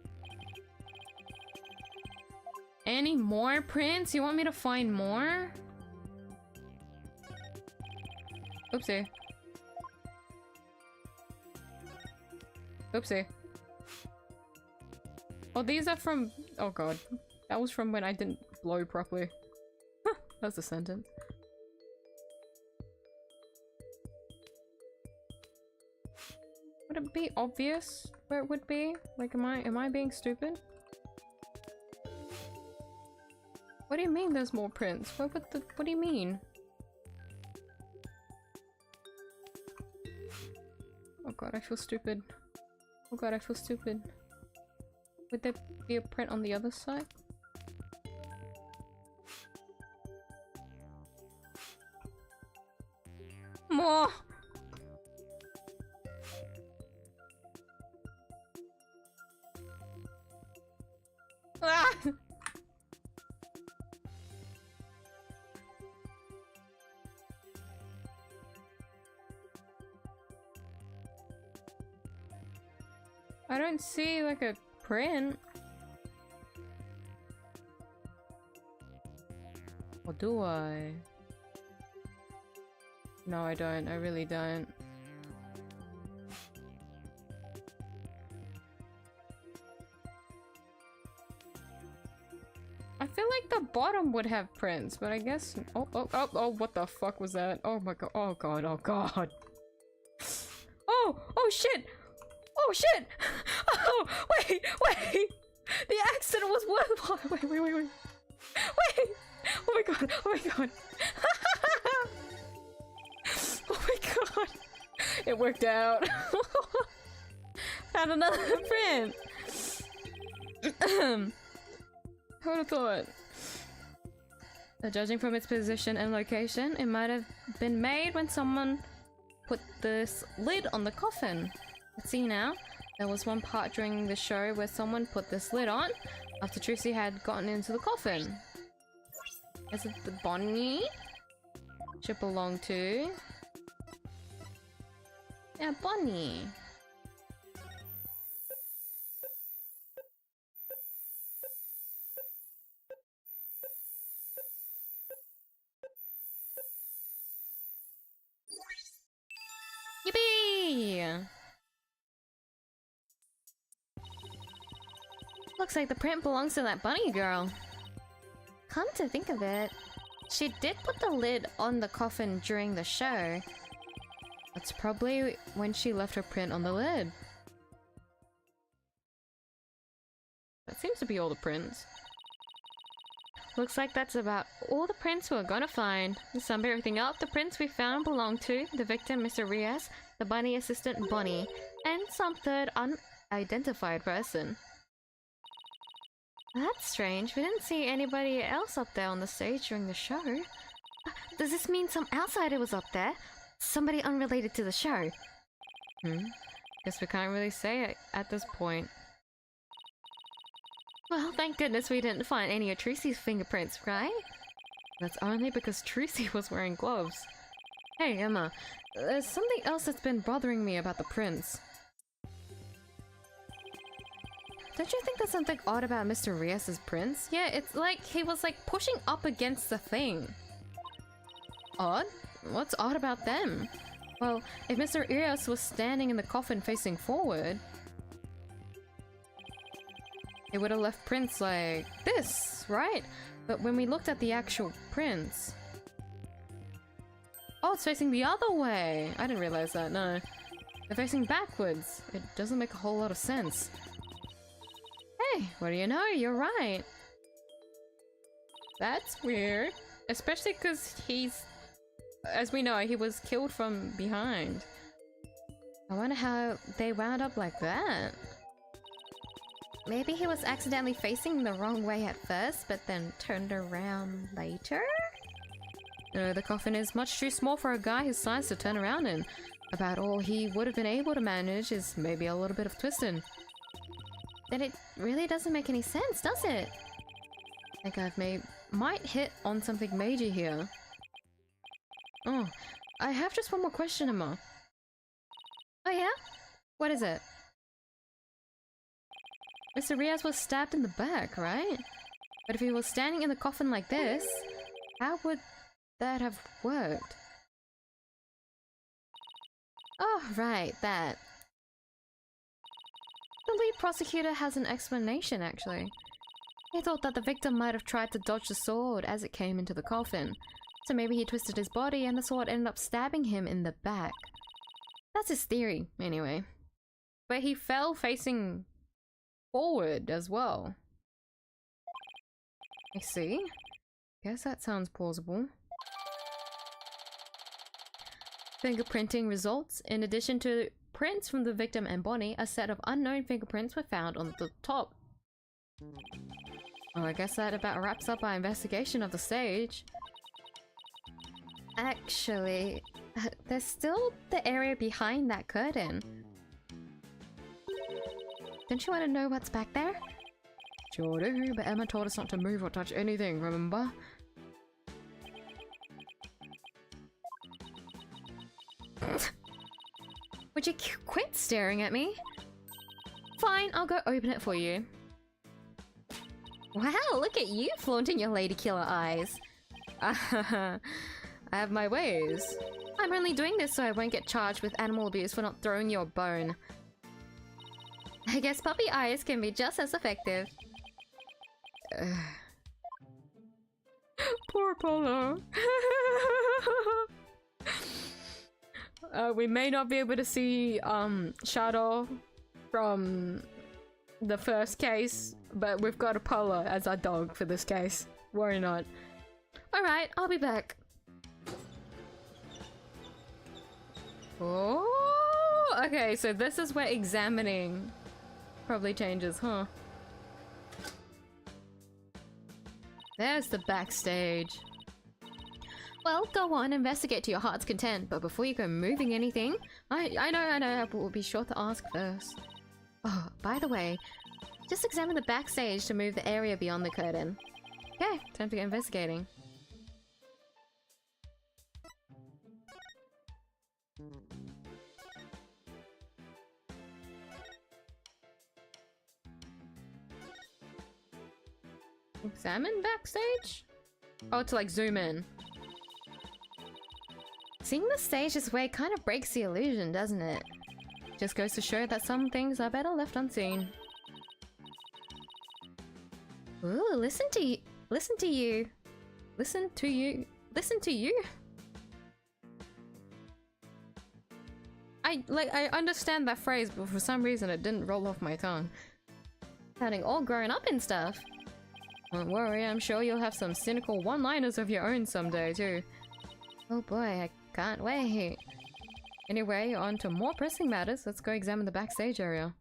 Any more prints? You want me to find more? Oopsie. Oopsie. Oh, these are from... Oh god. That was from when I didn't blow properly. That's a sentence. Would it be obvious where it would be? Like, am I being stupid? What do you mean there's more prints? What do you mean? Oh god, I feel stupid. Oh god, I feel stupid. Would there be a print on the other side? More! Ah! I don't see like a print. Or do I? No, I don't. I really don't. I feel like the bottom would have prints, but I guess... Oh, what the fuck was that? Oh my god, oh god, oh god. Oh shit! Oh shit! Oh, wait! The accident was worthwhile! Wait! Oh my god, oh my god! Oh my god! It worked out! Found another print! Who would have thought? Judging from its position and location, it might have been made when someone put this lid on the coffin. Let's see now. There was one part during the show where someone put this lid on after TRUCY had gotten into the coffin. Is it the Bonnie? Should belong to... Yeah, Bonnie. Yippee! Looks like the print belongs to that bunny girl. Come to think of it, she did put the lid on the coffin during the show. That's probably when she left her print on the lid. That seems to be all the prints. Looks like that's about all the prints we're gonna find. To sum everything up, the prints we found belong to the victim, Mr. Rias, the bunny assistant, Bonnie, and some third unidentified person. That's strange. We didn't see anybody else up there on the stage during the show. Does this mean some outsider was up there? Somebody unrelated to the show? Guess we can't really say it at this point. Well, thank goodness we didn't find any of TRUCY's fingerprints, right? That's only because TRUCY was wearing gloves. Hey, Emma. There's something else that's been bothering me about the prints. Don't you think there's something odd about Mr. Rias's prints? Yeah, it's like he was like pushing up against the thing. Odd? What's odd about them? Well, if Mr. Rias was standing in the coffin facing forward... it would have left prints like this, right? But when we looked at the actual prints... Oh, it's facing the other way! I didn't realize that, no. They're facing backwards. It doesn't make a whole lot of sense. Hey, what do you know? You're right. That's weird. Especially because he's... As we know, he was killed from behind. I wonder how they wound up like that. Maybe he was accidentally facing the wrong way at first, but then turned around later? No, the coffin is much too small for a guy his size to turn around in. About all he would have been able to manage is maybe a little bit of twisting. Then it really doesn't make any sense, does it? I think might hit on something major here. Oh, I have just one more question, Emma. Oh yeah? What is it? Mr. Riaz was stabbed in the back, right? But if he was standing in the coffin like this, how would that have worked? Oh, right, that. The lead prosecutor has an explanation, actually. He thought that the victim might have tried to dodge the sword as it came into the coffin. So maybe he twisted his body and the sword ended up stabbing him in the back. That's his theory, anyway. But he fell facing forward as well. I see. Guess that sounds plausible. Fingerprinting results. In addition to prints from the victim and body, a set of unknown fingerprints were found on the top. Oh, I guess that about wraps up our investigation of the stage. Actually, there's still the area behind that curtain. Don't you want to know what's back there? Sure do, but Emma told us not to move or touch anything, remember? Would you quit staring at me? Fine, I'll go open it for you. Wow, look at you flaunting your lady killer eyes. I have my ways. I'm only doing this so I won't get charged with animal abuse for not throwing you a bone. I guess puppy eyes can be just as effective. Poor Polo. We may not be able to see Shadow from the first case, but we've got Apollo as our dog for this case. Worry not. Alright, I'll be back. Oh, okay, so this is where examining probably changes, huh? There's the backstage. Well, go on, investigate to your heart's content, but before you go moving anything, I know, but we'll be sure to ask first. Oh, by the way, just examine the backstage to move the area beyond the curtain. Okay, time to get investigating. Examine backstage? Oh, to like zoom in. Seeing the stage this way kind of breaks the illusion, doesn't it? Just goes to show that some things are better left unseen. Ooh, listen to you. Listen to you. Listen to you. Listen to you. I understand that phrase, but for some reason it didn't roll off my tongue. Sounding all grown up and stuff. Don't worry, I'm sure you'll have some cynical one-liners of your own someday too. Oh boy, I can't wait. Anyway, on to more pressing matters. Let's go examine the backstage area.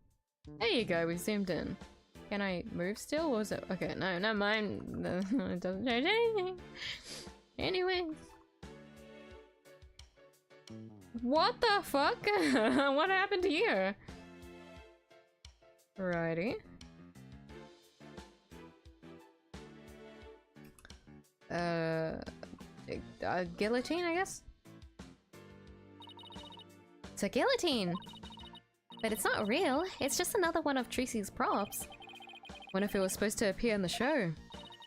There you go, we've zoomed in. Can I move still, or is it? Okay, no, never mind. It doesn't change anything. Anyways. What the fuck? What happened here? Righty. A guillotine, I guess? It's a guillotine! But it's not real, it's just another one of TRUCY's props. Wonder if it was supposed to appear in the show.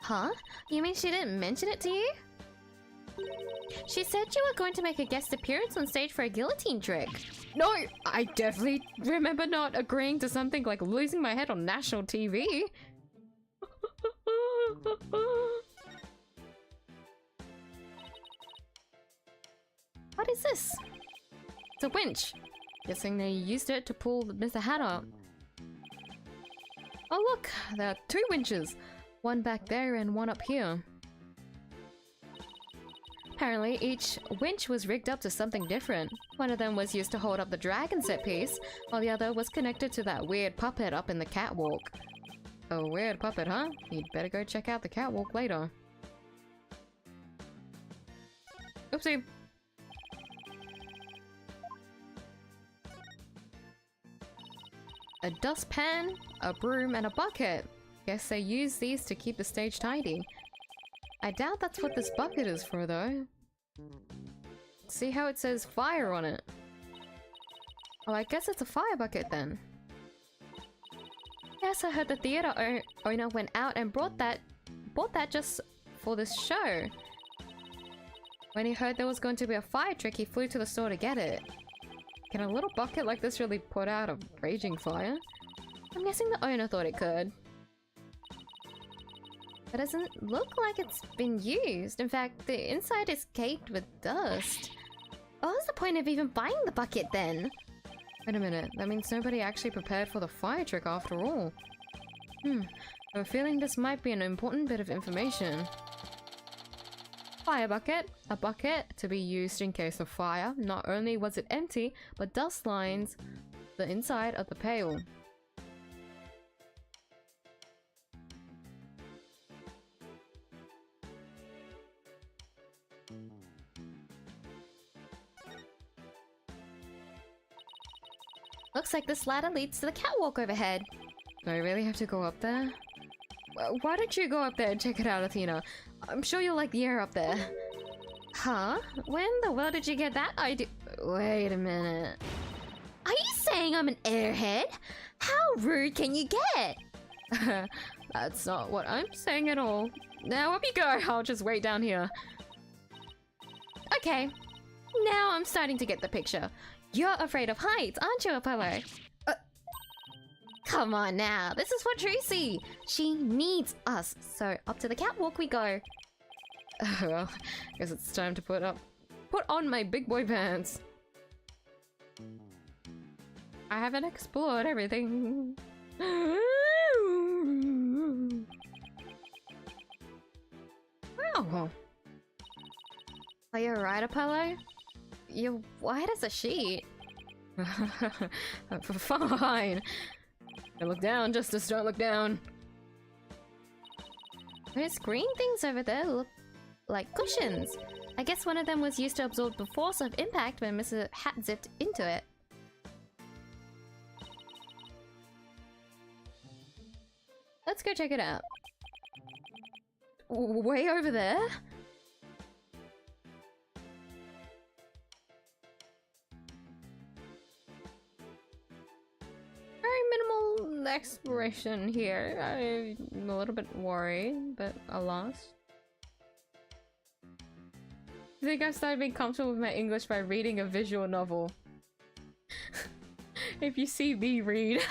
Huh? You mean she didn't mention it to you? She said you were going to make a guest appearance on stage for a guillotine trick. No! I definitely remember not agreeing to something like losing my head on national TV. What is this? It's a winch. Guessing they used it to pull Mr. Hat up. Oh look, there are 2 winches. One back there and one up here. Apparently, each winch was rigged up to something different. One of them was used to hold up the dragon set piece, while the other was connected to that weird puppet up in the catwalk. A weird puppet, huh? You'd better go check out the catwalk later. Oopsie. A dustpan, a broom, and a bucket. Guess they use these to keep the stage tidy. I doubt that's what this bucket is for, though. See how it says fire on it? Oh, I guess it's a fire bucket then. Yes, I heard the theater owner went out and bought that just for this show. When he heard there was going to be a fire trick, he flew to the store to get it. Can a little bucket like this really put out a raging fire? I'm guessing the owner thought it could. It doesn't look like it's been used. In fact, the inside is caked with dust. What was the point of even buying the bucket then? Wait a minute, that means nobody actually prepared for the fire trick after all. I have a feeling this might be an important bit of information. Fire bucket. A bucket to be used in case of fire. Not only was it empty, but dust lines the inside of the pail. Looks like this ladder leads to the catwalk overhead. Do I really have to go up there? Why don't you go up there and check it out, Athena? I'm sure you'll like the air up there. Huh? When the world did you get that idea? Wait a minute. Are you saying I'm an airhead? How rude can you get? That's not what I'm saying at all. Now up you go, I'll just wait down here. Okay. Now I'm starting to get the picture. You're afraid of heights, aren't you, Apollo? Come on now, this is for TRUCY. She needs us, so up to the catwalk we go. Well, guess it's time to put on my big boy pants. I haven't explored everything. Wow. Are you alright, Apollo? You're white as a sheet. Fine. Don't look down, Justice, don't look down. Those green things over there look like cushions. I guess one of them was used to absorb the force of impact when Mr. Hat zipped into it. Let's go check it out. Way over there? Very minimal exploration here. I'm a little bit worried, but alas. I think I've started being comfortable with my English by reading a visual novel. If you see me read,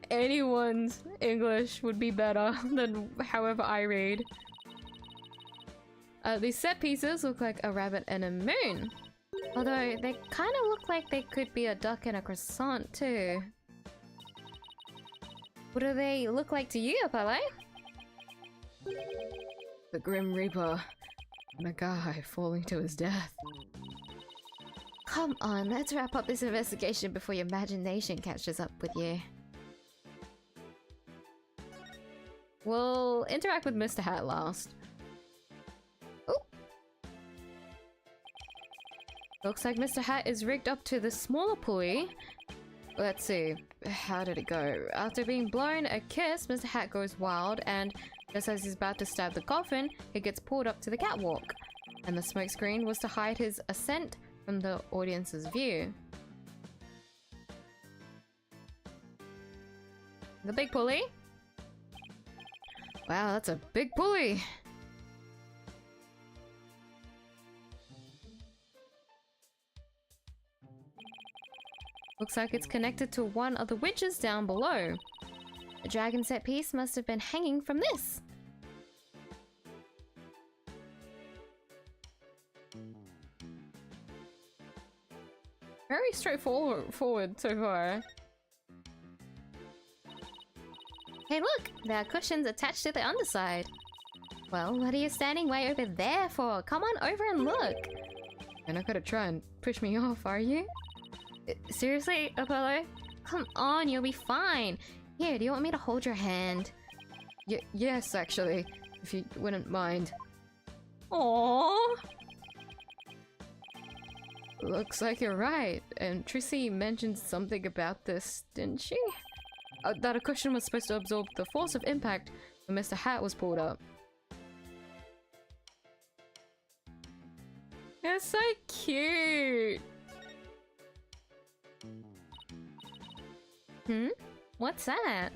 anyone's English would be better than however I read. These set pieces look like a rabbit and a moon. Although they kind of look like they could be a duck and a croissant too. What do they look like to you, Apollo? The Grim Reaper and a guy falling to his death. Come on, let's wrap up this investigation before your imagination catches up with you. We'll interact with Mr. Hat last. Oh! Looks like Mr. Hat is rigged up to the smaller pulley. Let's see, how did it go? After being blown a kiss, Mr. Hat goes wild and just as he's about to stab the coffin, he gets pulled up to the catwalk. And the smoke screen was to hide his ascent from the audience's view. The big pulley. Wow, that's a big pulley. Looks like it's connected to one of the winches down below. The dragon set piece must have been hanging from this. Very straightforward so far. Hey look! There are cushions attached to the underside. Well, what are you standing way over there for? Come on over and look! You're not gonna try and push me off, are you? Seriously, Apollo? Come on, you'll be fine. Here, do you want me to hold your hand? Yes, actually, if you wouldn't mind. Aww. Looks like you're right. And TRUCY mentioned something about this, didn't she? That a cushion was supposed to absorb the force of impact when Mr. Hat was pulled up. It's so cute! Hmm? What's that?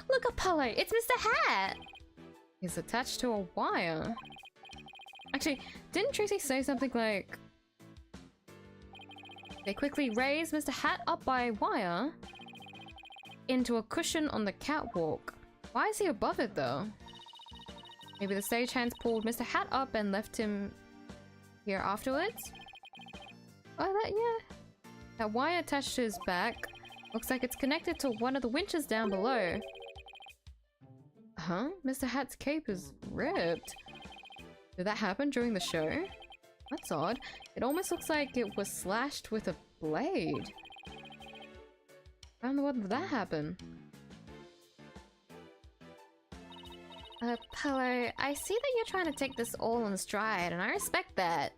Look, Apollo! It's Mr. Hat! He's attached to a wire. Actually, didn't TRUCY say something like... They quickly raised Mr. Hat up by a wire into a cushion on the catwalk. Why is he above it though? Maybe the stagehands pulled Mr. Hat up and left him here afterwards? Oh, yeah. That wire attached to his back looks like it's connected to one of the winches down below. Huh? Mr. Hat's cape is ripped. Did that happen during the show? That's odd. It almost looks like it was slashed with a blade. I don't know when did that happen. Apollo, I see that you're trying to take this all in stride, and I respect that.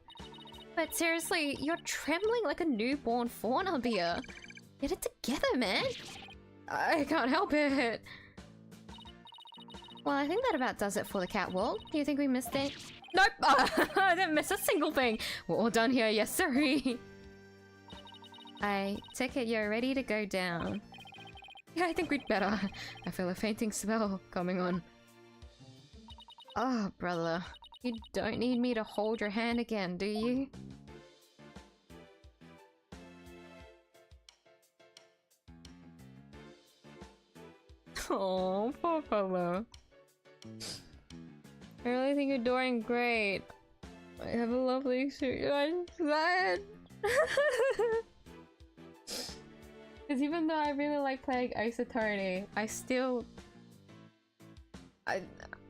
But seriously, you're trembling like a newborn fawn up here. Get it together, man! I can't help it! Well, I think that about does it for the catwalk. Do you think we missed it? Nope! I didn't miss a single thing! We're all done here, yes sirree! I take it you're ready to go down. Yeah, I think we'd better. I feel a fainting spell coming on. Oh, brother. You don't need me to hold your hand again, do you? Oh, poor fellow. I really think you're doing great. I have a lovely experience. I'm sad. Because even though I really like playing Ace Attorney, I still...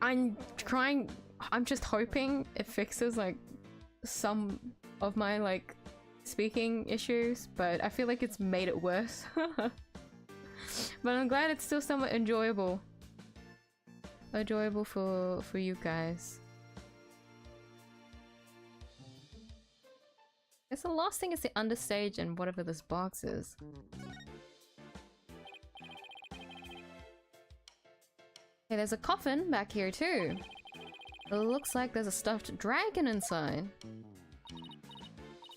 I'm trying... I'm just hoping it fixes like some of my like speaking issues, but I feel like it's made it worse. But I'm glad it's still somewhat enjoyable. Enjoyable for you guys. I guess the last thing is the understage and whatever this box is. Hey, there's a coffin back here too. It looks like there's a stuffed dragon inside.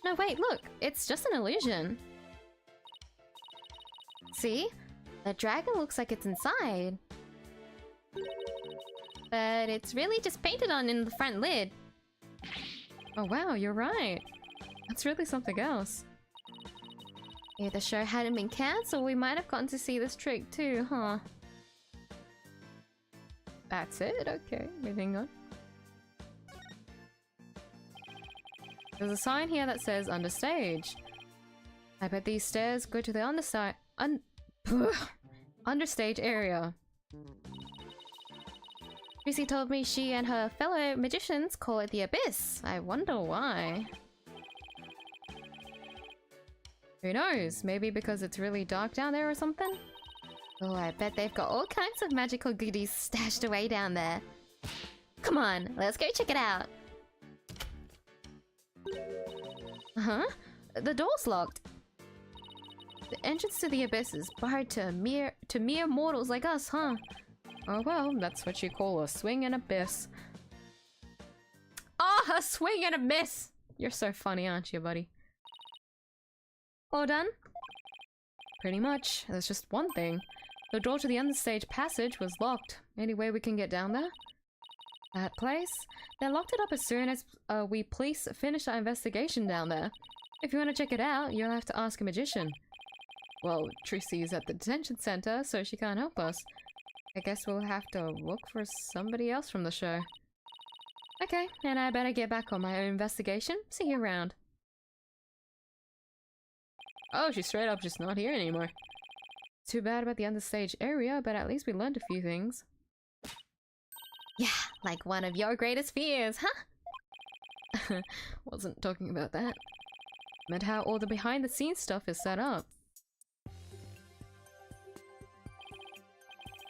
No, wait, look! It's just an illusion. See? The dragon looks like it's inside. But it's really just painted on in the front lid. Oh wow, you're right. That's really something else. If the show hadn't been cancelled, we might have gotten to see this trick too, huh? That's it? Okay, moving on. There's a sign here that says understage. I bet these stairs go to the understage area. TRUCY told me she and her fellow magicians call it the Abyss. I wonder why. Who knows? Maybe because it's really dark down there or something? Oh, I bet they've got all kinds of magical goodies stashed away down there. Come on, let's go check it out. Huh? The door's locked. The entrance to the Abyss is barred to mere mortals like us, huh? Oh well, that's what you call a swing and a miss. Ah, a swing and a miss! You're so funny, aren't you, buddy? All done? Pretty much. There's just one thing. The door to the understage passage was locked. Any way we can get down there? That place? They locked it up as soon as we police finished our investigation down there. If you want to check it out, you'll have to ask a magician. Well, TRUCY is at the detention center, so she can't help us. I guess we'll have to look for somebody else from the show. Okay, and I better get back on my own investigation. See you around. Oh, she's straight up just not here anymore. Too bad about the understage area, but at least we learned a few things. Yeah, like one of your greatest fears, huh? Wasn't talking about that. Meant how all the behind-the-scenes stuff is set up.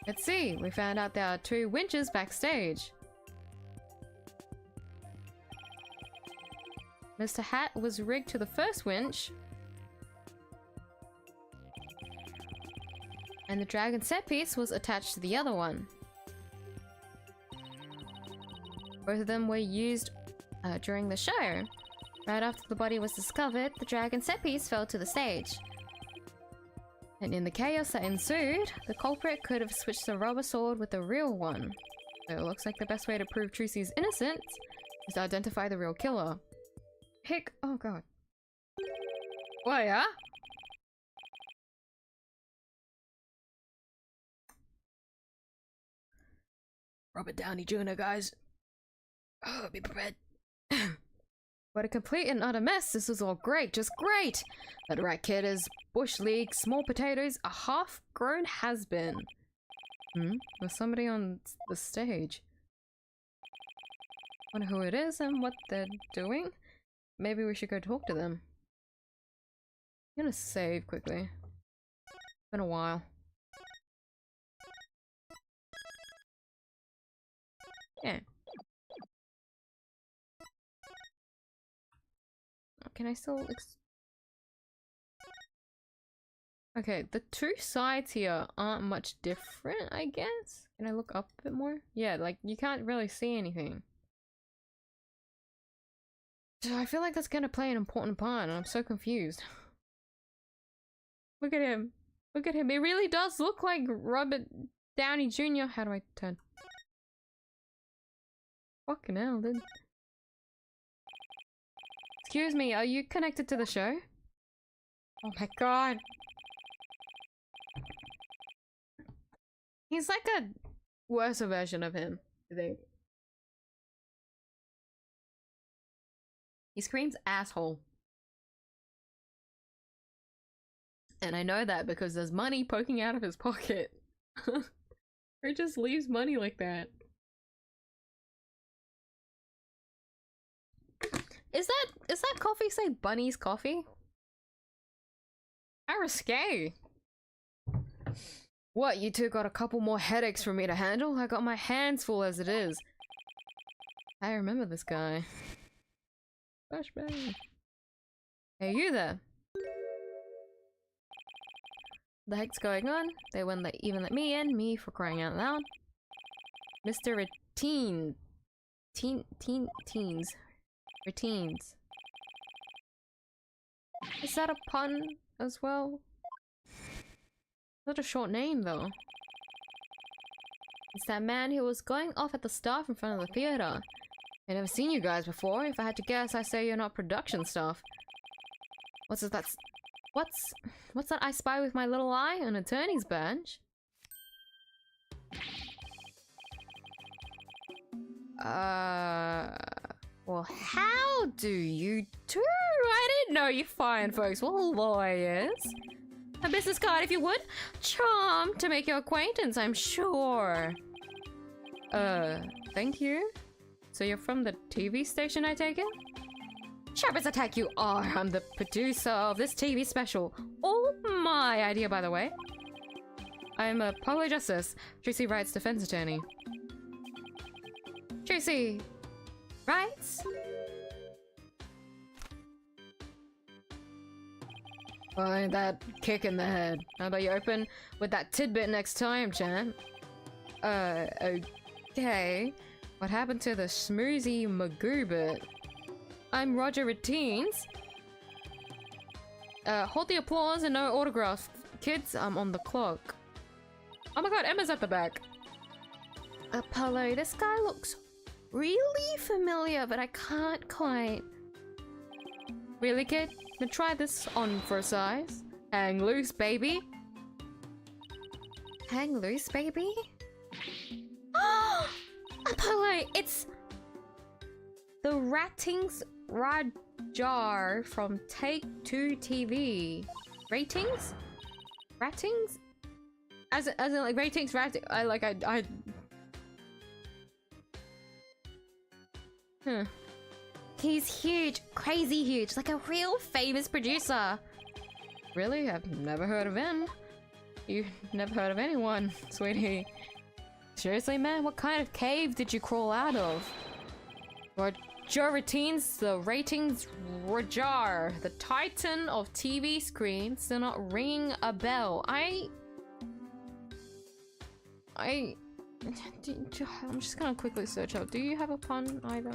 Let's see, we found out there are 2 winches backstage. Mr. Hat was rigged to the first winch. And the dragon set piece was attached to the other one. Both of them were used during the show. Right after the body was discovered, the dragon set piece fell to the stage. And in the chaos that ensued, the culprit could have switched the rubber sword with the real one. So it looks like the best way to prove TRUCY's innocence is to identify the real killer. Hick! Oh god. What, yeah? Robert Downey Jr., guys. Oh, be prepared. What a complete and utter mess. This was all great, just great. That right, kid, is Bush League, small potatoes, a half-grown has-been. There's somebody on the stage. Wonder who it is and what they're doing. Maybe we should go talk to them. I'm gonna save quickly. It's been a while. Yeah. Can I still okay, the 2 sides here aren't much different, I guess. Can I look up a bit more? Yeah, like, you can't really see anything. So I feel like that's gonna play an important part, and I'm so confused. Look at him. Look at him. It really does look like Robert Downey Jr. How do I turn? Fucking hell, dude. Excuse me, are you connected to the show? Oh my god. He's like a worse version of him, I think. He screams asshole. And I know that because there's money poking out of his pocket. Or just leaves money like that. Is that coffee say Bunny's coffee? How risque. What, you two got a couple more headaches for me to handle? I got my hands full as it is. I remember this guy. Flashback. Hey, you there. The heck's going on? They wouldn't even let me in, me for crying out loud. Mr. Teens. Routines. Is that a pun as well? Such a short name though. It's that man who was going off at the staff in front of the theater. I've never seen you guys before. If I had to guess, I say you're not production staff. What's that I spy with my little eye? An attorney's badge? Well, how do you do? I didn't know you fine folks were lawyers. A business card, if you would. Charmed to make your acquaintance, I'm sure. Thank you. So you're from the TV station, I take it? Sharp as attack you are. I'm the producer of this TV special. All my idea, by the way. I'm a public justice, TRUCY Wright's defense attorney. TRUCY Wrights? Fine, that kick in the head. How about you open with that tidbit next time, champ? Okay. What happened to the smoozy Magoobit? I'm Roger Routines. Hold the applause and no autograph. Kids, I'm on the clock. Oh my god, Emma's at the back. Apollo, this guy looks really familiar, but I can't quite. Really, kid? Gonna try this on for a size? Hang loose, baby. Hang loose, baby. Oh, Apollo, it's the Ratings Rajar from Take Two TV. Ratings? Ratings? As in like ratings, I He's huge, crazy huge, like a real famous producer. Really? I've never heard of him. You never heard of anyone, sweetie. Seriously, man? What kind of cave did you crawl out of? Rajar Routines, the Ratings Rajar, the titan of TV screens, do not ring a bell. I'm just gonna quickly search up. Do you have a pun either?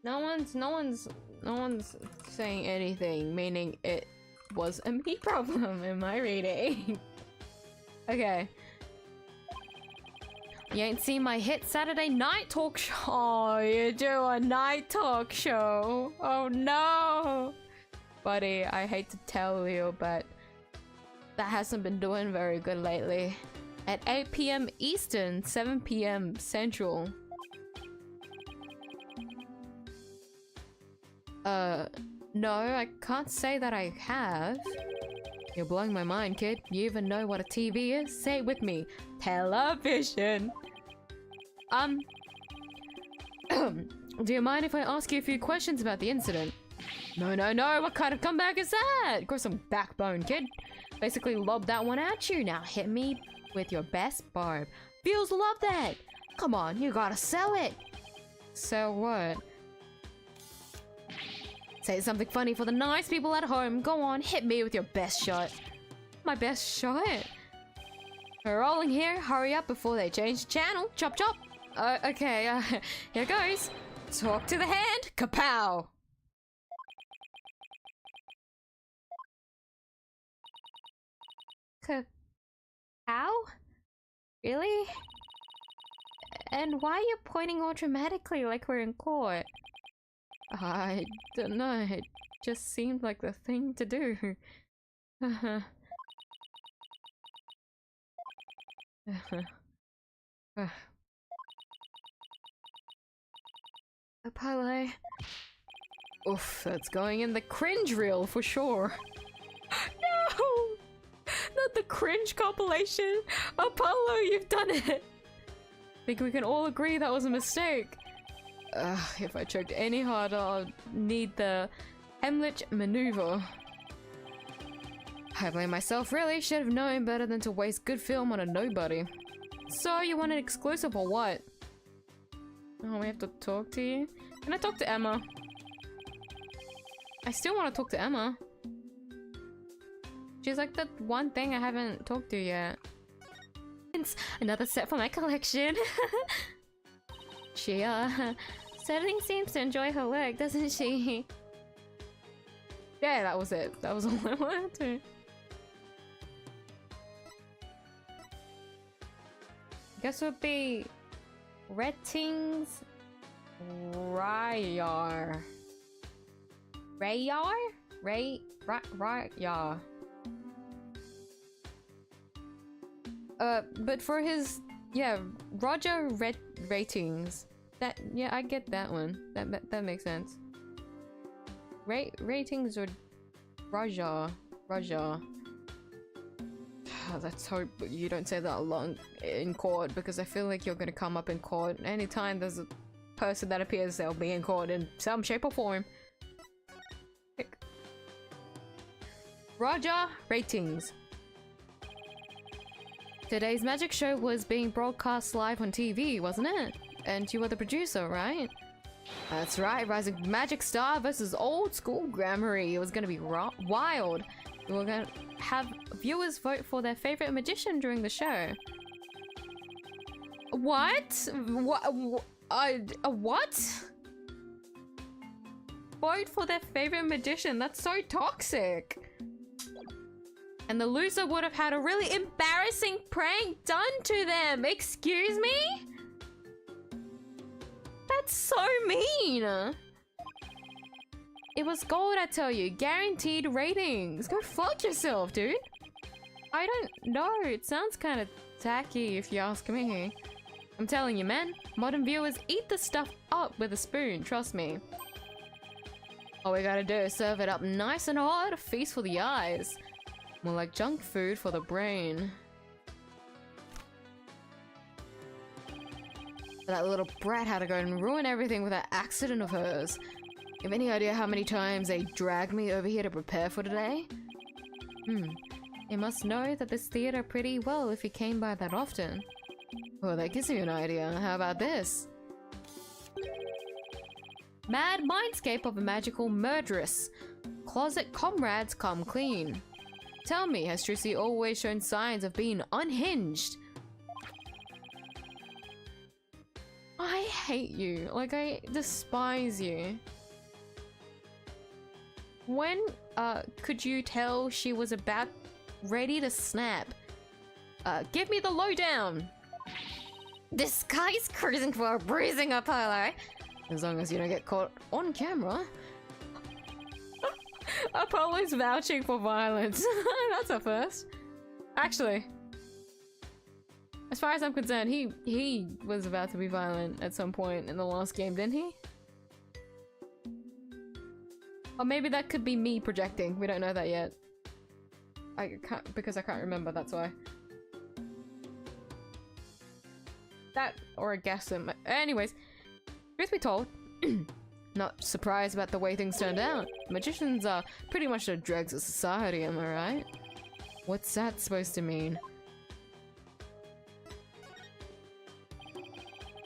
No one's saying anything, meaning it was a me problem in my reading. Okay. You ain't seen my hit Saturday night talk show. Oh, you do a night talk show. Oh no. Buddy, I hate to tell you, but that hasn't been doing very good lately. At 8 PM Eastern, 7 PM Central. No, I can't say that I have. You're blowing my mind, kid. You even know what a TV is? Say it with me. Television. Do you mind if I ask you a few questions about the incident? No, no, no. What kind of comeback is that? Got some backbone, kid. Basically lobbed that one at you. Now hit me with your best barb. Viewers love that. Come on, you gotta sell it. Sell what? Say something funny for the nice people at home. Go on, hit me with your best shot. My best shot? We're rolling here. Hurry up before they change the channel. Chop chop. Okay, here goes. Talk to the hand. Kapow! How? Really? And why are you pointing all dramatically like we're in court? I don't know, it just seemed like the thing to do. Apollo. Oof, that's going in the cringe reel for sure. No! Not the cringe compilation! Apollo, you've done it! I think we can all agree that was a mistake. If I choked any harder, I'll need the Heimlich maneuver. I blame myself, really. Should have known better than to waste good film on a nobody. So, you want an exclusive or what? Oh, we have to talk to you? Can I talk to Emma? I still want to talk to Emma. She's like the one thing I haven't talked to yet. Another set for my collection. She, certainly seems to enjoy her work, doesn't she? Yeah, that was it. That was all I wanted to. Guess it would be Ratings Rayar. Rayar? Rayar. But for his, yeah, Roger Ratings. That, yeah, I get that one. That makes sense. Ratings or Raja. Let's hope you don't say that long in court, because I feel like you're gonna come up in court. Anytime there's a person that appears, they'll be in court in some shape or form. Raja Ratings. Today's magic show was being broadcast live on TV, wasn't it? And you were the producer, right? That's right, Rising Magic Star versus Old School Grammary. It was gonna be wild. We were gonna have viewers vote for their favorite magician during the show. What? What? Vote for their favorite magician? That's so toxic. And the loser would have had a really embarrassing prank done to them. Excuse me? That's so mean. It was gold, I tell you. Guaranteed ratings. Go fuck yourself, dude. I don't know. It sounds kind of tacky if you ask me. I'm telling you, man. Modern viewers eat the stuff up with a spoon. Trust me. All we gotta do is serve it up nice and hot. A feast for the eyes. More like junk food for the brain. That little brat had to go and ruin everything with that accident of hers. You have any idea how many times they dragged me over here to prepare for today? You must know that this theater pretty well if you came by that often. Well, that gives you an idea. How about this? Mad mindscape of a magical murderess. Closet comrades come clean. Tell me, has TRUCY always shown signs of being unhinged? I hate you. Like, I despise you. When, could you tell she was about ready to snap? Give me the lowdown! This guy's cruising for a bruising Apollo. As long as you don't get caught on camera. Apollo's vouching for violence. That's a first. Actually, as far as I'm concerned, he was about to be violent at some point in the last game, didn't he? Or maybe that could be me projecting. We don't know that yet. I can't, because I can't remember, that's why. That, or a guess. Anyways, truth be told, not surprised about the way things turned out. Magicians are pretty much the dregs of society, am I right? What's that supposed to mean?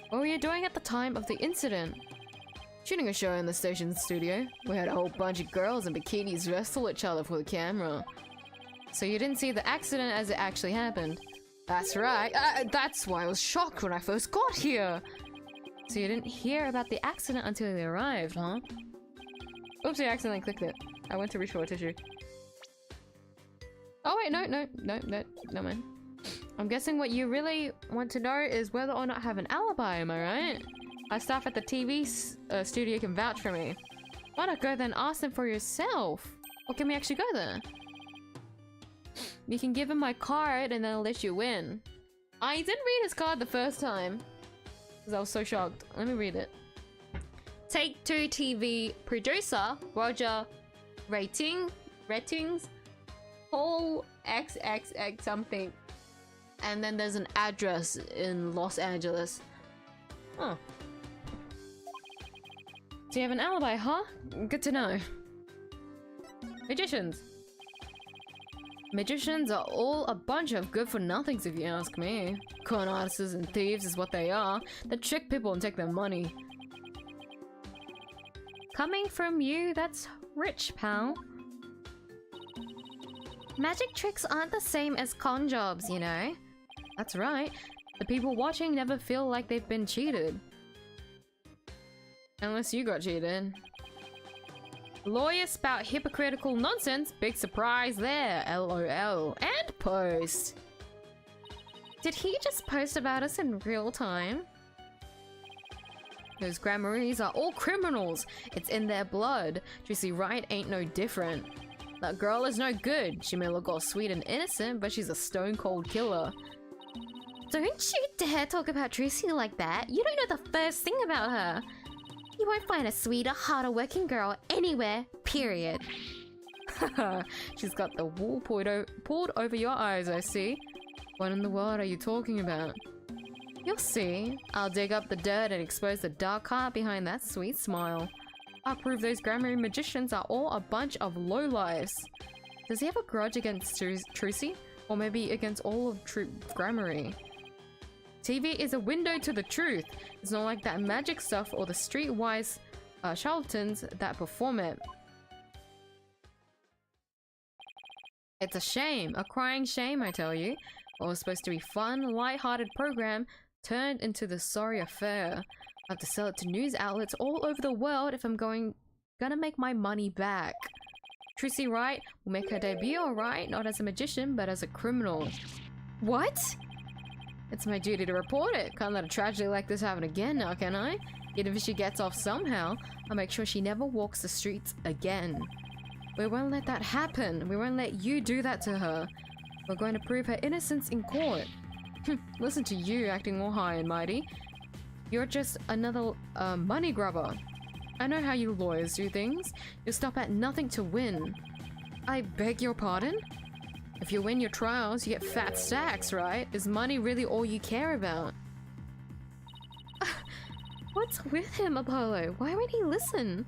What were you doing at the time of the incident? Shooting a show in the station studio. We had a whole bunch of girls in bikinis wrestle each other for the camera. So you didn't see the accident as it actually happened? That's right. That's why I was shocked when I first got here. So you didn't hear about the accident until you arrived, huh? Oops, I accidentally clicked it. I went to reach for a tissue. Oh wait, no, man. I'm guessing what you really want to know is whether or not I have an alibi, am I right? Our staff at the TV studio can vouch for me. Why not go then ask them for yourself? Or can we actually go there? You can give him my card and then I'll let you in. I didn't read his card the first time. Because I was so shocked. Let me read it. Take Two TV producer, Roger ratings, Paul XXX something. And then there's an address in Los Angeles. Huh. So you have an alibi, huh? Good to know. Magicians. Magicians are all a bunch of good-for-nothings if you ask me. Con artists and thieves is what they are. They trick people and take their money. Coming from you, that's rich, pal. Magic tricks aren't the same as con jobs, you know? That's right. The people watching never feel like they've been cheated. Unless you got cheated. Lawyers spout hypocritical nonsense. Big surprise there. LOL. And post. Did he just post about us in real time? Those Grammaries are all criminals. It's in their blood. TRUCY Wright ain't no different. That girl is no good. She may look all sweet and innocent, but she's a stone-cold killer. Don't you dare talk about TRUCY like that. You don't know the first thing about her. You won't find a sweeter, harder working girl anywhere, period. She's got the wool pulled over your eyes, I see. What in the world are you talking about? You'll see. I'll dig up the dirt and expose the dark heart behind that sweet smile. I'll prove those Grammary magicians are all a bunch of lowlifes. Does he have a grudge against TRUCY? Or maybe against all of Grammary? TV is a window to the truth. It's not like that magic stuff or the streetwise charlatans that perform it. It's a shame, a crying shame, I tell you. What was supposed to be fun, light-hearted program turned into the sorry affair. I have to sell it to news outlets all over the world if I'm gonna make my money back. TRUCY, right? Will make her debut, alright? Not as a magician, but as a criminal. What? It's my duty to report it. Can't let a tragedy like this happen again now, can I? Even if she gets off somehow, I'll make sure she never walks the streets again. We won't let that happen. We won't let you do that to her. We're going to prove her innocence in court. Listen to you acting all high and mighty. You're just another money grubber. I know how you lawyers do things. You stop at nothing to win. I beg your pardon? If you win your trials, you get fat stacks, right? Is money really all you care about? What's with him, Apollo? Why won't he listen?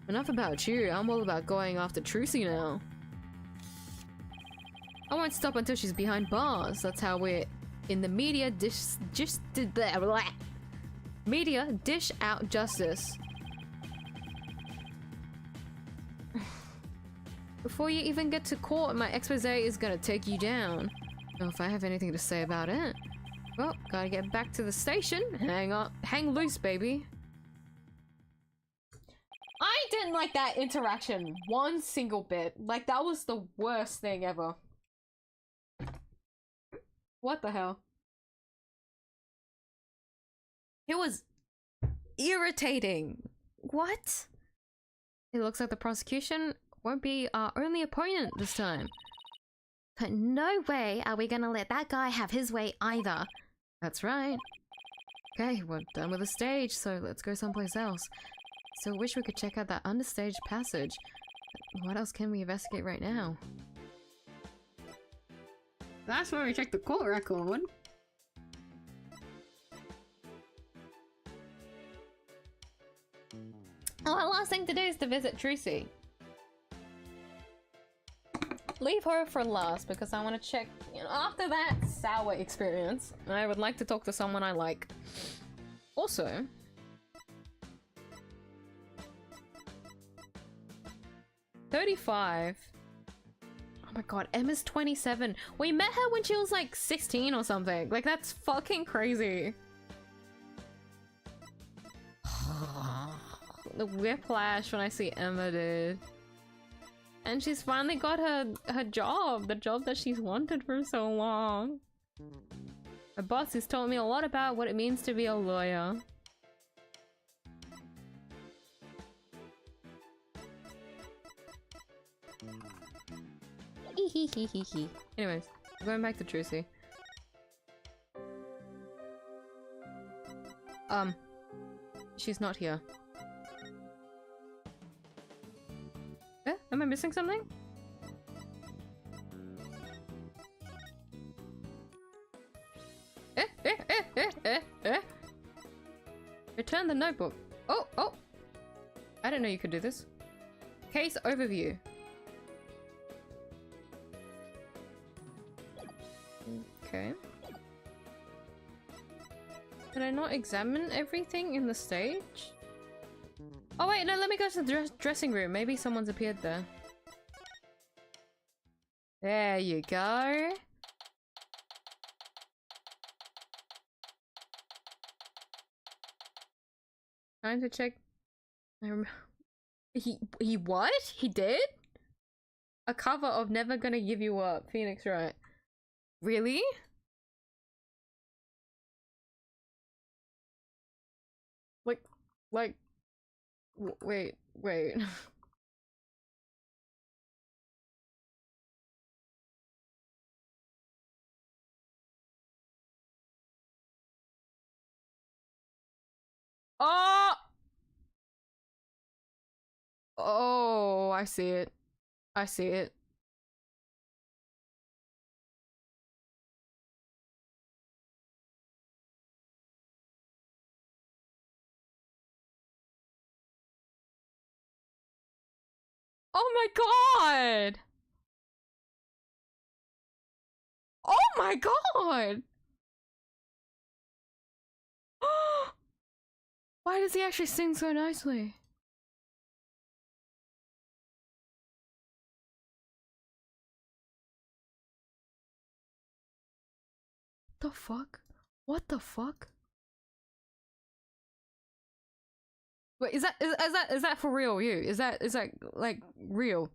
Enough about you. I'm all about going after TRUCY now. I won't stop until she's behind bars. That's how we're in the media dish out justice. Before you even get to court, my expose is gonna take you down. Well, if I have anything to say about it. Well, gotta get back to the station. Hang loose, baby. I didn't like that interaction one single bit. Like, that was the worst thing ever. What the hell? It was irritating. What? It looks like the prosecution won't be our only opponent this time. But no way are we gonna let that guy have his way either. That's right. Okay, we're done with the stage, so let's go someplace else. So I wish we could check out that understage passage. What else can we investigate right now? That's where we check the court record. Our last thing to do is to visit TRUCY. Leave her for last because I want to check, you know, after that sour experience, I would like to talk to someone I like. Also, $35. Oh my god, Emma's 27. We met her when she was like 16 or something. Like, that's fucking crazy. The whiplash when I see Emma, dude. And she's finally got her job, the job that she's wanted for so long. My boss has told me a lot about what it means to be a lawyer. Anyways, going back to TRUCY. She's not here. Am I missing something? Return the notebook. Oh! I didn't know you could do this. Case overview. Okay. Did I not examine everything in the stage? Oh wait, no, let me go to the dressing room. Maybe someone's appeared there. There you go. Time to check. He what? He did? A cover of Never Gonna Give You Up, Phoenix Wright. Really? Like, wait. Oh! Oh, I see it. I see it. Oh my god! Oh my god! Why does he actually sing so nicely? The fuck? What the fuck? Wait, is that for real? You is that like real?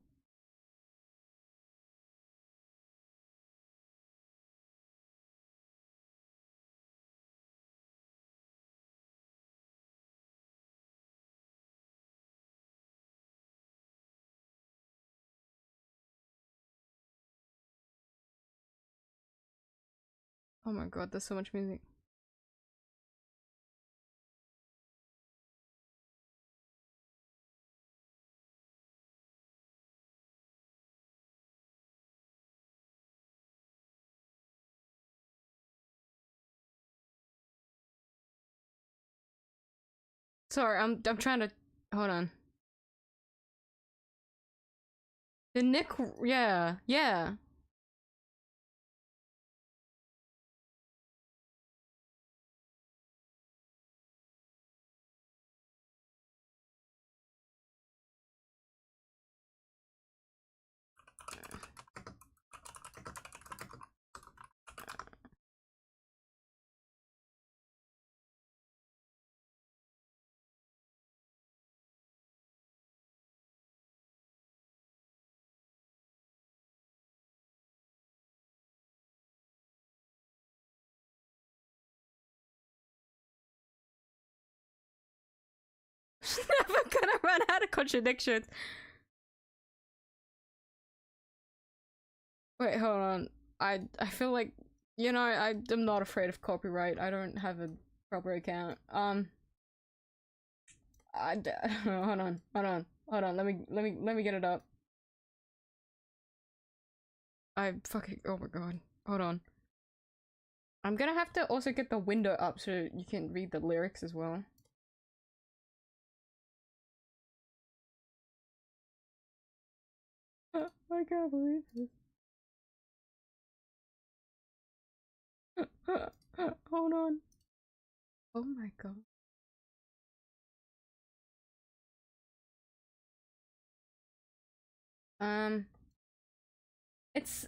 Oh my god, there's so much music. Sorry, I'm trying to hold on. The Nick, yeah, yeah. Never gonna run out of contradictions. Wait, hold on. I feel like, you know, I'm not afraid of copyright. I don't have a proper account. Hold on. Let me get it up. I fucking, oh my god. Hold on. I'm gonna have to also get the window up so you can read the lyrics as well. I can't believe this. Hold on. Oh my god. It's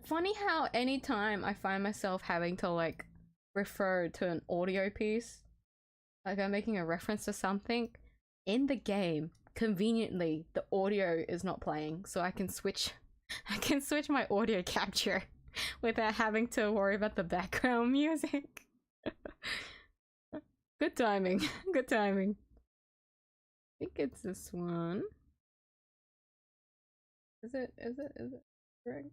funny how anytime I find myself having to like refer to an audio piece, like I'm making a reference to something in the game, conveniently the audio is not playing, so I can switch my audio capture without having to worry about the background music. Good timing. Good timing. I think it's this one. Is it right?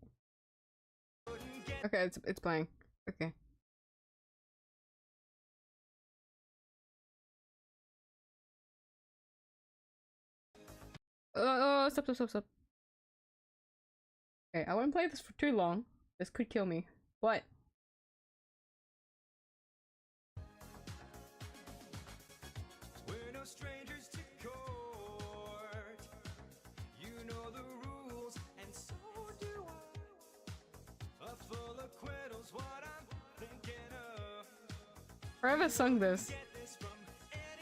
Okay, it's playing. Okay. Oh, stop. Okay, I won't play this for too long. This could kill me. What? We're no strangers to court. You know the rules, and so do I. A full acquittals, what I'm thinking of. Forever sung this.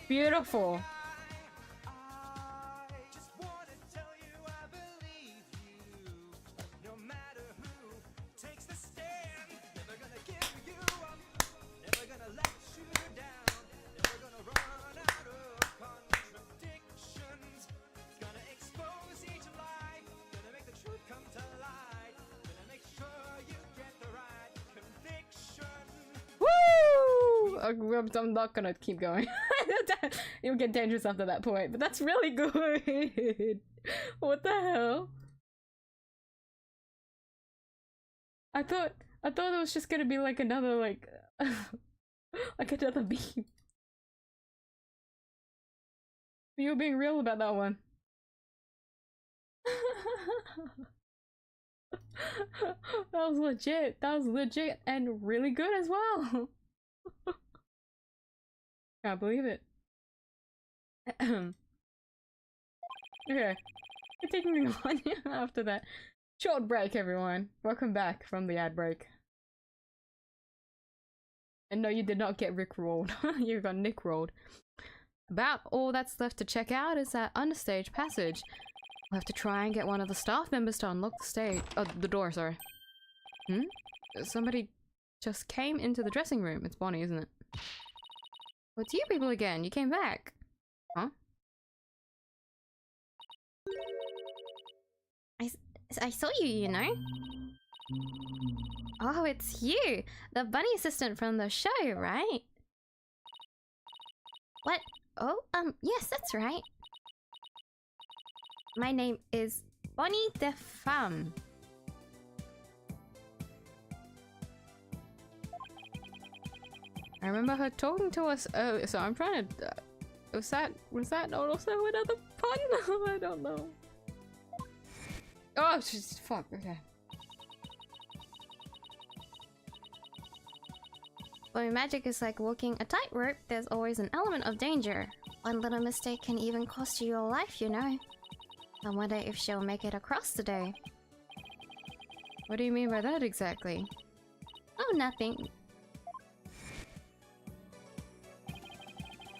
Beautiful. I'm not gonna keep going. It'll get dangerous after that point, but that's really good. What the hell? I thought it was just gonna be like another like like another beep. You were being real about that one. That was legit. That was legit and really good as well. Can't believe it. Okay, continuing on after that. Short break, everyone. Welcome back from the ad break. And no, you did not get Rickrolled. You got Nickrolled. About all that's left to check out is that understage passage. We'll have to try and get one of the staff members to unlock the stage. Oh, the door, sorry. Somebody just came into the dressing room. It's Bonnie, isn't it? Well, it's you people again. You came back. Huh? I saw you, you know. Oh, it's you, the bunny assistant from the show, right? What? Oh, yes, that's right. My name is Bonnie the Femme. I remember her talking to us earlier, so I'm trying to... was that not also another pun? I don't know. Oh, she's... fuck, okay. When magic is like walking a tightrope, there's always an element of danger. One little mistake can even cost you your life, you know. I wonder if she'll make it across today. What do you mean by that exactly? Oh, nothing.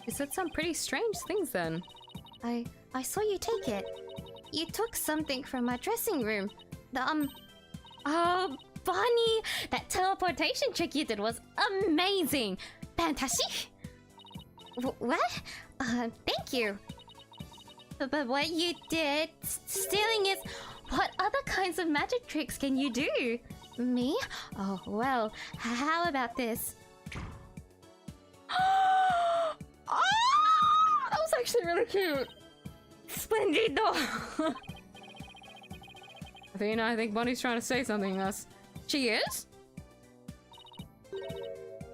You said some pretty strange things then. I saw you take it. You took something from my dressing room. Oh, Bonnie! That teleportation trick you did was amazing! Fantastic! What? Thank you. But what you did, stealing is... What other kinds of magic tricks can you do? Me? Oh, well, how about this? Oh, that was actually really cute. Splendido! Athena, I think Bonnie's trying to say something to us. She is?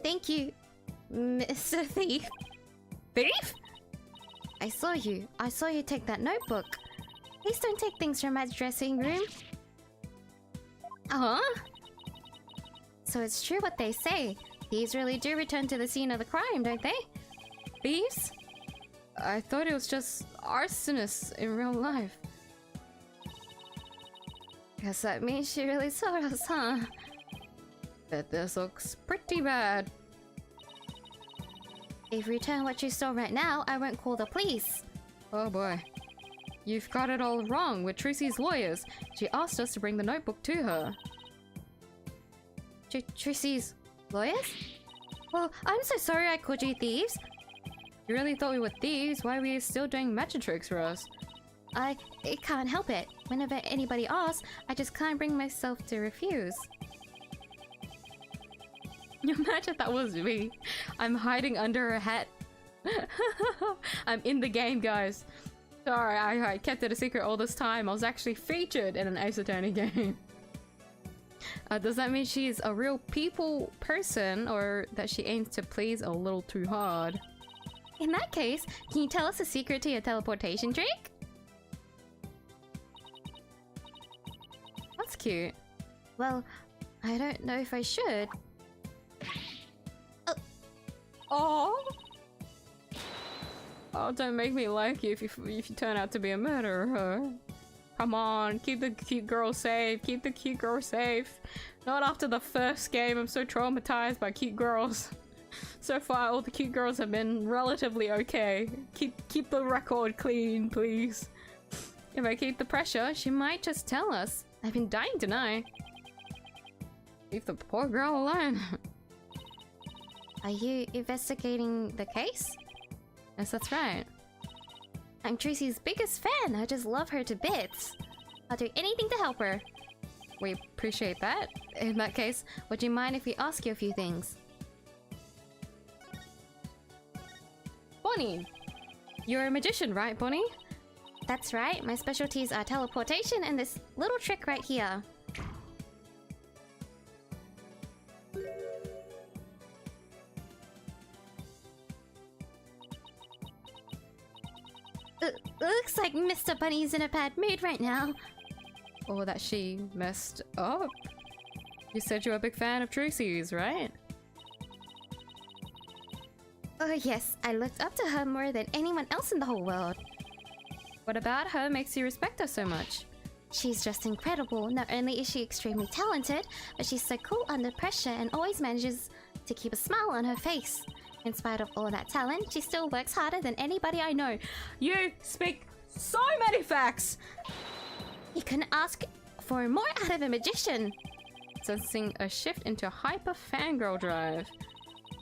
Thank you, Mr. Thief. Thief? I saw you. I saw you take that notebook. Please don't take things from my dressing room. Uh-huh. So it's true what they say. Thieves really do return to the scene of the crime, don't they? Thieves? I thought it was just arsonists in real life. Guess that means she really saw us, huh? Bet this looks pretty bad. If you return what you stole right now, I won't call the police. Oh boy. You've got it all wrong with TRUCY's lawyers. She asked us to bring the notebook to her. TRUCY's lawyers? Well, I'm so sorry I called you thieves. You really thought we were thieves? Why were you still doing magic tricks for us? I can't help it. Whenever anybody asks, I just can't bring myself to refuse. Imagine that was me. I'm hiding under a hat. I'm in the game, guys. Sorry, I kept it a secret all this time. I was actually featured in an Ace Attorney game. Does that mean she's a real people person, or that she aims to please a little too hard? In that case, can you tell us the secret to your teleportation trick? That's cute. Well, I don't know if I should. Oh! Oh, don't make me like you if you turn out to be a murderer. Come on, keep the cute girl safe. Keep the cute girl safe. Not after the first game. I'm so traumatized by cute girls. So far, all the cute girls have been relatively okay. Keep the record clean, please. If I keep the pressure, she might just tell us. I've been dying to know. Leave the poor girl alone. Are you investigating the case? Yes, that's right. I'm TRUCY's biggest fan. I just love her to bits. I'll do anything to help her. We appreciate that. In that case, would you mind if we ask you a few things? Bonnie! You're a magician, right, Bonnie? That's right. My specialties are teleportation and this little trick right here. Looks like Mr. Bunny's in a bad mood right now. Or that she messed up. You said you're a big fan of TRUCY's, right? Oh yes, I looked up to her more than anyone else in the whole world. What about her makes you respect her so much? She's just incredible. Not only is she extremely talented, but she's so cool under pressure and always manages to keep a smile on her face. In spite of all that talent, she still works harder than anybody I know. You speak so many facts! You couldn't ask for more out of a magician. Sensing a shift into hyper fangirl drive.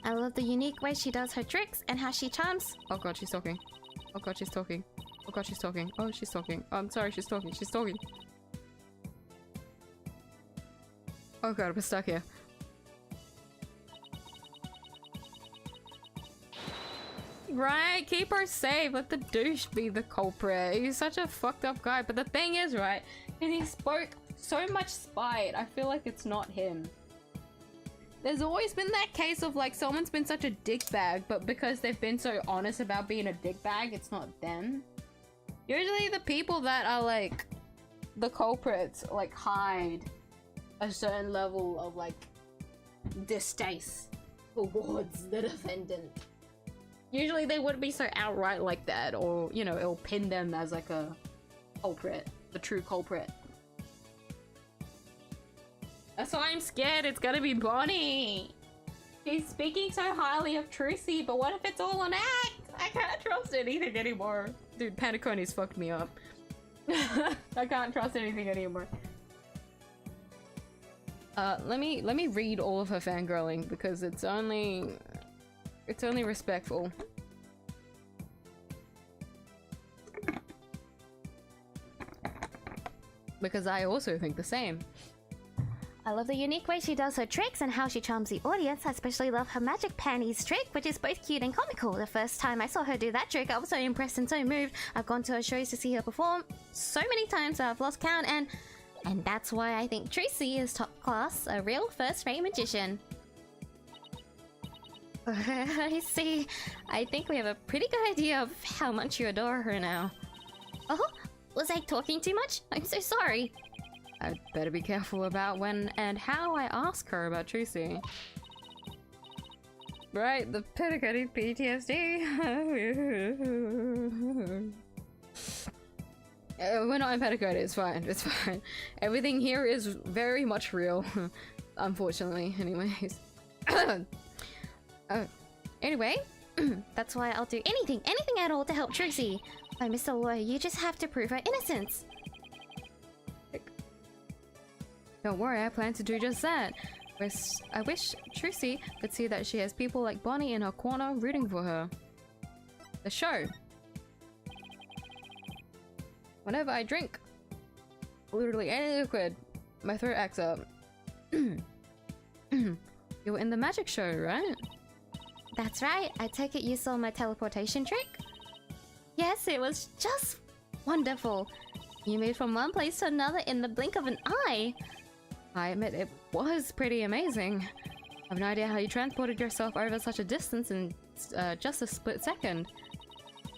I love the unique way she does her tricks and how she charms. Oh god, she's talking. Oh god, she's talking. Oh god, she's talking. Oh, she's talking. Oh, I'm sorry, she's talking. She's talking. Oh god, we're stuck here. Right, keep her safe. Let the douche be the culprit. He's such a fucked up guy. But the thing is, right, and he spoke so much spite. I feel like it's not him. There's always been that case of like someone's been such a dickbag, but because they've been so honest about being a dickbag, it's not them. Usually the people that are like the culprits like hide a certain level of like distaste towards the defendant. Usually they wouldn't be so outright like that, or you know, it'll pin them as like a culprit, the true culprit. That's why I'm scared it's gonna be Bonnie. He's speaking so highly of TRUCY, but what if it's all an act? I can't trust anything anymore. Dude, Paniconi's fucked me up. I can't trust anything anymore. Let me read all of her fangirling because it's only respectful. Because I also think the same. I love the unique way she does her tricks and how she charms the audience. I especially love her magic panties trick, which is both cute and comical. The first time I saw her do that trick, I was so impressed and so moved. I've gone to her shows to see her perform so many times that I've lost count, and that's why I think TRUCY is top class, a real first-rate magician. I see. I think we have a pretty good idea of how much you adore her now. Oh, was I talking too much? I'm so sorry. I'd better be careful about when and how I ask her about TRUCY. Right, the Petticoat PTSD. We're not in Petticoat, it's fine, it's fine. Everything here is very much real. Unfortunately, anyways. Anyway, that's why I'll do anything at all to help TRUCY. Oh, Mr. Lawyer, you just have to prove her innocence. Don't worry, I plan to do just that. I wish TRUCY could see that she has people like Bonnie in her corner rooting for her. The show. Whenever I drink literally any liquid, my throat acts up. You were in the magic show, right? That's right. I take it you saw my teleportation trick? Yes, it was just wonderful. You moved from one place to another in the blink of an eye. I admit it was pretty amazing. I have no idea how you transported yourself over such a distance in just a split second.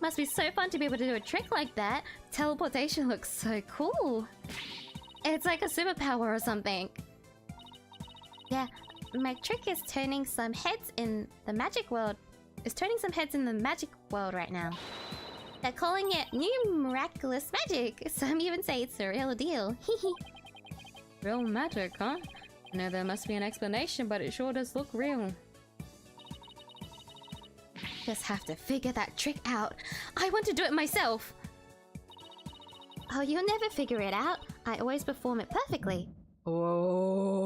Must be so fun to be able to do a trick like that. Teleportation looks so cool. It's like a superpower or something. Yeah, my trick is turning some heads in the magic world. Right now. They're calling it new miraculous magic. Some even say it's the real deal. Real magic, huh? I know there must be an explanation, but it sure does look real. Just have to figure that trick out. I want to do it myself. Oh, you'll never figure it out. I always perform it perfectly. Oh,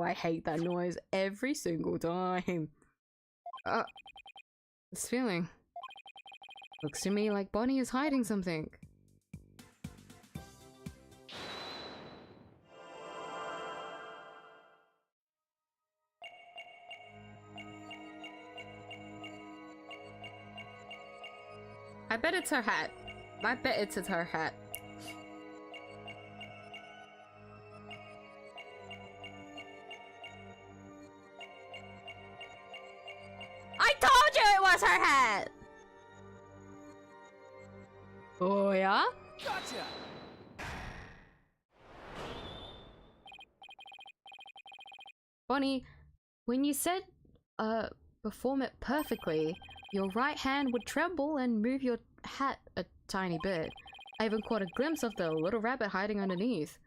I hate that noise every single time. This feeling. Looks to me like Bonnie is hiding something. I bet it's her hat. I bet it's her hat. I told you it was her hat! Oh yeah? Gotcha! Bonnie, when you said, perform it perfectly, your right hand would tremble and move your hat a tiny bit. I even caught a glimpse of the little rabbit hiding underneath.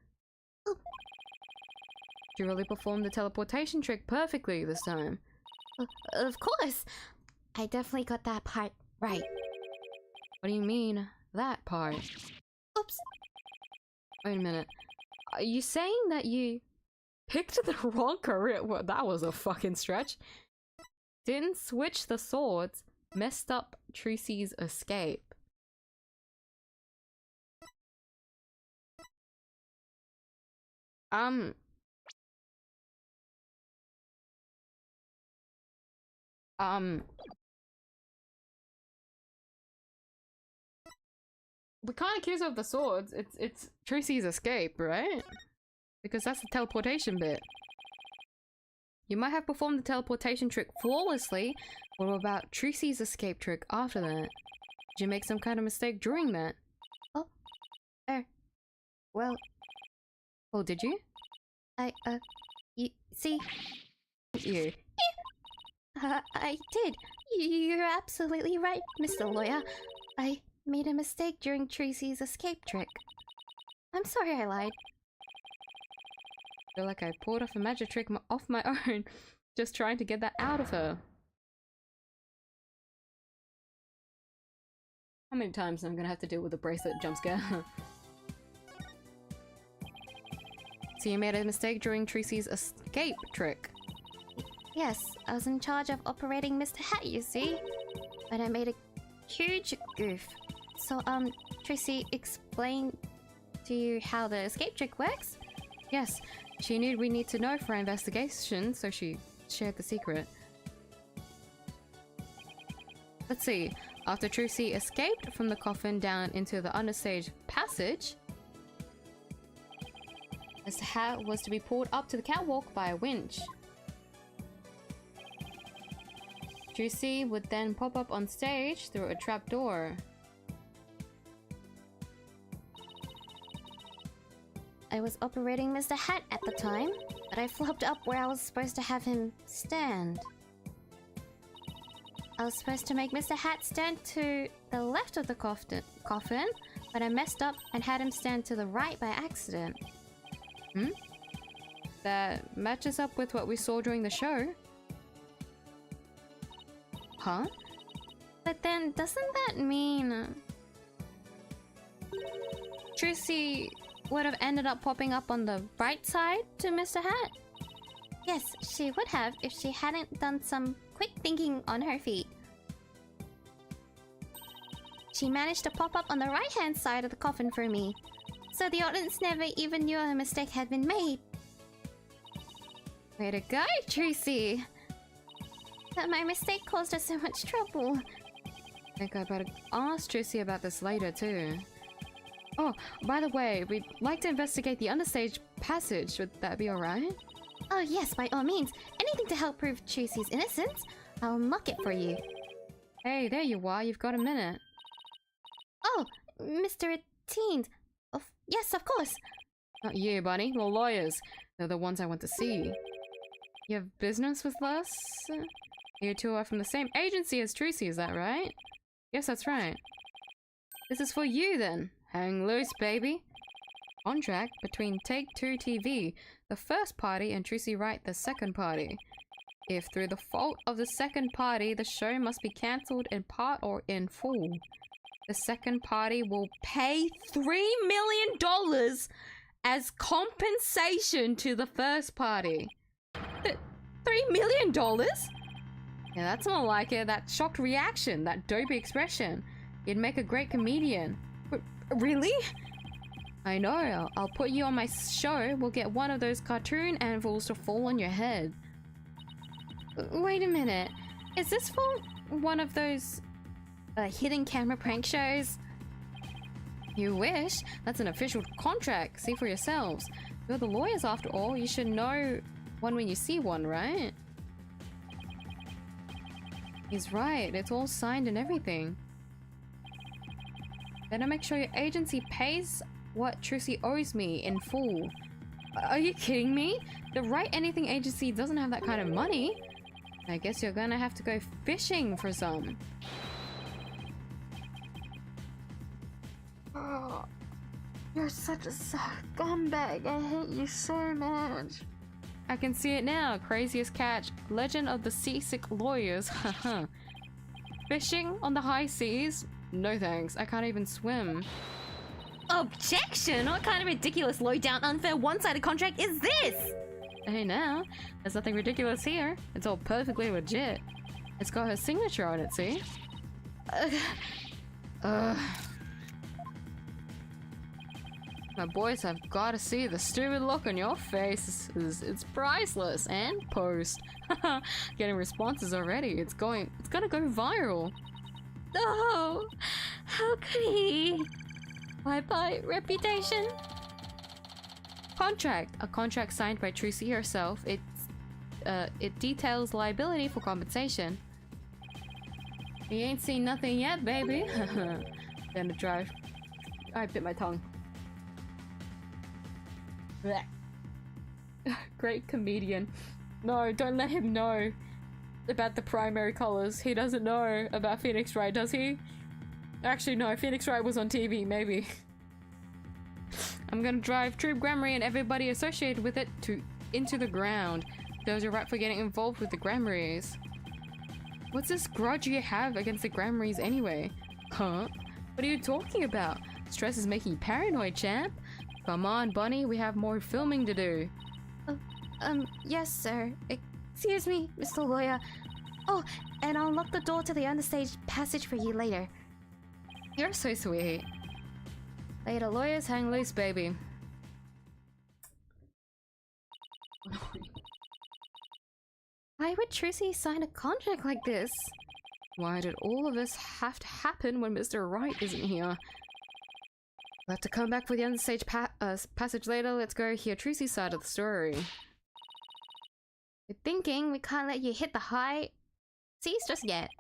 You really performed the teleportation trick perfectly this time. Of course! I definitely got that part right. What do you mean, that part? Oops. Wait a minute. Are you saying that you picked the wrong career? Well, that was a fucking stretch. Didn't switch the swords, messed up TRUCY's escape. We can't accuse her of the swords. It's Trucy's escape, right? Because that's the teleportation bit. You might have performed the teleportation trick flawlessly. What about Trucy's escape trick after that? Did you make some kind of mistake during that? Oh. Well. Oh, did you? You see? You. I did. You're absolutely right, Mr. Lawyer. I made a mistake during Trucy's escape trick. I'm sorry I lied. I feel like I pulled off a magic trick off my own, just trying to get that out of her. How many times am I gonna have to deal with a bracelet jump scare? So you made a mistake during Trucy's escape trick. Yes, I was in charge of operating Mr. Hat, you see? But I made a huge goof. So, Trucy, explain to you how the escape trick works? Yes, she knew we need to know for our investigation, so she shared the secret. Let's see. After Trucy escaped from the coffin down into the understage passage, Mr. Hat was to be pulled up to the catwalk by a winch. Trucy would then pop up on stage through a trapdoor. I was operating Mr. Hat at the time, but I flopped up where I was supposed to have him stand. I was supposed to make Mr. Hat stand to the left of the coffin, but I messed up and had him stand to the right by accident. That matches up with what we saw during the show. Huh? But then, doesn't that mean Trucy would have ended up popping up on the right side to Mr. Hat? Yes, she would have if she hadn't done some quick thinking on her feet. She managed to pop up on the right-hand side of the coffin for me, so the audience never even knew a mistake had been made. Way to go, Trucy! But my mistake caused her so much trouble. I think I better ask Trucy about this later too. Oh, by the way, we'd like to investigate the understage passage. Would that be alright? Oh yes, by all means. Anything to help prove Trucy's innocence. I'll mock it for you. Hey, there you are. You've got a minute. Oh, Mr. Teens. Yes, of course. Not you, Bunny. The lawyers. They're the ones I want to see. You have business with us? You two are from the same agency as Trucy, is that right? Yes, that's right. This is for you, then. Hang loose, baby. Contract between Take-Two TV, the first party, and Trucy Wright, the second party. If through the fault of the second party, the show must be cancelled in part or in full, the second party will pay $3 million as compensation to the first party. $3 million? Yeah, that's more like it. That shocked reaction, that dopey expression. You'd make a great comedian. Really? I know. I'll put you on my show. We'll get one of those cartoon anvils to fall on your head. Wait a minute. Is this for one of those hidden camera prank shows? You wish. That's an official contract. See for yourselves. You're the lawyers after all. You should know one when you see one, right? He's right. It's all signed and everything. Better make sure your agency pays what Trucy owes me in full. Are you kidding me? The Write Anything agency doesn't have that kind of money. I guess you're gonna have to go fishing for some. Oh, you're such a scumbag. I hate you so much. I can see it now. Craziest catch. Legend of the Seasick Lawyers. Haha. Fishing on the high seas? No thanks. I can't even swim. Objection! What kind of ridiculous, low-down, unfair, one-sided contract is this? Hey now, there's nothing ridiculous here. It's all perfectly legit. It's got her signature on it, see? My boys have got to see the stupid look on your face. It's priceless. And post. Getting responses already. It's gonna go viral. No! How could he? Bye-bye, reputation. Contract. A contract signed by TRUCY herself. It details liability for compensation. You ain't seen nothing yet, baby. Gonna drive. I bit my tongue. Blech. Great comedian. No, don't let him know about the primary colors. He doesn't know about Phoenix Wright, does he? Actually, no. Phoenix Wright was on TV, maybe. I'm gonna drive Troop Grammary and everybody associated with it into the ground. Those are right for getting involved with the Grammarys. What's this grudge you have against the Grammarys anyway? Huh? What are you talking about? Stress is making you paranoid, champ. Come on, Bunny, we have more filming to do. Yes, sir. Excuse me, Mr. Lawyer. Oh, and I'll lock the door to the understage passage for you later. You're so sweet. Later, lawyers hang loose, baby. Why would TRUCY sign a contract like this? Why did all of this have to happen when Mr. Wright isn't here? We'll have to come back for the understage passage later. Let's go hear TRUCY's side of the story. You're thinking we can't let you hit the high seas just yet.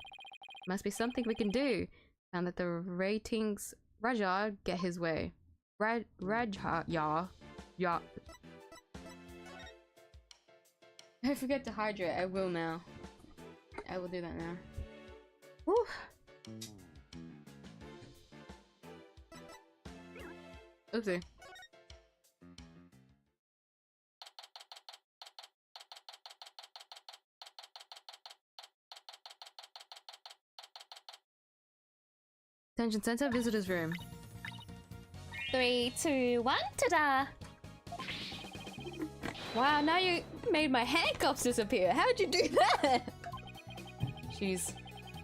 Must be something we can do. Found that the ratings Raja get his way. Raja, yeah. I forget to hydrate. I will now. I will do that now. Woo. Oopsie. Attention center, visitor's room. 3, 2, 1, ta-da! Wow, now you made my handcuffs disappear. How'd you do that? She's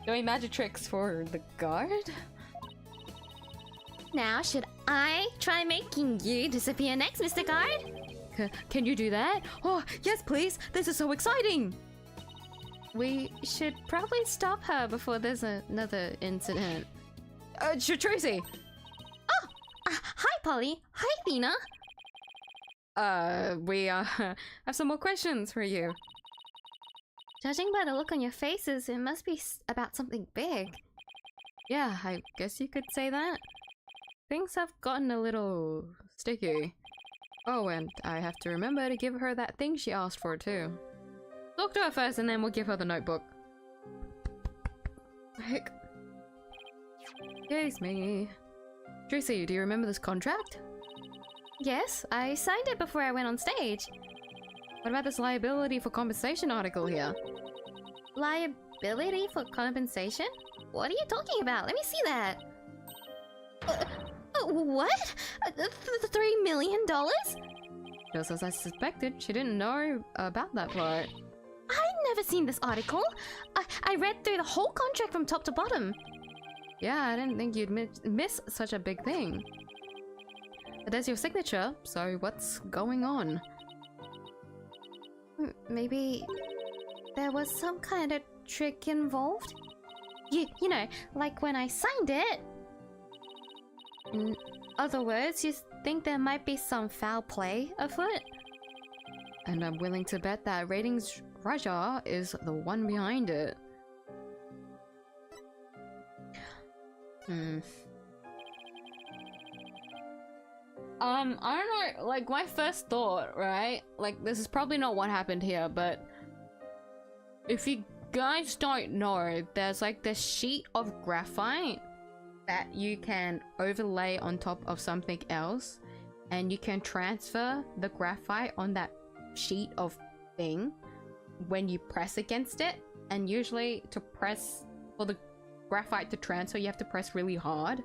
doing magic tricks for the guard? Now, should I try making you disappear next, Mr. Guard? Can you do that? Oh, yes, please. This is so exciting. We should probably stop her before there's another incident. TRUCY! Oh! Hi, Polly. Hi, Athena. We have some more questions for you. Judging by the look on your faces, it must be about something big. Yeah, I guess you could say that. Things have gotten a little sticky. Oh, and I have to remember to give her that thing she asked for too. Talk to her first and then we'll give her the notebook. Heck. Excuse me. TRUCY, do you remember this contract? Yes, I signed it before I went on stage. What about this liability for compensation article here? Liability for compensation? What are you talking about? Let me see that. What? $3 million? Just as I suspected, she didn't know about that part. I've never seen this article. I read through the whole contract from top to bottom. Yeah, I didn't think you'd miss such a big thing. But there's your signature, so what's going on? Maybe there was some kind of trick involved? You know, like when I signed it. In other words, you think there might be some foul play afoot? And I'm willing to bet that Ratings Raja is the one behind it. I don't know, like my first thought, right? Like this is probably not what happened here, but if you guys don't know, there's like this sheet of graphite that you can overlay on top of something else, and you can transfer the graphite on that sheet of thing when you press against it. And usually to press for the graphite to transfer, you have to press really hard.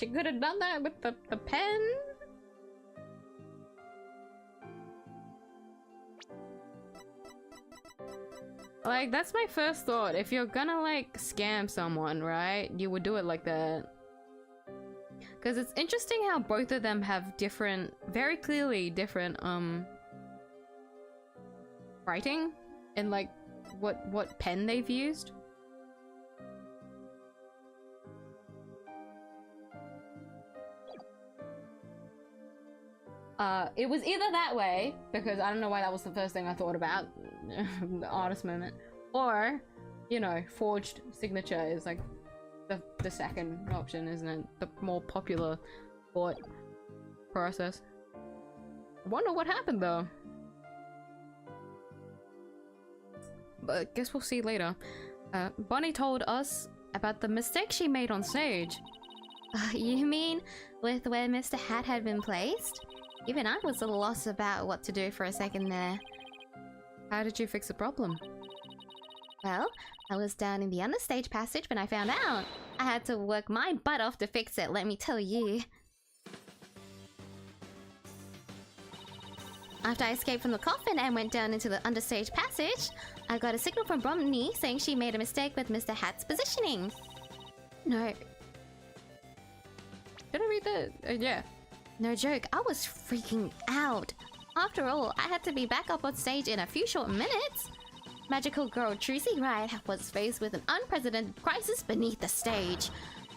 She could have done that with the pen. Like, that's my first thought. If you're gonna like scam someone, right, you would do it like that. Because it's interesting how both of them have different, very clearly different, writing and like what pen they've used. It was either that way, because I don't know why that was the first thing I thought about, the artist moment, or, you know, forged signature is like the second option, isn't it? The more popular thought process. I wonder what happened though. But guess we'll see later. Bonnie told us about the mistake she made on stage. You mean with where Mr. Hat had been placed? Even I was at a loss about what to do for a second there. How did you fix the problem? Well, I was down in the understage passage when I found out. I had to work my butt off to fix it, let me tell you. After I escaped from the coffin and went down into the understage passage, I got a signal from Bromney saying she made a mistake with Mr. Hat's positioning. No. Did I read that? Yeah. No joke, I was freaking out. After all, I had to be back up on stage in a few short minutes. Magical girl TRUCY Wright was faced with an unprecedented crisis beneath the stage.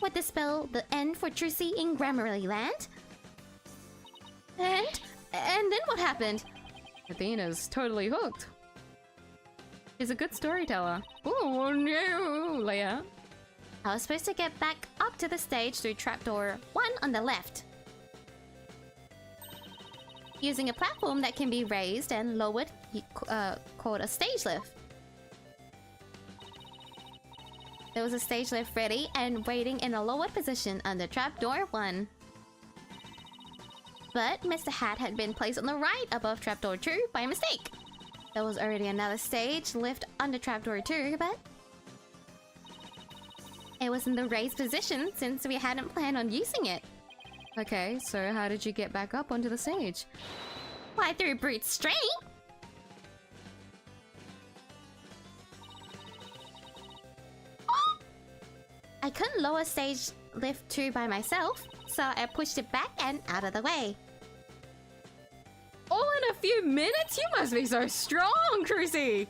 Would this spell the end for TRUCY in Grammarly Land? And then what happened? Athena's totally hooked. She's a good storyteller. Oh no, Leia. I was supposed to get back up to the stage through trapdoor 1 on the left, using a platform that can be raised and lowered, called a stage lift. There was a stage lift ready and waiting in a lowered position under trapdoor 1. But Mr. Hat had been placed on the right above trapdoor 2 by mistake. There was already another stage lift under trapdoor 2, but it was in the raised position since we hadn't planned on using it. Okay, so how did you get back up onto the stage? Why, through brute strength? I couldn't lower stage lift 2 by myself, so I pushed it back and out of the way. All in a few minutes? You must be so strong, TRUCY!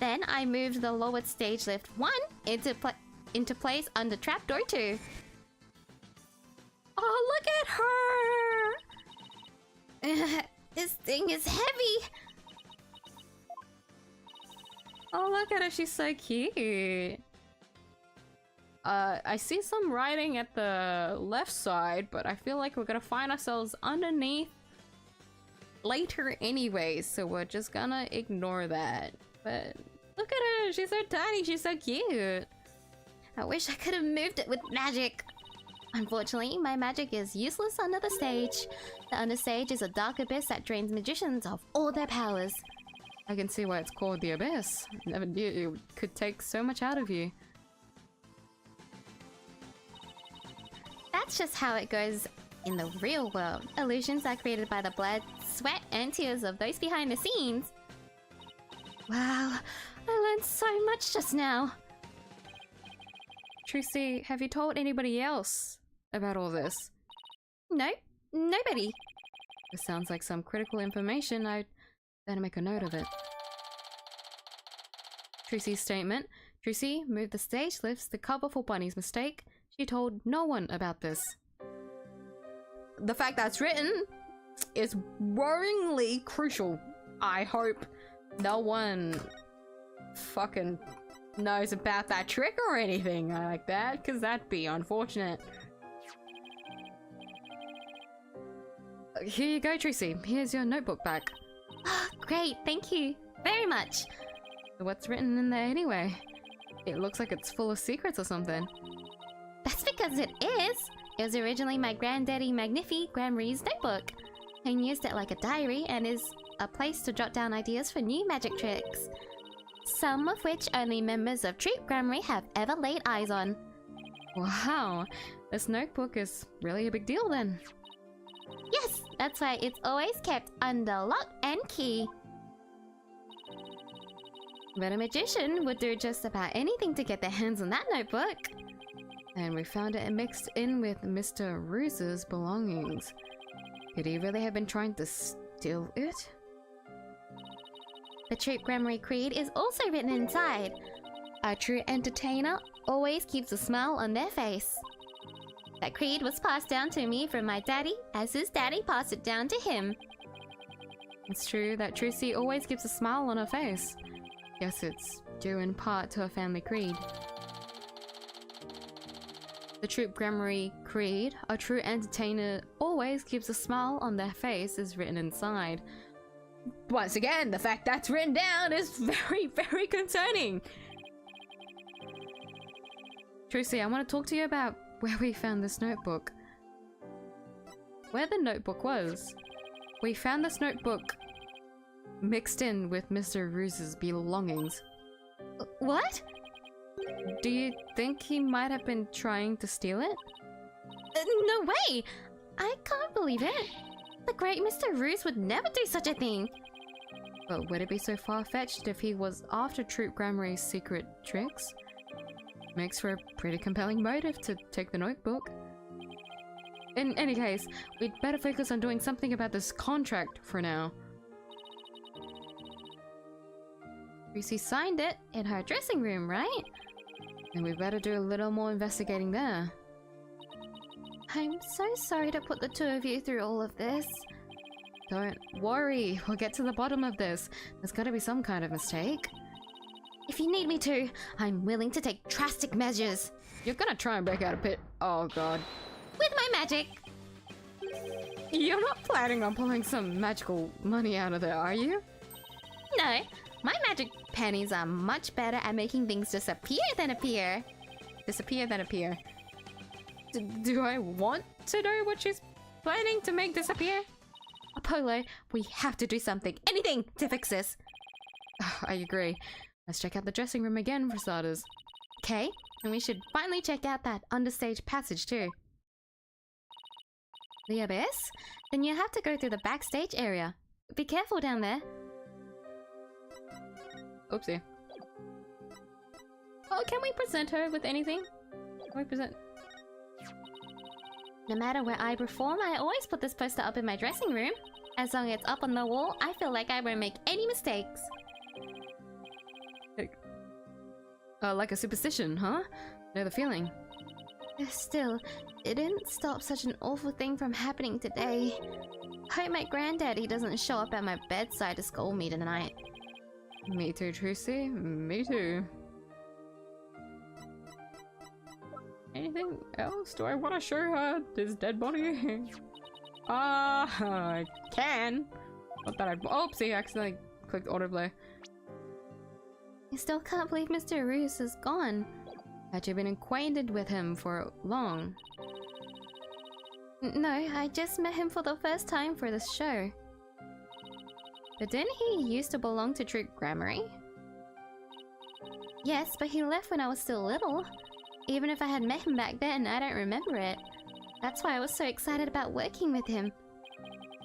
Then I moved the lowered stage lift 1 into place under trapdoor 2. Oh, look at her! This thing is heavy! Oh, look at her, she's so cute. I see some writing at the left side, but I feel like we're gonna find ourselves underneath later anyways, so we're just gonna ignore that. But look at her, she's so tiny, she's so cute. I wish I could have moved it with magic. Unfortunately, my magic is useless under the stage. The understage is a dark abyss that drains magicians of all their powers. I can see why it's called the Abyss. Never knew it could take so much out of you. That's just how it goes in the real world. Illusions are created by the blood, sweat, and tears of those behind the scenes. Wow, I learned so much just now. TRUCY, have you told anybody else about all this? No, nobody. This sounds like some critical information. I better make a note of it. TRUCY's statement. TRUCY moved the stage lifts to cover for Bunny's mistake. She told no one about this. The fact that's written is worryingly crucial. I hope no one fucking knows about that trick or anything like that, because that'd be unfortunate. Here you go, TRUCY. Here's your notebook back. Great, thank you very much. What's written in there anyway? It looks like it's full of secrets or something. That's because it is. It was originally my granddaddy Magnifi Grammary's notebook. I used it like a diary and is a place to jot down ideas for new magic tricks. Some of which only members of Troop Grammarly have ever laid eyes on. Wow, this notebook is really a big deal then. Yes, that's why it's always kept under lock and key. But a magician would do just about anything to get their hands on that notebook. And we found it mixed in with Mr. Ruse's belongings. Could he really have been trying to steal it? The Troop Grammary Creed is also written inside. A true entertainer always keeps a smile on their face. That creed was passed down to me from my daddy, as his daddy passed it down to him. It's true that TRUCY always keeps a smile on her face. Guess it's due in part to her family creed. The Troop Grammary Creed, a true entertainer always keeps a smile on their face, is written inside. Once again, the fact that's written down is very, very concerning. TRUCY, I want to talk to you about where we found this notebook. Where the notebook was. We found this notebook mixed in with Mr. Ruse's belongings. What? Do you think he might have been trying to steal it? No way! I can't believe it. The great Mr. Ruse would never do such a thing. But would it be so far-fetched if he was after Troop Grammary's secret tricks? Makes for a pretty compelling motive to take the notebook. In any case, we'd better focus on doing something about this contract for now. TRUCY signed it in her dressing room, right? And we better do a little more investigating there. I'm so sorry to put the two of you through all of this. Don't worry, we'll get to the bottom of this. There's gotta be some kind of mistake. If you need me to, I'm willing to take drastic measures. You're gonna try and break out a pit. Oh god. With my magic! You're not planning on pulling some magical money out of there, are you? No, my magic pennies are much better at making things disappear than appear. Disappear then appear. Do I want to know what she's planning to make disappear? Apollo, we have to do something, anything to fix this. I agree. Let's check out the dressing room again for starters. Okay, and we should finally check out that understage passage too. The abyss? Then you have to go through the backstage area. Be careful down there. Oopsie. Oh, can we present her with anything? Can we present... No matter where I perform, I always put this poster up in my dressing room. As long as it's up on the wall, I feel like I won't make any mistakes. Like a superstition, huh? Know the feeling. Still, it didn't stop such an awful thing from happening today. Hope my granddaddy doesn't show up at my bedside to scold me tonight. Me too, TRUCY. Me too. Anything else? Do I want to show her this dead body? I can. Not that I... Oopsie, I accidentally clicked autoplay. I still can't believe Mr. Ruse is gone. Had you been acquainted with him for long? No, I just met him for the first time for this show. But didn't he used to belong to Troop Grammary? Yes, but he left when I was still little. Even if I had met him back then, I don't remember it. That's why I was so excited about working with him.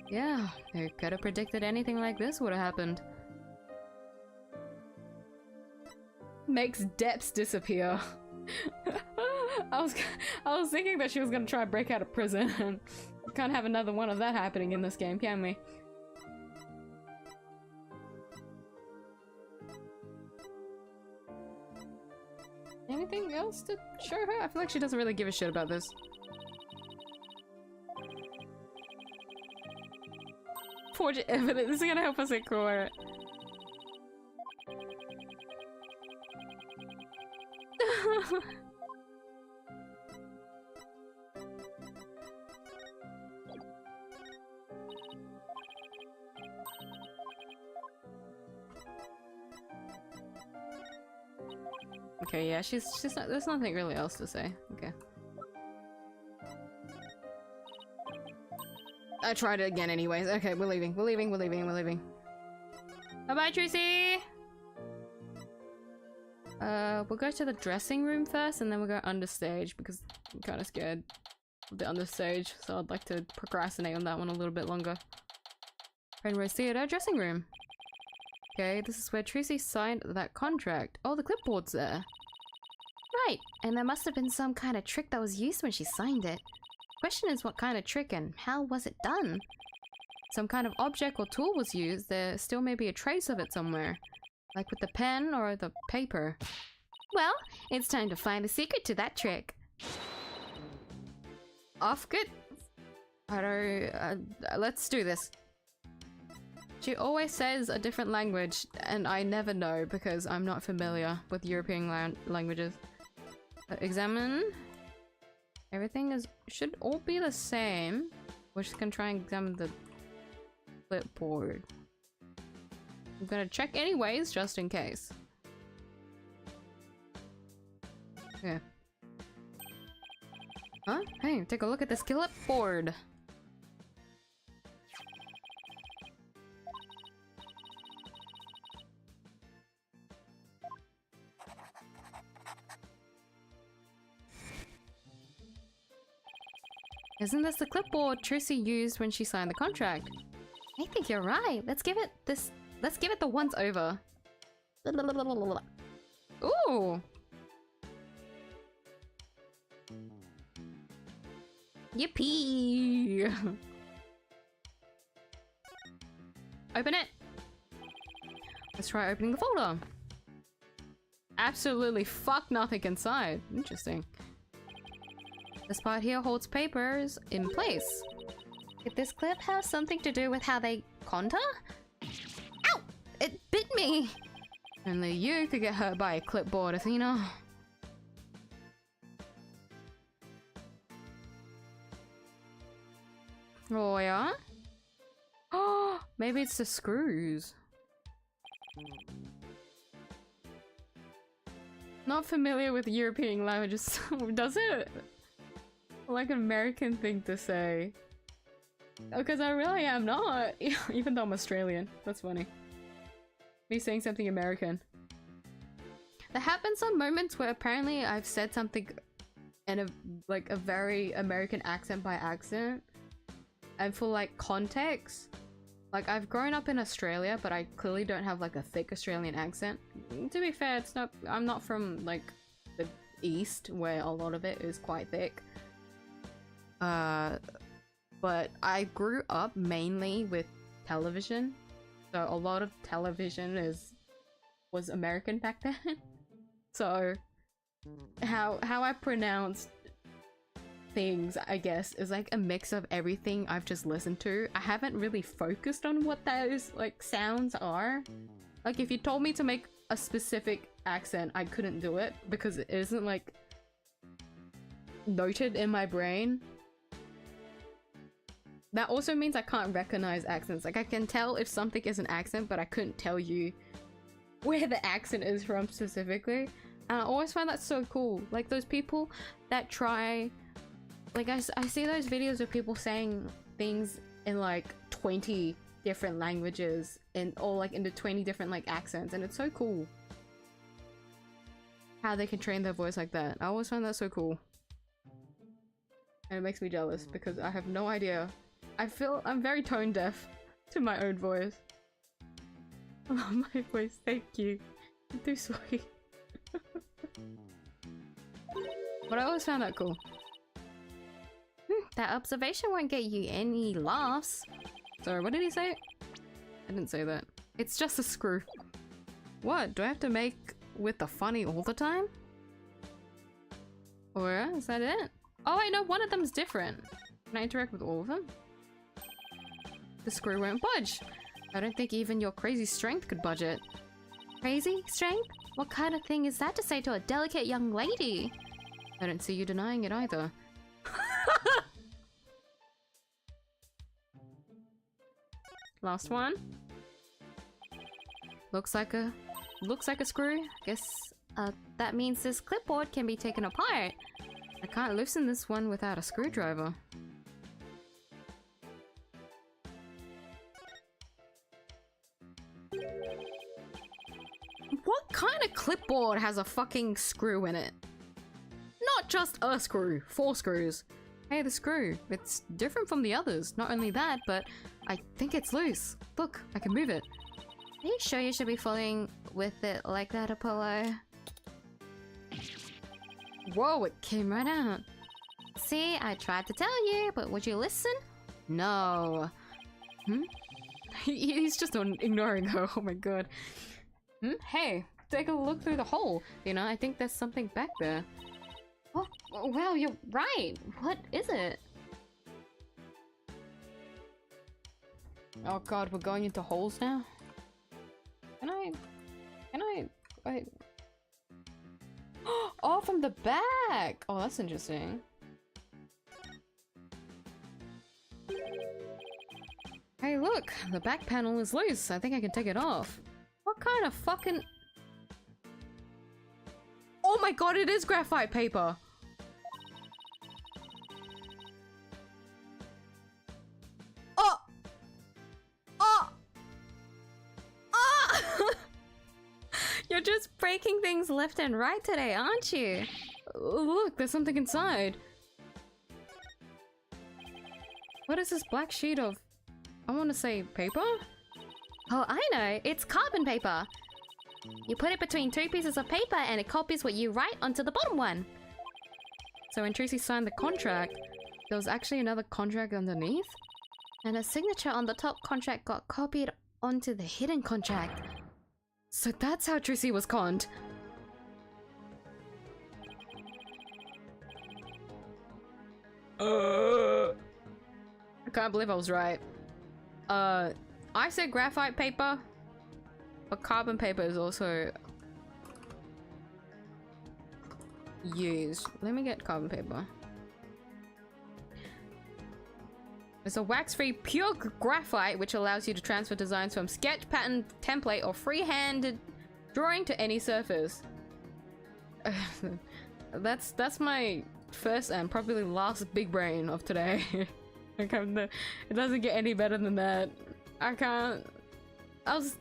Yeah, who could have predicted anything like this would have happened? Makes depths disappear. I was thinking that she was gonna try and break out of prison. We can't have another one of that happening in this game, can we? Anything else to show her? I feel like she doesn't really give a shit about this. Forge evidence. This is gonna help us in court. Okay, yeah, she's not, there's nothing really else to say. Okay. I tried it again anyways. Okay, we're leaving. We're leaving. We're leaving. We're leaving. Bye-bye, TRUCY! We'll go to the dressing room first and then we'll go understage because I'm kind of scared of the understage, so I'd like to procrastinate on that one a little bit longer. Rainbow Theatre dressing room. Okay, this is where TRUCY signed that contract. Oh, the clipboard's there. Right, and there must have been some kind of trick that was used when she signed it. Question is what kind of trick and how was it done? Some kind of object or tool was used, there still may be a trace of it somewhere. Like with the pen or the paper. Well, it's time to find the secret to that trick. Off good. Let's do this. She always says a different language, and I never know because I'm not familiar with European languages. Examine. Everything should all be the same. We're just gonna try and examine the clipboard. I'm gonna check anyways, just in case. Yeah. Huh? Hey, take a look at this clipboard. Isn't this the clipboard TRUCY used when she signed the contract? I think you're right. Let's give it the once over. Ooh. Yippee! Open it. Let's try opening the folder. Absolutely fuck nothing inside. Interesting. This part here holds papers in place. Could this clip have something to do with how they contour? Ow! It bit me! Only you could get hurt by a clipboard, Athena. Oh yeah? Oh, maybe it's the screws. Not familiar with European languages. Does it? Like an American thing to say. Because I really am not. Even though I'm Australian. That's funny. Me saying something American. There have been some moments where apparently I've said something in a very American accent by accident. And for like context, like I've grown up in Australia, but I clearly don't have like a thick Australian accent. To be fair, it's not. I'm not from like the east where a lot of it is quite thick. But I grew up mainly with television, so a lot of television was American back then. So how I pronounced things, I guess, is like a mix of everything I've just listened to. I haven't really focused on what those like sounds are. Like if you told me to make a specific accent, I couldn't do it because it isn't like noted in my brain. That also means I can't recognize accents. Like I can tell if something is an accent, but I couldn't tell you where the accent is from specifically. And I always find that so cool. Like those people that try. Like I see those videos of people saying things in like 20 different languages or like into 20 different like accents, and it's so cool how they can train their voice like that. I always find that so cool. And it makes me jealous because I have no idea. I feel I'm very tone deaf to my own voice. I love my voice, thank you. You're too sweet. But I always found that cool. That observation won't get you any laughs. Sorry, what did he say? I didn't say that. It's just a screw. What? Do I have to make with the funny all the time? Or is that it? Oh, I know one of them's different. Can I interact with all of them? The screw won't budge. I don't think even your crazy strength could budge it. Crazy strength? What kind of thing is that to say to a delicate young lady? I don't see you denying it either. Last one. Looks like a screw. Guess that means this clipboard can be taken apart. I can't loosen this one without a screwdriver. What kind of clipboard has a fucking screw in it? Not just a screw, 4 screws. Hey, the screw. It's different from the others. Not only that, but I think it's loose. Look, I can move it. Are you sure you should be following with it like that, Apollo? Whoa, it came right out. See, I tried to tell you, but would you listen? No. He's just ignoring her. Oh my god. Hey, take a look through the hole. You know, I think there's something back there. Oh, wow, you're right. What is it? Oh god, we're going into holes now? Can I... Wait. Oh, from the back! Oh, that's interesting. Hey, look! The back panel is loose. I think I can take it off. What kind of fucking... Oh my god, it is graphite paper! Oh! Oh! Oh! You're just breaking things left and right today, aren't you? Look, there's something inside. What is this black sheet of... I want to say paper? Oh, I know. It's carbon paper. You put it between two pieces of paper and it copies what you write onto the bottom one. So when TRUCY signed the contract, there was actually another contract underneath? And a signature on the top contract got copied onto the hidden contract. So that's how TRUCY was conned. I can't believe I was right. I said graphite paper, but carbon paper is also used. Let me get carbon paper. It's a wax-free pure graphite which allows you to transfer designs from sketch, pattern, template, or freehand drawing to any surface. That's my first and probably last big brain of today. It doesn't get any better than that. I can't. I was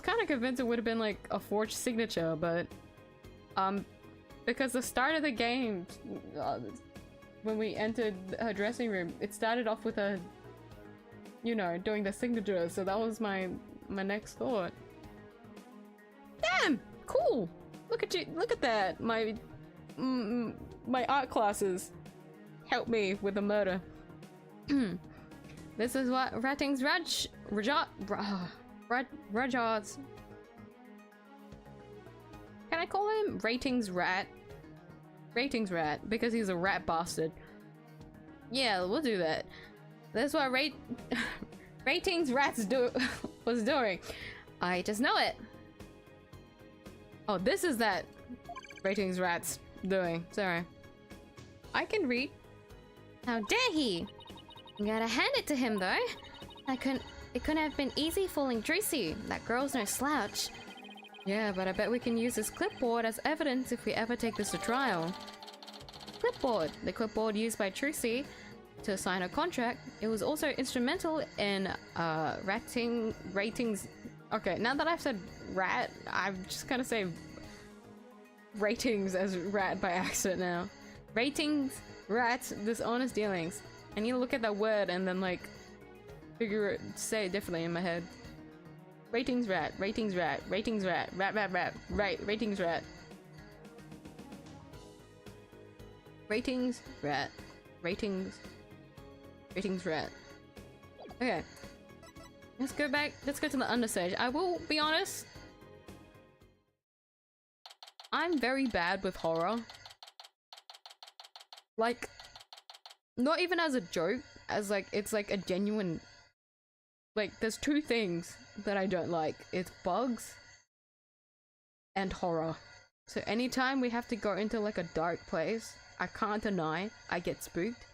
kind of convinced it would have been like a forged signature, but because the start of the game, when we entered her dressing room, it started off with a, you know, doing the signature. So that was my next thought. Damn, cool. Look at you. Look at that. My art classes helped me with the murder. This is what Ratings Rajars. Can I call him Ratings Rat? Ratings Rat, because he's a rat bastard. Yeah, we'll do that. That's what Ratings Rats was doing. I just know it. Oh, this is that Ratings Rats doing. Sorry. I can read. How dare he? You gotta hand it to him though. It couldn't have been easy fooling TRUCY. That girl's no slouch. Yeah, but I bet we can use this clipboard as evidence if we ever take this to trial. Clipboard! The clipboard used by TRUCY to sign a contract. It was also instrumental in ratings. Okay, now that I've said rat, I'm just gonna say ratings as rat by accident now. Ratings, rats, dishonest dealings. I need to look at that word and then like say it differently in my head. Ratings rat, ratings rat, ratings rat, rat rat rat, right, ratings rat. Ratings rat, ratings rat. Okay. Let's go back, let's go to the understage. I will be honest, I'm very bad with horror. Like, not even as a joke, as like, it's like a genuine, like, there's two things that I don't like. It's bugs and horror. So anytime we have to go into like a dark place, I can't deny I get spooked.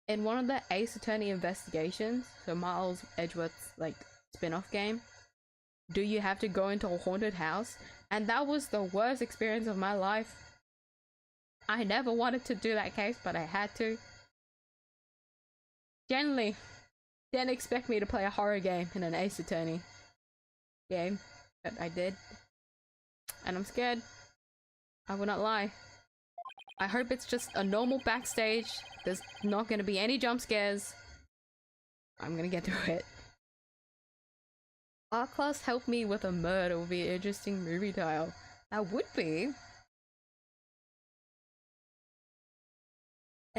In one of the Ace Attorney investigations, so Miles Edgeworth's like spin-off game, do you have to go into a haunted house? And that was the worst experience of my life. I never wanted to do that case, but I had to. Generally, didn't expect me to play a horror game in an Ace Attorney game, but I did. And I'm scared. I will not lie. I hope it's just a normal backstage. There's not gonna be any jump scares. I'm gonna get through it. Art class helped me with a murder would be an interesting movie title. That would be.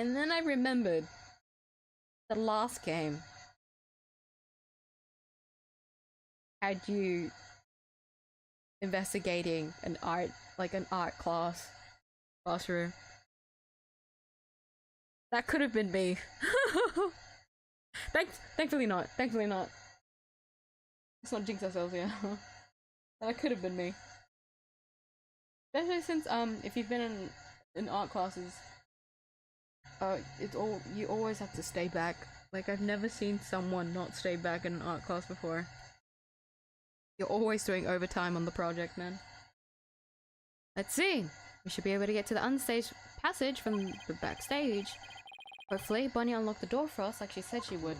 And then I remembered the last game had you investigating an art classroom. That could have been me. Thankfully not. Thankfully not. Let's not jinx ourselves here. That could have been me. Especially since if you've been in art classes, you always have to stay back. Like, I've never seen someone not stay back in an art class before. You're always doing overtime on the project, man. Let's see. We should be able to get to the unstaged passage from the backstage. Hopefully, Bonnie unlocked the door for us like she said she would.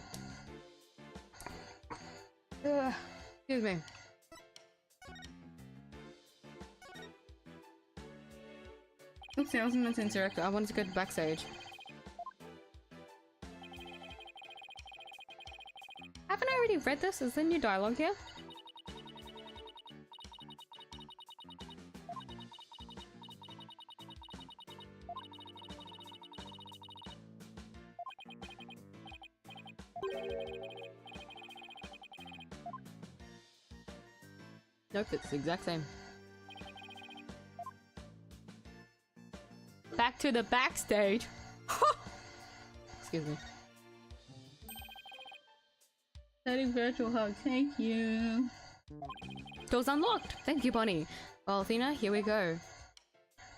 Excuse me. Oopsie, I wasn't meant to interact. I wanted to go to backstage. Haven't I already read this? Is there new dialogue here? Nope, it's the exact same. Back to the backstage. Excuse me. Setting virtual hug, thank you. Door's unlocked. Thank you, Bonnie. Well, Athena, here we go.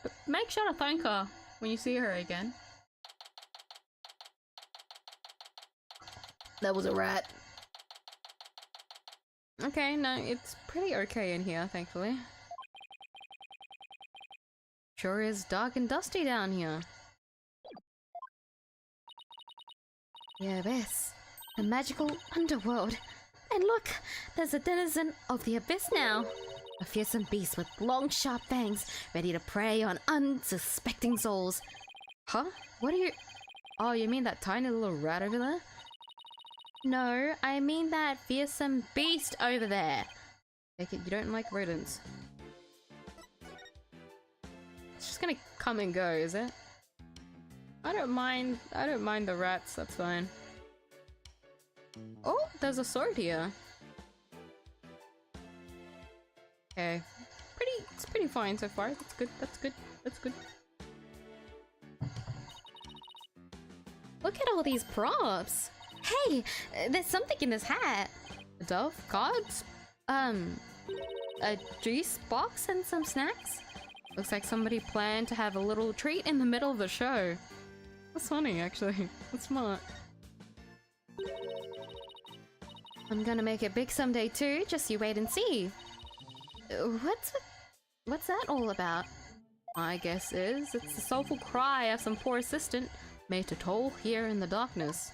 But make sure to thank her when you see her again. That was a rat. Okay, no, it's pretty okay in here, thankfully. Sure is dark and dusty down here. Yeah, this. The magical underworld. And look, there's a denizen of the abyss now. A fearsome beast with long, sharp fangs, ready to prey on unsuspecting souls. Huh? What are you... Oh, you mean that tiny little rat over there? No, I mean that fearsome beast over there. Take it, you don't like rodents. It's just gonna come and go, is it? I don't mind the rats, that's fine. Oh, there's a sword here. Okay. It's pretty fine so far. That's good, that's good, that's good. Look at all these props! Hey, there's something in this hat. A dove, cards, a juice box and some snacks. Looks like somebody planned to have a little treat in the middle of the show. That's funny, actually. That's smart. I'm gonna make it big someday too, just you wait and see. What's that all about? My guess is it's the soulful cry of some poor assistant made to toll here in the darkness.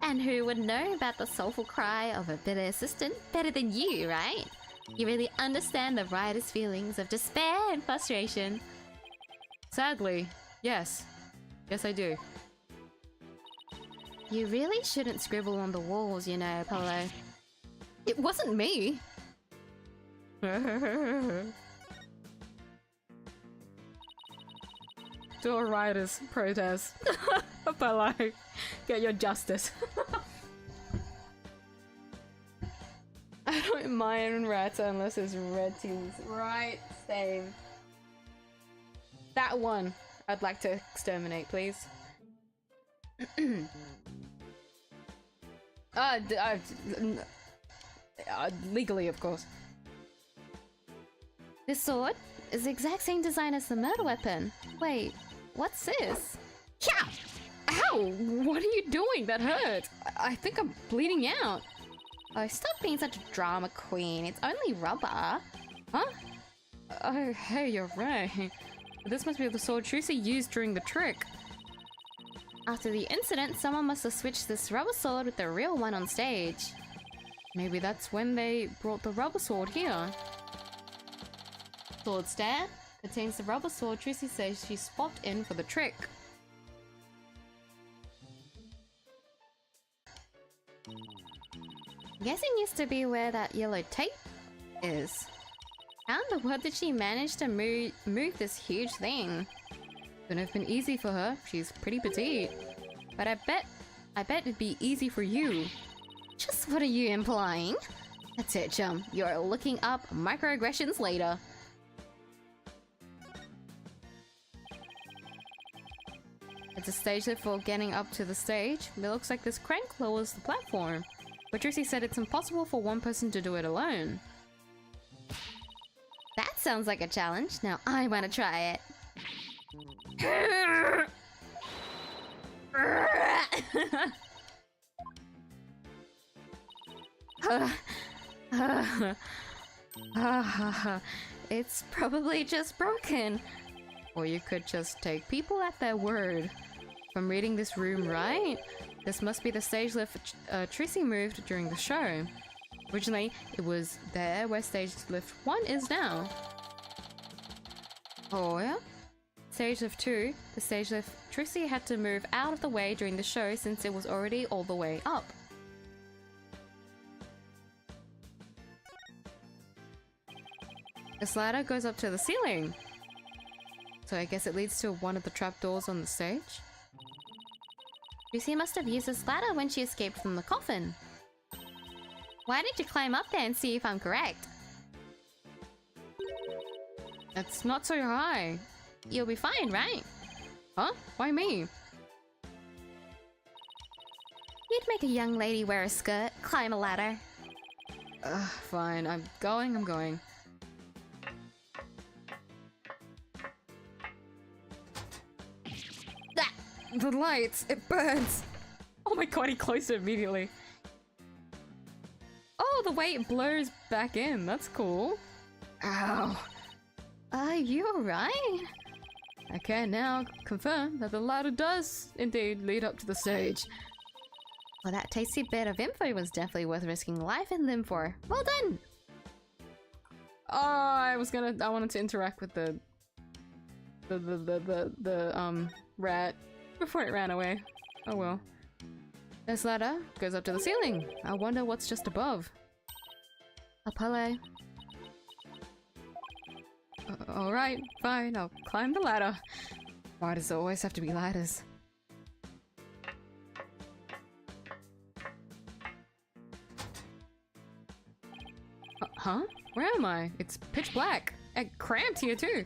And who would know about the soulful cry of a bitter assistant better than you, right? You really understand the riotous feelings of despair and frustration. Sadly, yes. Yes, I do. You really shouldn't scribble on the walls, you know, Apollo. It wasn't me! Do a riotous protest. Apollo, get your justice. I don't mind rats unless it's red teams. Right, same. That one I'd like to exterminate, please. Legally, of course. This sword is the exact same design as the murder weapon. Wait, what's this? Yeah! Ow! What are you doing? That hurt! I think I'm bleeding out. Oh, stop being such a drama queen. It's only rubber. Huh? Oh, hey, you're right. This must be the sword TRUCY used during the trick. After the incident, someone must have switched this rubber sword with the real one on stage. Maybe that's when they brought the rubber sword here. Sword stand contains the rubber sword TRUCY says she swapped in for the trick. Guessing used to be where that yellow tape is. How in the world did she manage to move this huge thing? Couldn't have been easy for her. She's pretty petite. But I bet it'd be easy for you. Just what are you implying? That's it, chum. You're looking up microaggressions later. It's a stage lift for getting up to the stage. It looks like this crank lowers the platform. But TRUCY said it's impossible for one person to do it alone. That sounds like a challenge. Now I want to try it. It's probably just broken. Or you could just take people at their word. From reading this room right, this must be the stage lift TRUCY moved during the show. Originally, it was there where stage lift 1 is now. Oh yeah? Stage lift 2, the stage lift TRUCY had to move out of the way during the show since it was already all the way up. This ladder goes up to the ceiling. So I guess it leads to one of the trapdoors on the stage. TRUCY must have used this ladder when she escaped from the coffin. Why don't you climb up there and see if I'm correct? It's not so high. You'll be fine, right? Huh? Why me? You'd make a young lady wear a skirt, climb a ladder. Fine. I'm going. The lights! It burns! Oh my god, he closed it immediately. Oh, the way it blurs back in. That's cool. Ow. Are you alright? I can now confirm that the ladder does indeed lead up to the stage. Well, that tasty bit of info was definitely worth risking life and limb for. Well done! Oh, I wanted to interact with the rat before it ran away. Oh well. This ladder goes up to the ceiling. I wonder what's just above. Apollo. Alright, fine, I'll climb the ladder. Why does it always have to be ladders? Huh? Where am I? It's pitch black. And cramped here too.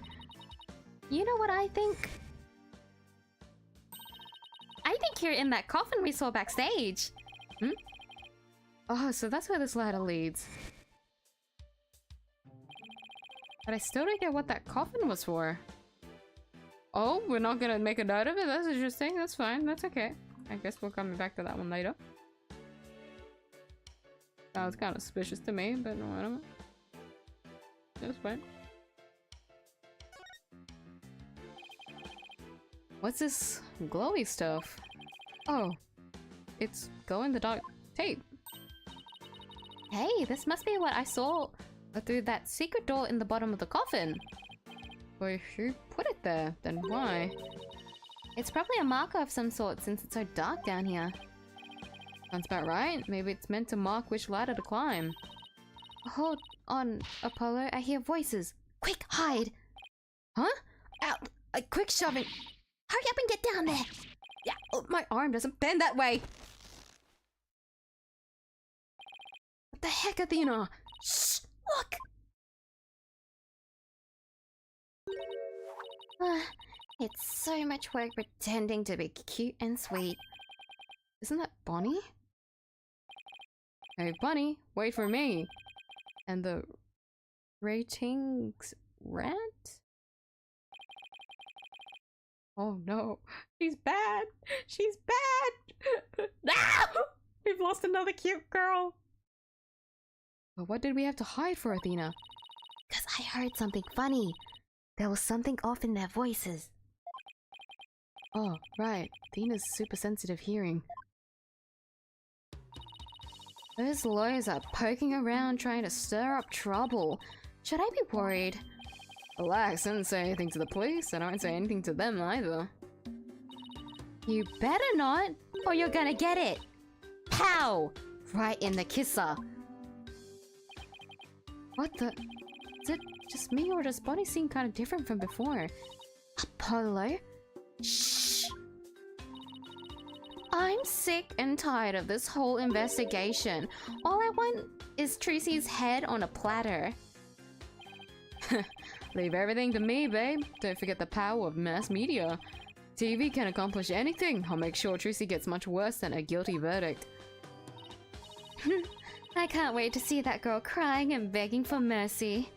You know what I think? I think you're in that coffin we saw backstage. Hmm? Oh, so that's where this ladder leads. But I still don't get what that coffin was for. Oh, we're not gonna make a note of it? That's interesting. That's fine. That's okay. I guess we're coming back to that one later. Sounds kind of suspicious to me, but no, I don't know. That's fine. What's this glowy stuff? Oh, it's glow-in-the-dark tape. Hey, this must be what I saw through that secret door in the bottom of the coffin. Well, who put it there? Then why? It's probably a marker of some sort since it's so dark down here. Sounds about right. Maybe it's meant to mark which ladder to climb. Hold on, Apollo. I hear voices. Quick, hide! Huh? Out! Quick shoving! Hurry up and get down there! Yeah, oh, my arm doesn't bend that way! What the heck, Athena? Shh! Look! It's so much work pretending to be cute and sweet. Isn't that Bonnie? Hey, Bonnie, wait for me. And the ratings rat? Oh no, she's bad! She's bad! No! We've lost another cute girl! But what did we have to hide for, Athena? Because I heard something funny. There was something off in their voices. Oh, right. Athena's super sensitive hearing. Those lawyers are poking around trying to stir up trouble. Should I be worried? Relax, I didn't say anything to the police, and I won't say anything to them either. You better not, or you're gonna get it! Pow! Right in the kisser. What the? Is it just me, or does Bonnie seem kind of different from before? Apollo? Shh! I'm sick and tired of this whole investigation. All I want is TRUCY's head on a platter. Leave everything to me, babe. Don't forget the power of mass media. TV can accomplish anything. I'll make sure TRUCY gets much worse than a guilty verdict. I can't wait to see that girl crying and begging for mercy.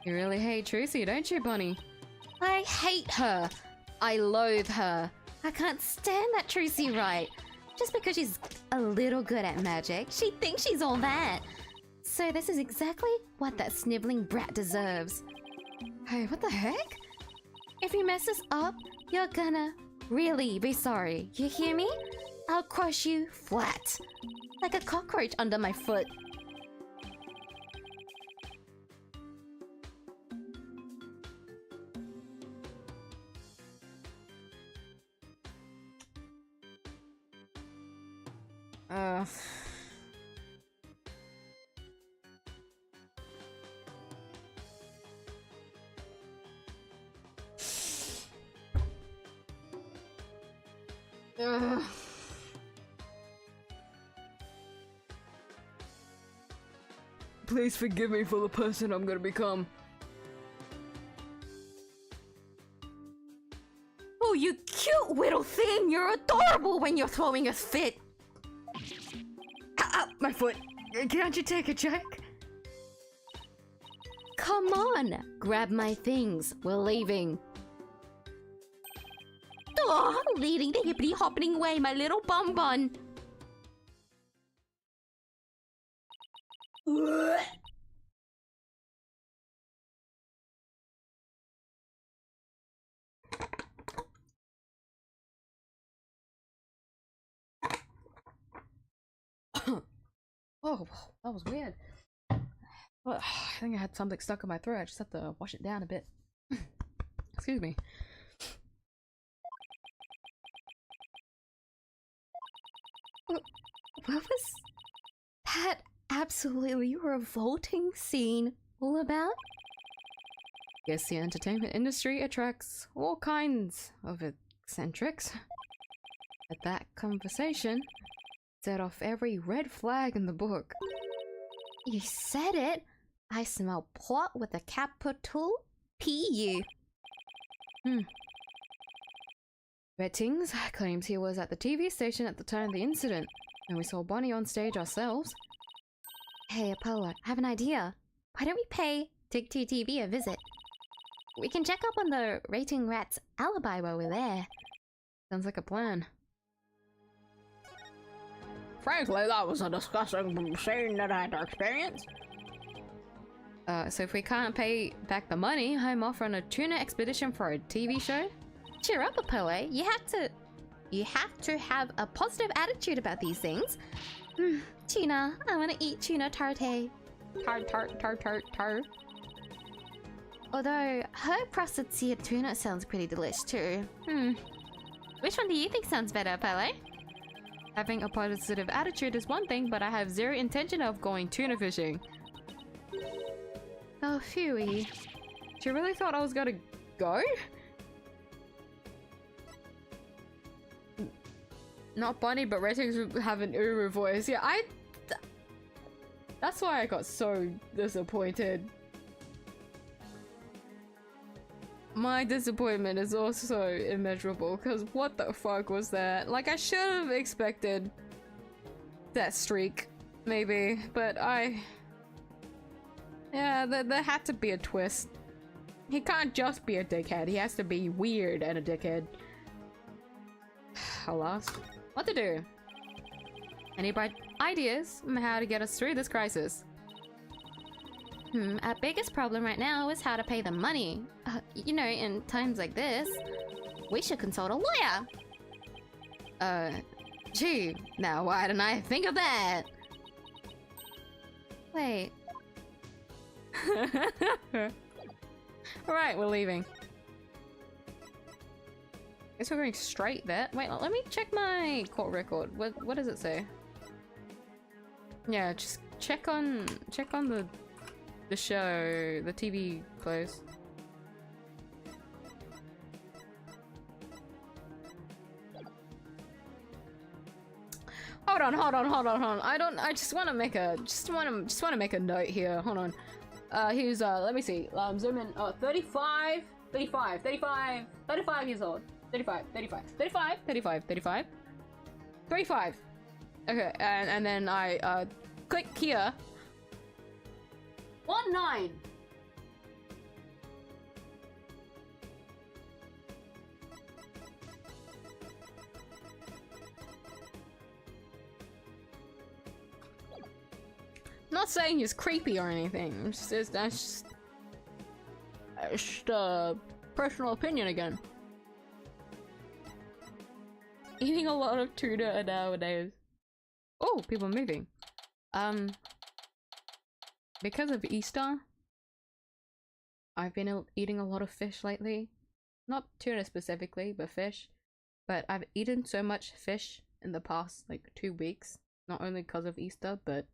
You really hate TRUCY, don't you, Bunny? I hate her. I loathe her. I can't stand that TRUCY right. Just because she's a little good at magic, she thinks she's all that. So this is exactly what that sniveling brat deserves. Hey, what the heck? If you mess this up, you're gonna really be sorry. You hear me? I'll crush you flat. Like a cockroach under my foot. Please forgive me for the person I'm gonna become. Oh, you cute little thing! You're adorable when you're throwing a fit! Ah, my foot! Can't you take a check? Come on! Grab my things. We're leaving. Oh, leading the hippity hopping way, my little bonbon. Oh, that was weird. Well, I think I had something stuck in my throat. I just have to wash it down a bit. Excuse me. What was that absolutely revolting scene all about? Guess the entertainment industry attracts all kinds of eccentrics. But that conversation set off every red flag in the book. You said it. I smell plot with a capital P-U. Bettings claims he was at the TV station at the time of the incident, and we saw Bonnie on stage ourselves. Hey, Apollo, I have an idea. Why don't we pay Dig2TV a visit? We can check up on the Rating Rat's alibi while we're there. Sounds like a plan. Frankly, that was a disgusting scene that I had to experience. So if we can't pay back the money, I'm off on a tuna expedition for a TV show? Cheer up, Apollo. You have to have a positive attitude about these things. Tuna. I want to eat tuna tarte. Tar. Although, herb crusted seared tuna sounds pretty delish too. Which one do you think sounds better, Apollo? Having a positive attitude is one thing, but I have zero intention of going tuna fishing. Oh, phewy. She really thought I was gonna go? Not Bonnie, but Ratings have an Uru voice. Yeah, that's why I got so disappointed. My disappointment is also immeasurable, because what the fuck was that? Like, I should have expected that streak, maybe, but yeah, there had to be a twist. He can't just be a dickhead, he has to be weird and a dickhead. Alas. What to do? Any bright ideas on how to get us through this crisis? Our biggest problem right now is how to pay the money. You know, in times like this, we should consult a lawyer. Gee, now why didn't I think of that? Wait. Alright, we're leaving. Guess we're going straight there. Wait, let me check my court record. What does it say? Yeah, just check on the show, the TV close. Hold on. I just want to make a make a note here. Hold on. He's let me see. Zoom in. 35 years old. 35. Okay, and then I click here. 19. Not saying he's creepy or anything. That's just personal opinion again. Eating a lot of tuna nowadays. Oh, people moving. Because of Easter, I've been eating a lot of fish lately. Not tuna specifically, but fish. But I've eaten so much fish in the past like 2 weeks. Not only because of Easter, but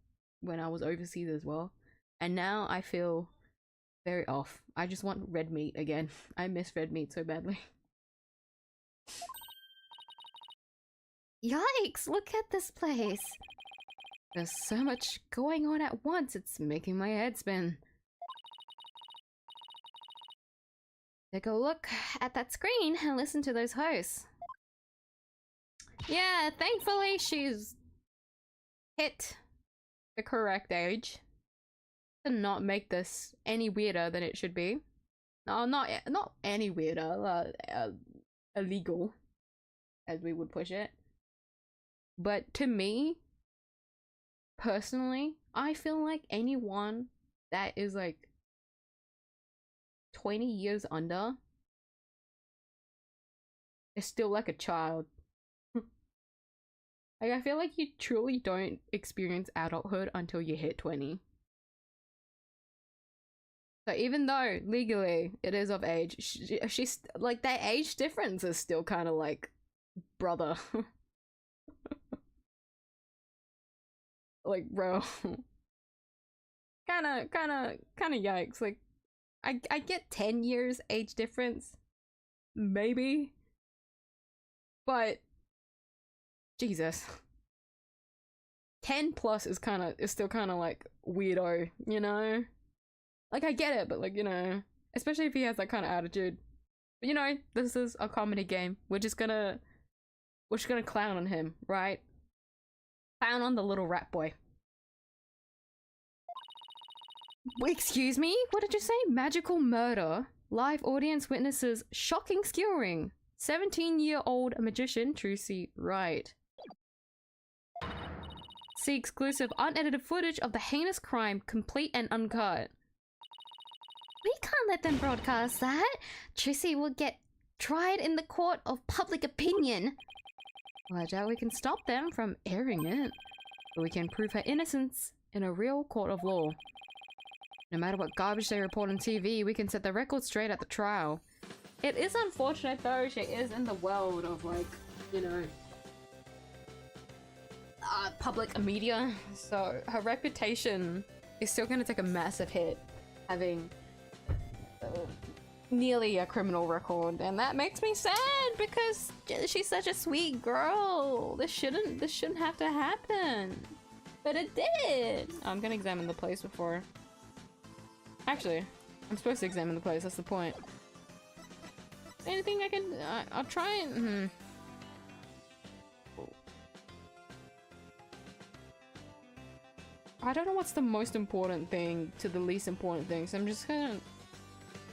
when I was overseas as well. And now I feel very off. I just want red meat again. I miss red meat so badly. Yikes, look at this place. There's so much going on at once, it's making my head spin. Take a look at that screen and listen to those hosts. Yeah, thankfully she's hit the correct age to not make this any weirder than it should be. No, not any weirder, illegal, as we would push it. But to me, personally, I feel like anyone that is like 20 years under is still like a child. Like, I feel like you truly don't experience adulthood until you hit 20. So even though legally it is of age, she's like, that age difference is still kind of like, brother. Like, bro. Kinda yikes. Like, I get 10 years age difference, maybe, but Jesus, 10 plus is still kind of like weirdo, you know? Like, I get it, but like, you know, especially if he has that kind of attitude. But you know, this is a comedy game. We're just gonna clown on him, right? Clown on the little rat boy. Excuse me? What did you say? Magical murder. Live audience witnesses shocking skewering. 17-year-old magician TRUCY right. See exclusive unedited footage of the heinous crime, complete and uncut. We can't let them broadcast that. TRUCY will get tried in the court of public opinion. Well, I doubt we can stop them from airing it. But we can prove her innocence in a real court of law. No matter what garbage they report on TV, we can set the record straight at the trial. It is unfortunate though, she is in the world of like, you know, public media, so her reputation is still gonna take a massive hit, having nearly a criminal record, and that makes me sad because she's such a sweet girl. This shouldn't have to happen, but it did. I'm gonna examine the place before. Actually, I'm supposed to examine the place. That's the point. Anything I can? I'll try and. I don't know what's the most important thing to the least important thing, so I'm just gonna.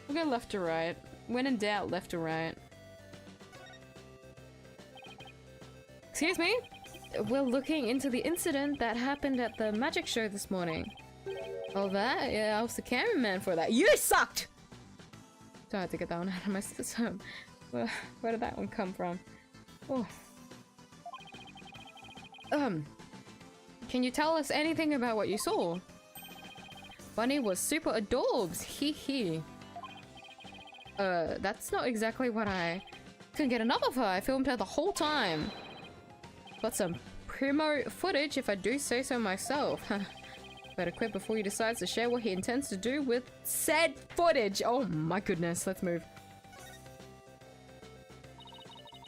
We'll go left to right. When in doubt, left to right. Excuse me? We're looking into the incident that happened at the magic show this morning. Oh, that? Yeah, I was the cameraman for that. You sucked! So I had to get that one out of my system. Where did that one come from? Oh. Can you tell us anything about what you saw? Bunny was super adorbs. Hee hee. That's not exactly what I... Couldn't get enough of her. I filmed her the whole time. Got some primo footage if I do say so myself. Better quit before he decides to share what he intends to do with said footage. Oh my goodness, let's move.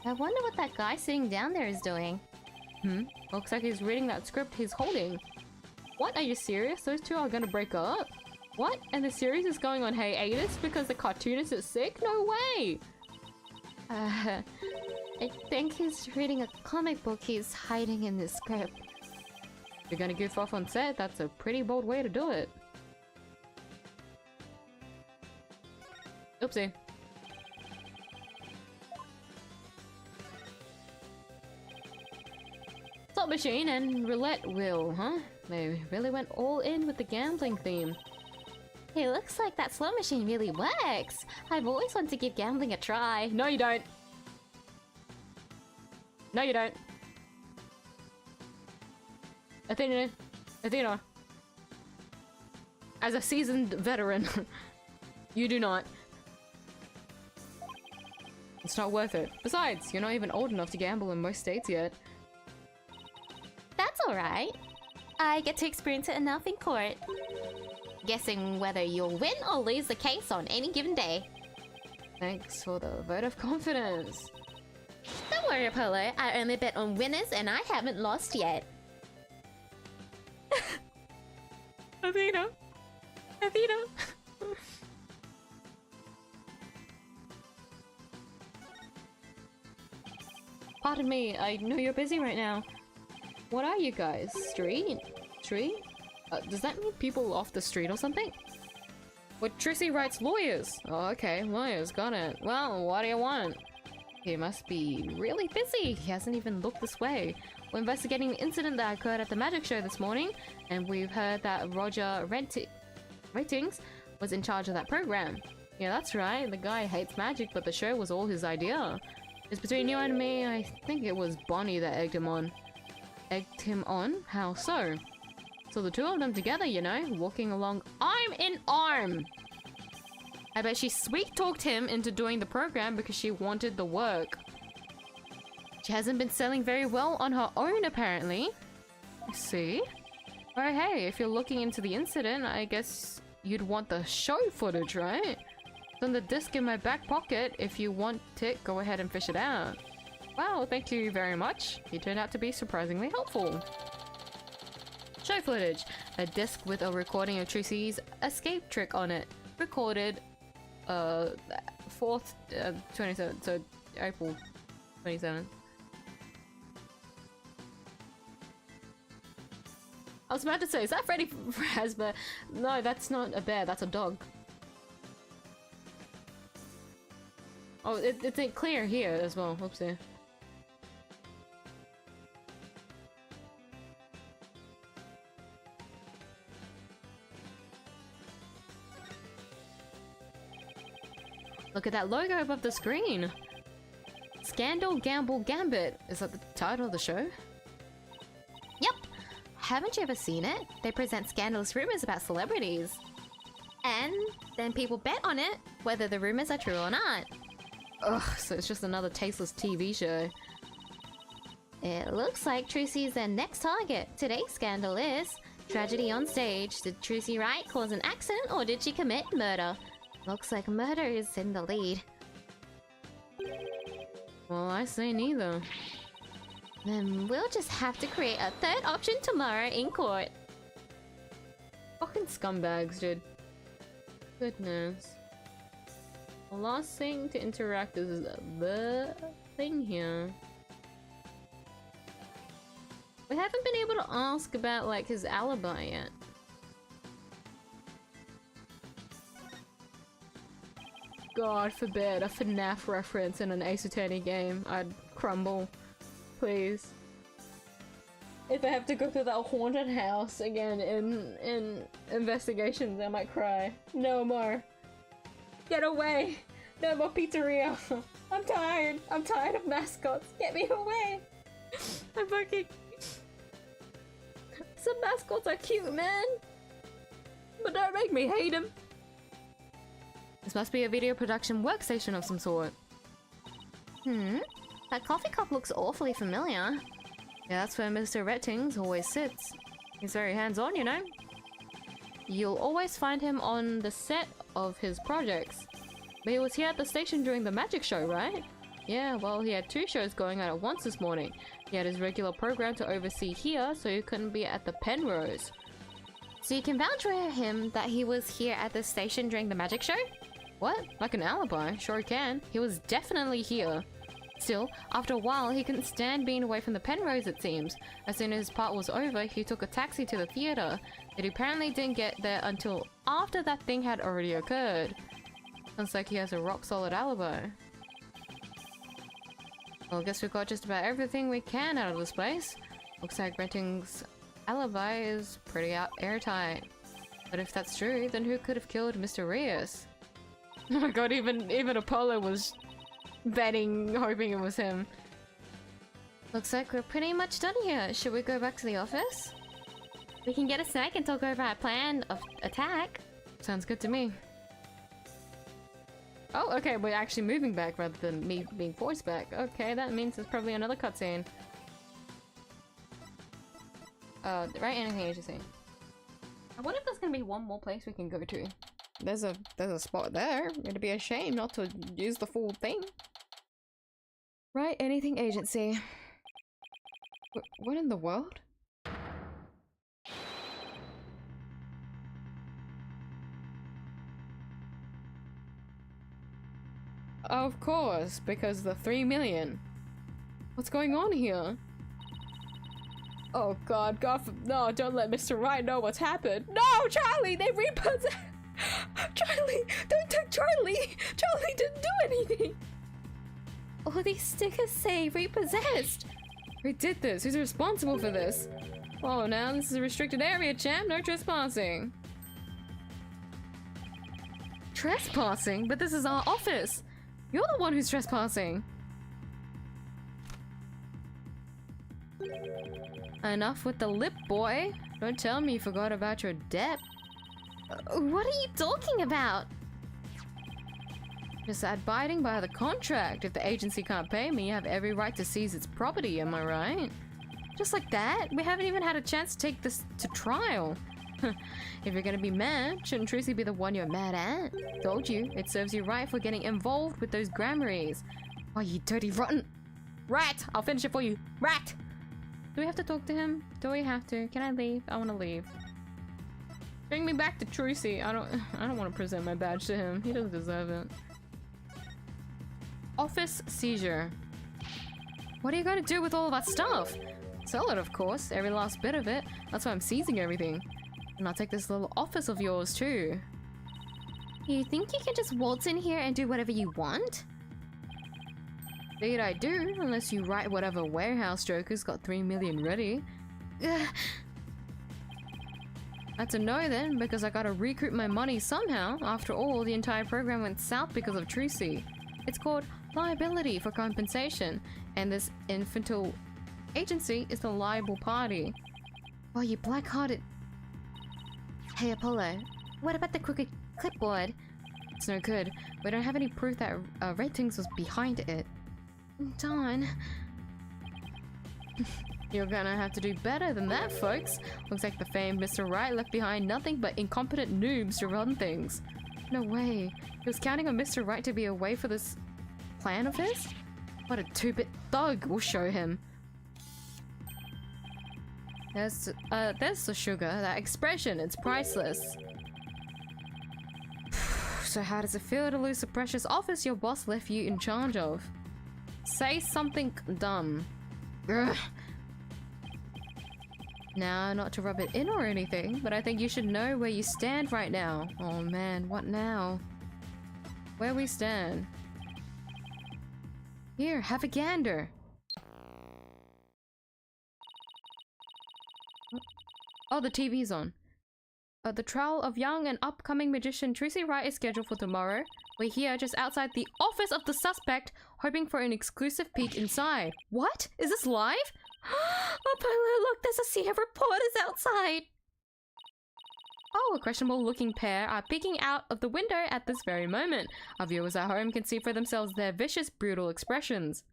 I wonder what that guy sitting down there is doing. Looks like he's reading that script he's holding. What? Are you serious? Those two are gonna break up? What? And the series is going on hiatus because the cartoonist is sick? No way! I think he's reading a comic book he's hiding in the script. If you're gonna goof off on set, that's a pretty bold way to do it. Oopsie. Slot machine and roulette wheel, huh? They really went all in with the gambling theme. It looks like that slot machine really works. I've always wanted to give gambling a try. No, you don't. No, you don't. Athena. As a seasoned veteran, you do not. It's not worth it. Besides, you're not even old enough to gamble in most states yet. That's alright. I get to experience it enough in court. Guessing whether you'll win or lose the case on any given day. Thanks for the vote of confidence. Don't worry, Apollo. I only bet on winners and I haven't lost yet. Athena! Pardon me, I know you're busy right now. What are you guys? Street? Does that mean people off the street or something? What, TRUCY writes lawyers? Oh, okay, lawyers, got it. Well, what do you want? He must be really busy. He hasn't even looked this way. We're investigating the incident that occurred at the magic show this morning, and we've heard that Roger Ratings was in charge of that program. Yeah, that's right. The guy hates magic, but the show was all his idea. It's between you and me. I think it was Bonnie that egged him on. Egged him on? How so? So the two of them together, you know, walking along arm in arm. I bet she sweet-talked him into doing the program because she wanted the work. She hasn't been selling very well on her own, apparently. See? Oh, hey, if you're looking into the incident, I guess you'd want the show footage, right? It's on the disc in my back pocket. If you want it, go ahead and fish it out. Wow, thank you very much. You turned out to be surprisingly helpful. Show footage. A disc with a recording of TRUCY's escape trick on it. Recorded 4th 27th, so April 27th. I was about to say, is that Freddy Fazbear? No, that's not a bear, that's a dog. Oh, it's clear here as well. Oopsie. Look at that logo above the screen. Scandal, Gamble, Gambit. Is that the title of the show? Yep. Haven't you ever seen it? They present scandalous rumors about celebrities. And then people bet on it, whether the rumors are true or not. Ugh, so it's just another tasteless TV show. It looks like TRUCY's their next target. Today's scandal is tragedy on stage. Did TRUCY Wright cause an accident or did she commit murder? Looks like murder is in the lead. Well, I say neither. Then we'll just have to create a third option tomorrow in court. Fucking scumbags, dude. Goodness. The last thing to interact is the thing here. We haven't been able to ask about, like, his alibi yet. God forbid a FNAF reference in an Ace Attorney game. I'd crumble. Please. If I have to go through that haunted house again in investigations, I might cry. No more. Get away! No more pizzeria! I'm tired! I'm tired of mascots! Get me away! I'm fucking... Some mascots are cute, man! But don't make me hate them! This must be a video production workstation of some sort. That coffee cup looks awfully familiar. Yeah, that's where Mr. Rettings always sits. He's very hands-on, you know? You'll always find him on the set of his projects. But he was here at the station during the magic show, right? Yeah, well, he had 2 shows going on at once this morning. He had his regular program to oversee here, so he couldn't be at the Penrose. So you can vouch for him that he was here at the station during the magic show? What? Like an alibi? Sure can. He was definitely here. Still, after a while, he couldn't stand being away from the Penrose, it seems. As soon as his part was over, he took a taxi to the theater. But he apparently didn't get there until after that thing had already occurred. Sounds like he has a rock-solid alibi. Well, I guess we got just about everything we can out of this place. Looks like Renting's alibi is pretty airtight. But if that's true, then who could have killed Mr. Rios? Oh my god, even Apollo was betting, hoping it was him. Looks like we're pretty much done here. Should we go back to the office? We can get a snack and talk over our plan of attack. Sounds good to me. Oh, okay, we're actually moving back rather than me being forced back. Okay, that means there's probably another cutscene. Right, anything agency. I wonder if there's gonna be one more place we can go to. There's a spot there. It'd be a shame not to use the full thing. Right, anything agency. What in the world? Of course, because the 3 million. What's going on here? Oh god, no, don't let Mr. Right know what's happened. No, Charlie, they repossessed. Charlie, don't take Charlie. Charlie didn't do anything. All these stickers say repossessed. Who did this? Who's responsible for this? Oh, now this is a restricted area, champ. No trespassing. Trespassing? But this is our office. You're the one who's trespassing. Enough with the lip, boy. Don't tell me you forgot about your debt. What are you talking about? Just abiding by the contract. If the agency can't pay me, you have every right to seize its property, am I right? Just like that? We haven't even had a chance to take this to trial. If you're gonna be mad, shouldn't TRUCY be the one you're mad at? Told you, it serves you right for getting involved with those grammaries. Oh, you dirty rotten rat! I'll finish it for you, rat! Do we have to talk to him? Do we have to? Can I leave? I want to leave. Bring me back to TRUCY. I don't want to present my badge to him. He doesn't deserve it. Office seizure. What are you going to do with all of our stuff? Sell it, of course. Every last bit of it. That's why I'm seizing everything. And I'll take this little office of yours too. You think you can just waltz in here and do whatever you want? Indeed I do, unless you write whatever warehouse joker's got 3 million ready. That's a no then, because I gotta recoup my money somehow. After all, the entire program went south because of TRUCY. It's called liability for compensation, and this infantile agency is the liable party. Oh, you black-hearted... Hey, Apollo, what about the crooked clipboard? It's no good. We don't have any proof that Ratings was behind it. Darn. You're gonna have to do better than that, folks. Looks like the famed Mr. Right left behind nothing but incompetent noobs to run things. No way. He was counting on Mr. Right to be away for this plan of his? What a two-bit thug. We'll show him. There's the sugar. That expression, it's priceless. So how does it feel to lose the precious office your boss left you in charge of? Say something dumb. Ugh. Now, not to rub it in or anything, but I think you should know where you stand right now. Oh man, what now? Where we stand. Here, have a gander. Oh, the TV's on. The trial of young and upcoming magician TRUCY Wright is scheduled for tomorrow. We're here just outside the office of the suspect, hoping for an exclusive peek inside. What? Is this live? Apollo, look, there's a sea of reporters outside. Oh, a questionable looking pair are peeking out of the window at this very moment. Our viewers at home can see for themselves their vicious, brutal expressions.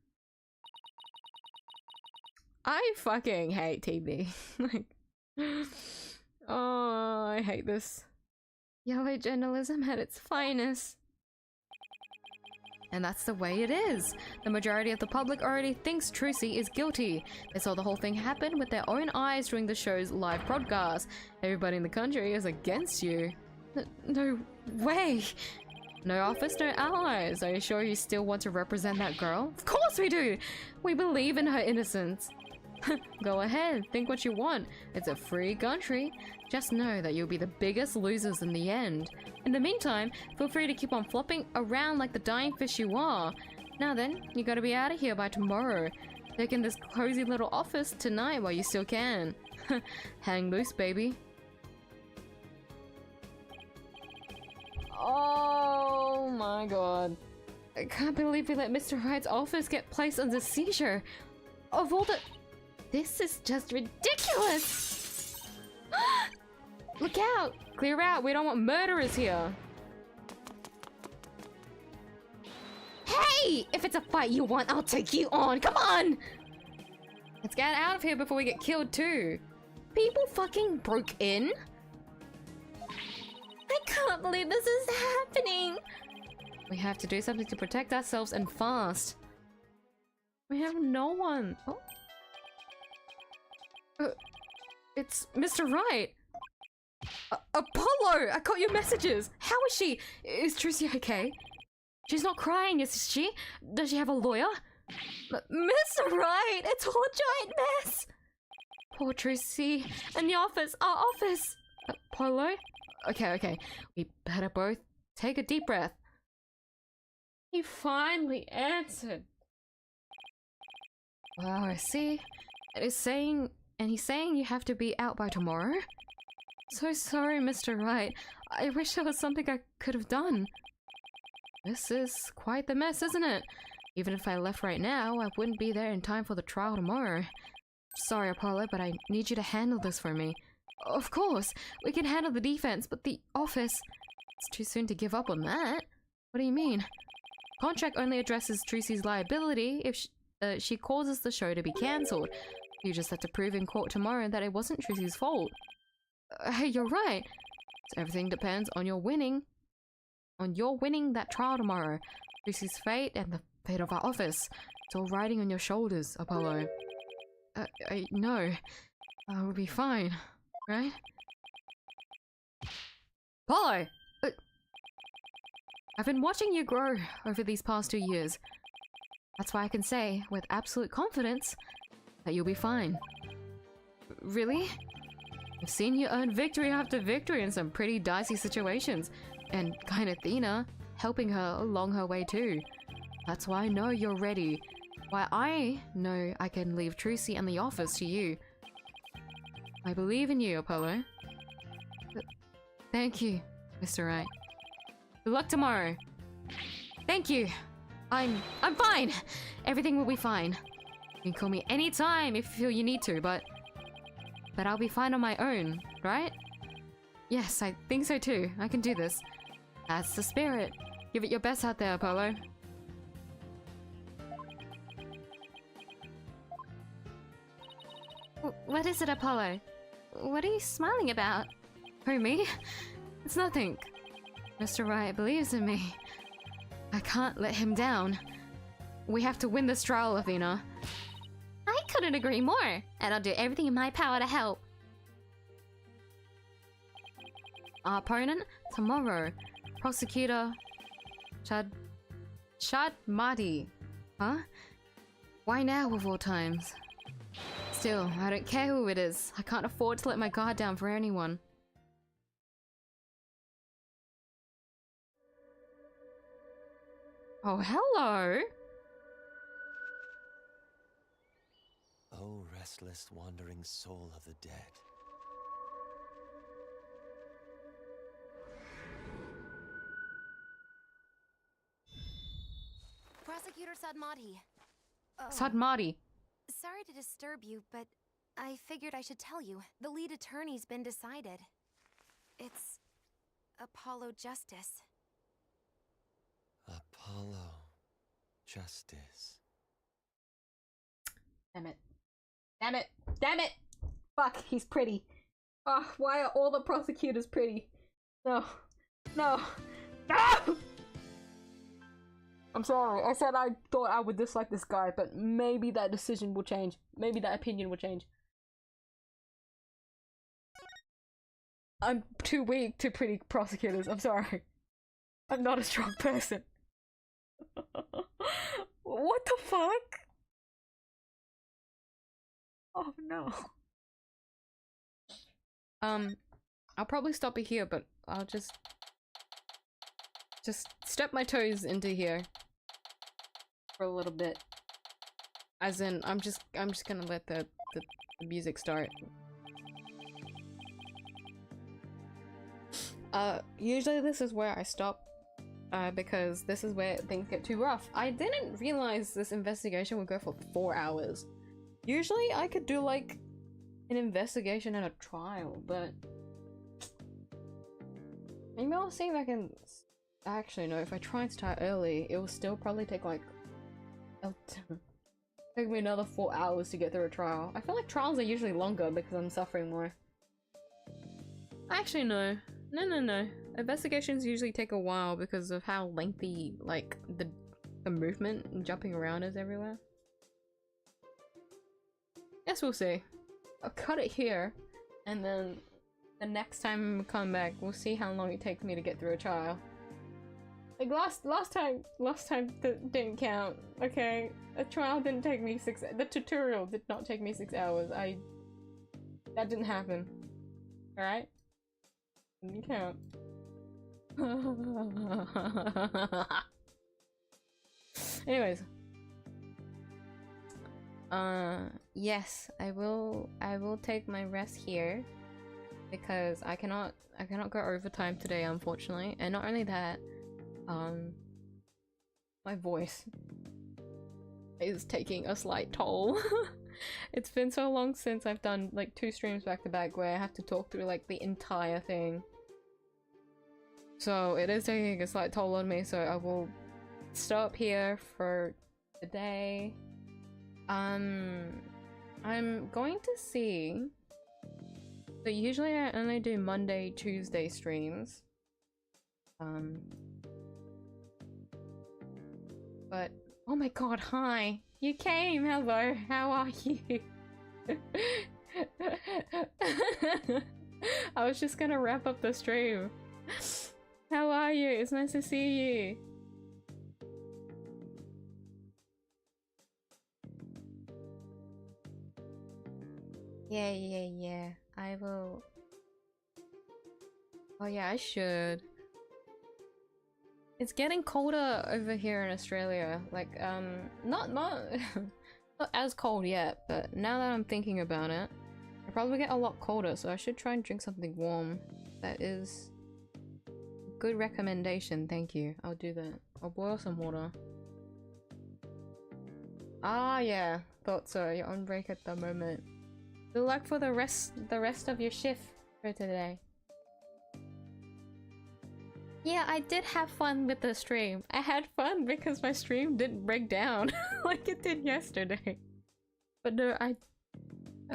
I fucking hate TV. Like, oh, I hate this. Yellow journalism at its finest. and that's the way it is. The majority of the public already thinks TRUCY is guilty. They saw the whole thing happen with their own eyes during the show's live broadcast. Everybody in the country is against you. No way! No office, no allies. Are you sure you still want to represent that girl? Of course we do! We believe in her innocence. Go ahead, think what you want. It's a free country. Just know that you'll be the biggest losers in the end. In the meantime, feel free to keep on flopping around like the dying fish you are. Now then, you gotta be out of here by tomorrow. Take in this cozy little office tonight while you still can. Hang loose, baby. Oh my god. I can't believe we let Mr. Wright's office get placed under seizure. Of all the... This is just ridiculous! Look out! Clear out, we don't want murderers here! Hey! If it's a fight you want, I'll take you on! Come on! Let's get out of here before we get killed too. People fucking broke in? I can't believe this is happening! We have to do something to protect ourselves and fast. We have no one. Oh. It's Mr. Wright! Apollo! I got your messages! How is she? Is TRUCY okay? She's not crying, is she? Does she have a lawyer? Mr. Wright! It's all a giant mess! Poor TRUCY. In the office! Our office! Apollo? Okay. We better both take a deep breath. He finally answered. Wow, I see. He's saying you have to be out by tomorrow? So sorry, Mr. Wright. I wish there was something I could have done. This is quite the mess, isn't it? Even if I left right now, I wouldn't be there in time for the trial tomorrow. Sorry, Apollo, but I need you to handle this for me. Of course, we can handle the defense, but the office... It's too soon to give up on that. What do you mean? Contract only addresses TRUCY's liability if she causes the show to be cancelled. You just have to prove in court tomorrow that it wasn't TRUCY's fault. Hey, you're right. So everything depends on your winning that trial tomorrow. TRUCY's fate and the fate of our office. It's all riding on your shoulders, Apollo. I know. We'll be fine, right? Apollo! I've been watching you grow over these past 2 years. That's why I can say, with absolute confidence, that you'll be fine. Really? I've seen you earn victory after victory in some pretty dicey situations, and kind ATHENA helping her along her way too. That's why I know you're ready. Why I know I can leave TRUCY and the office to you. I believe in you, Apollo. Thank you, Mr. Wright. Good luck tomorrow. Thank you. I'm fine. Everything will be fine. You can call me anytime if you feel you need to, but I'll be fine on my own, right? Yes, I think so too. I can do this. That's the spirit. Give it your best out there, Apollo. What is it, Apollo? What are you smiling about? Who, me? It's nothing. Mr. Wright believes in me. I can't let him down. We have to win this trial, ATHENA. I couldn't agree more, and I'll do everything in my power to help. Our opponent, tomorrow. Prosecutor... Chad Mahdi. Huh? Why now of all times? Still, I don't care who it is. I can't afford to let my guard down for anyone. Oh, hello! O restless wandering soul of the dead. Prosecutor Sadmati. Sadmati. Sorry to disturb you, but I figured I should tell you. The lead attorney's been decided. It's Apollo Justice. Apollo Justice. Damn it. Damn it. Damn it! Fuck, he's pretty. Oh, why are all the prosecutors pretty? No. No. No! I'm sorry. I said I thought I would dislike this guy, but maybe that decision will change. Maybe that opinion will change. I'm too weak to pretty prosecutors. I'm sorry. I'm not a strong person. What the fuck? Oh no. I'll probably stop it here, but I'll just step my toes into here for a little bit. As in, I'm just gonna let the music start. Usually this is where I stop, because this is where things get too rough. I didn't realize this investigation would go for 4 hours. Usually I could do like an investigation and a trial, but maybe I'll see if I can. Actually, no, if I try and start early, it will still probably take like take me another 4 hours to get through a trial. I feel like trials are usually longer because I'm suffering more. Actually, no. No. Investigations usually take a while because of how lengthy, like, the movement and jumping around is everywhere. Yes, we'll see. I'll cut it here, and then the next time we come back, we'll see how long it takes me to get through a trial. Like last time didn't count. Okay, a trial didn't take me 6. The tutorial did not take me 6 hours. That didn't happen. All right, didn't count. Anyways, yes, I will take my rest here because I cannot go overtime today, unfortunately. And not only that, my voice is taking a slight toll. It's been so long since I've done like 2 streams back to back where I have to talk through like the entire thing. So it is taking a slight toll on me, so I will stop here for the day. I'm going to see. So usually I only do Monday, Tuesday streams. But oh my god, hi! You came! Hello, how are you? I was just gonna wrap up the stream. How are you? It's nice to see you. Yeah. I will. Oh yeah, I should. It's getting colder over here in Australia. Like, not not as cold yet, but now that I'm thinking about it, it'll probably get a lot colder, so I should try and drink something warm. That is a good recommendation, thank you. I'll do that. I'll boil some water. Ah, yeah, thought so. You're on break at the moment. Good luck for the rest of your shift for today. Yeah, I did have fun with the stream. I had fun because my stream didn't break down like it did yesterday. But no, I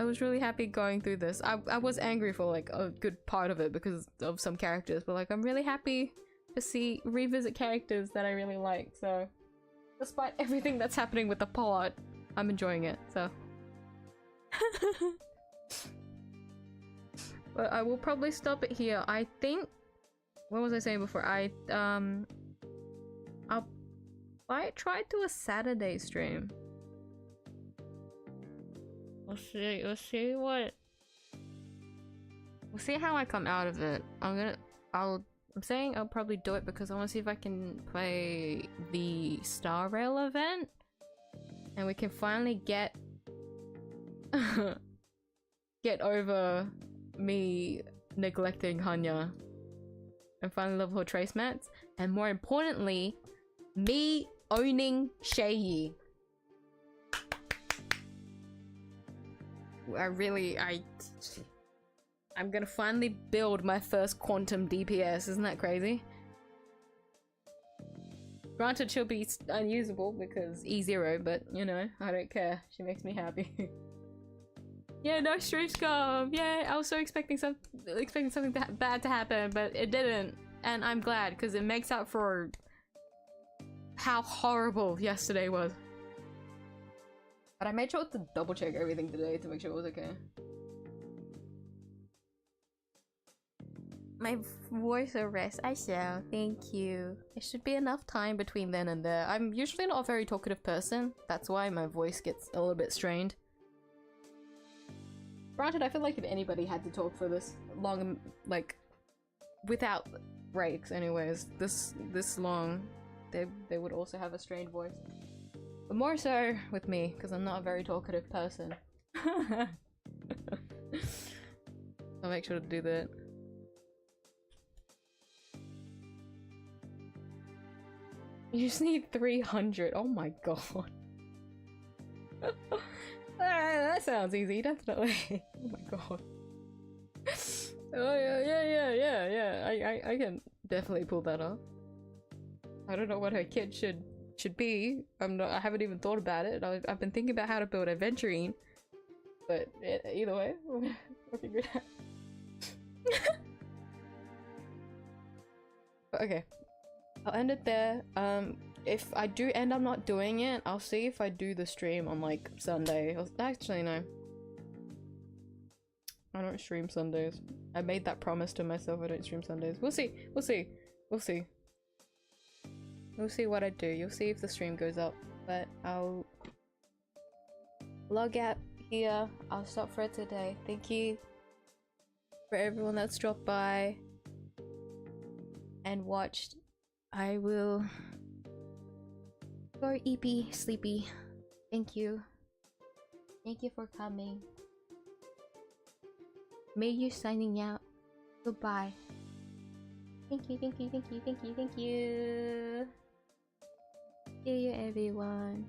was really happy going through this. I was angry for like a good part of it because of some characters, but like I'm really happy to revisit characters that I really like. So despite everything that's happening with the plot, I'm enjoying it. So but I will probably stop it here. I think. What was I saying before? I'll try to do a Saturday stream. We'll see how I come out of it. I'm saying I'll probably do it because I want to see if I can play the Star Rail event and we can finally get over me neglecting Hanya. And finally level her trace mats, and more importantly, me owning Shay. I'm gonna finally build my first quantum DPS. Isn't that crazy? Granted, she'll be unusable because E0, but you know, I don't care. She makes me happy. Yeah, no stream scum. Yeah, I was so expecting something bad to happen, but it didn't, and I'm glad because it makes up for how horrible yesterday was. But I made sure to double check everything today to make sure it was okay. My voice arrest, I shall. Thank you. There should be enough time between then and there. I'm usually not a very talkative person. That's why my voice gets a little bit strained. Granted, I feel like if anybody had to talk for this long, like, without breaks anyways, this long, they would also have a strained voice. But more so with me, because I'm not a very talkative person. I'll make sure to do that. You just need 300. Oh my god. That sounds easy, definitely. Oh my god. Oh yeah. I can definitely pull that off. I don't know what her kid should be. I haven't even thought about it. I've been thinking about how to build Aventurine, but either way, we'll figure it out. But okay, I'll end it there. If I do end up not doing it, I'll see if I do the stream on like Sunday. Actually, no. I don't stream Sundays. I made that promise to myself. I don't stream Sundays. We'll see. We'll see. We'll see. We'll see what I do. You'll see if the stream goes up. But I'll log out here. I'll stop for today. Thank you for everyone that's dropped by and watched. I will go EP sleepy. Thank you. Thank you for coming. May you signing out. Goodbye. Thank you, thank you, thank you, thank you, thank you. See you everyone.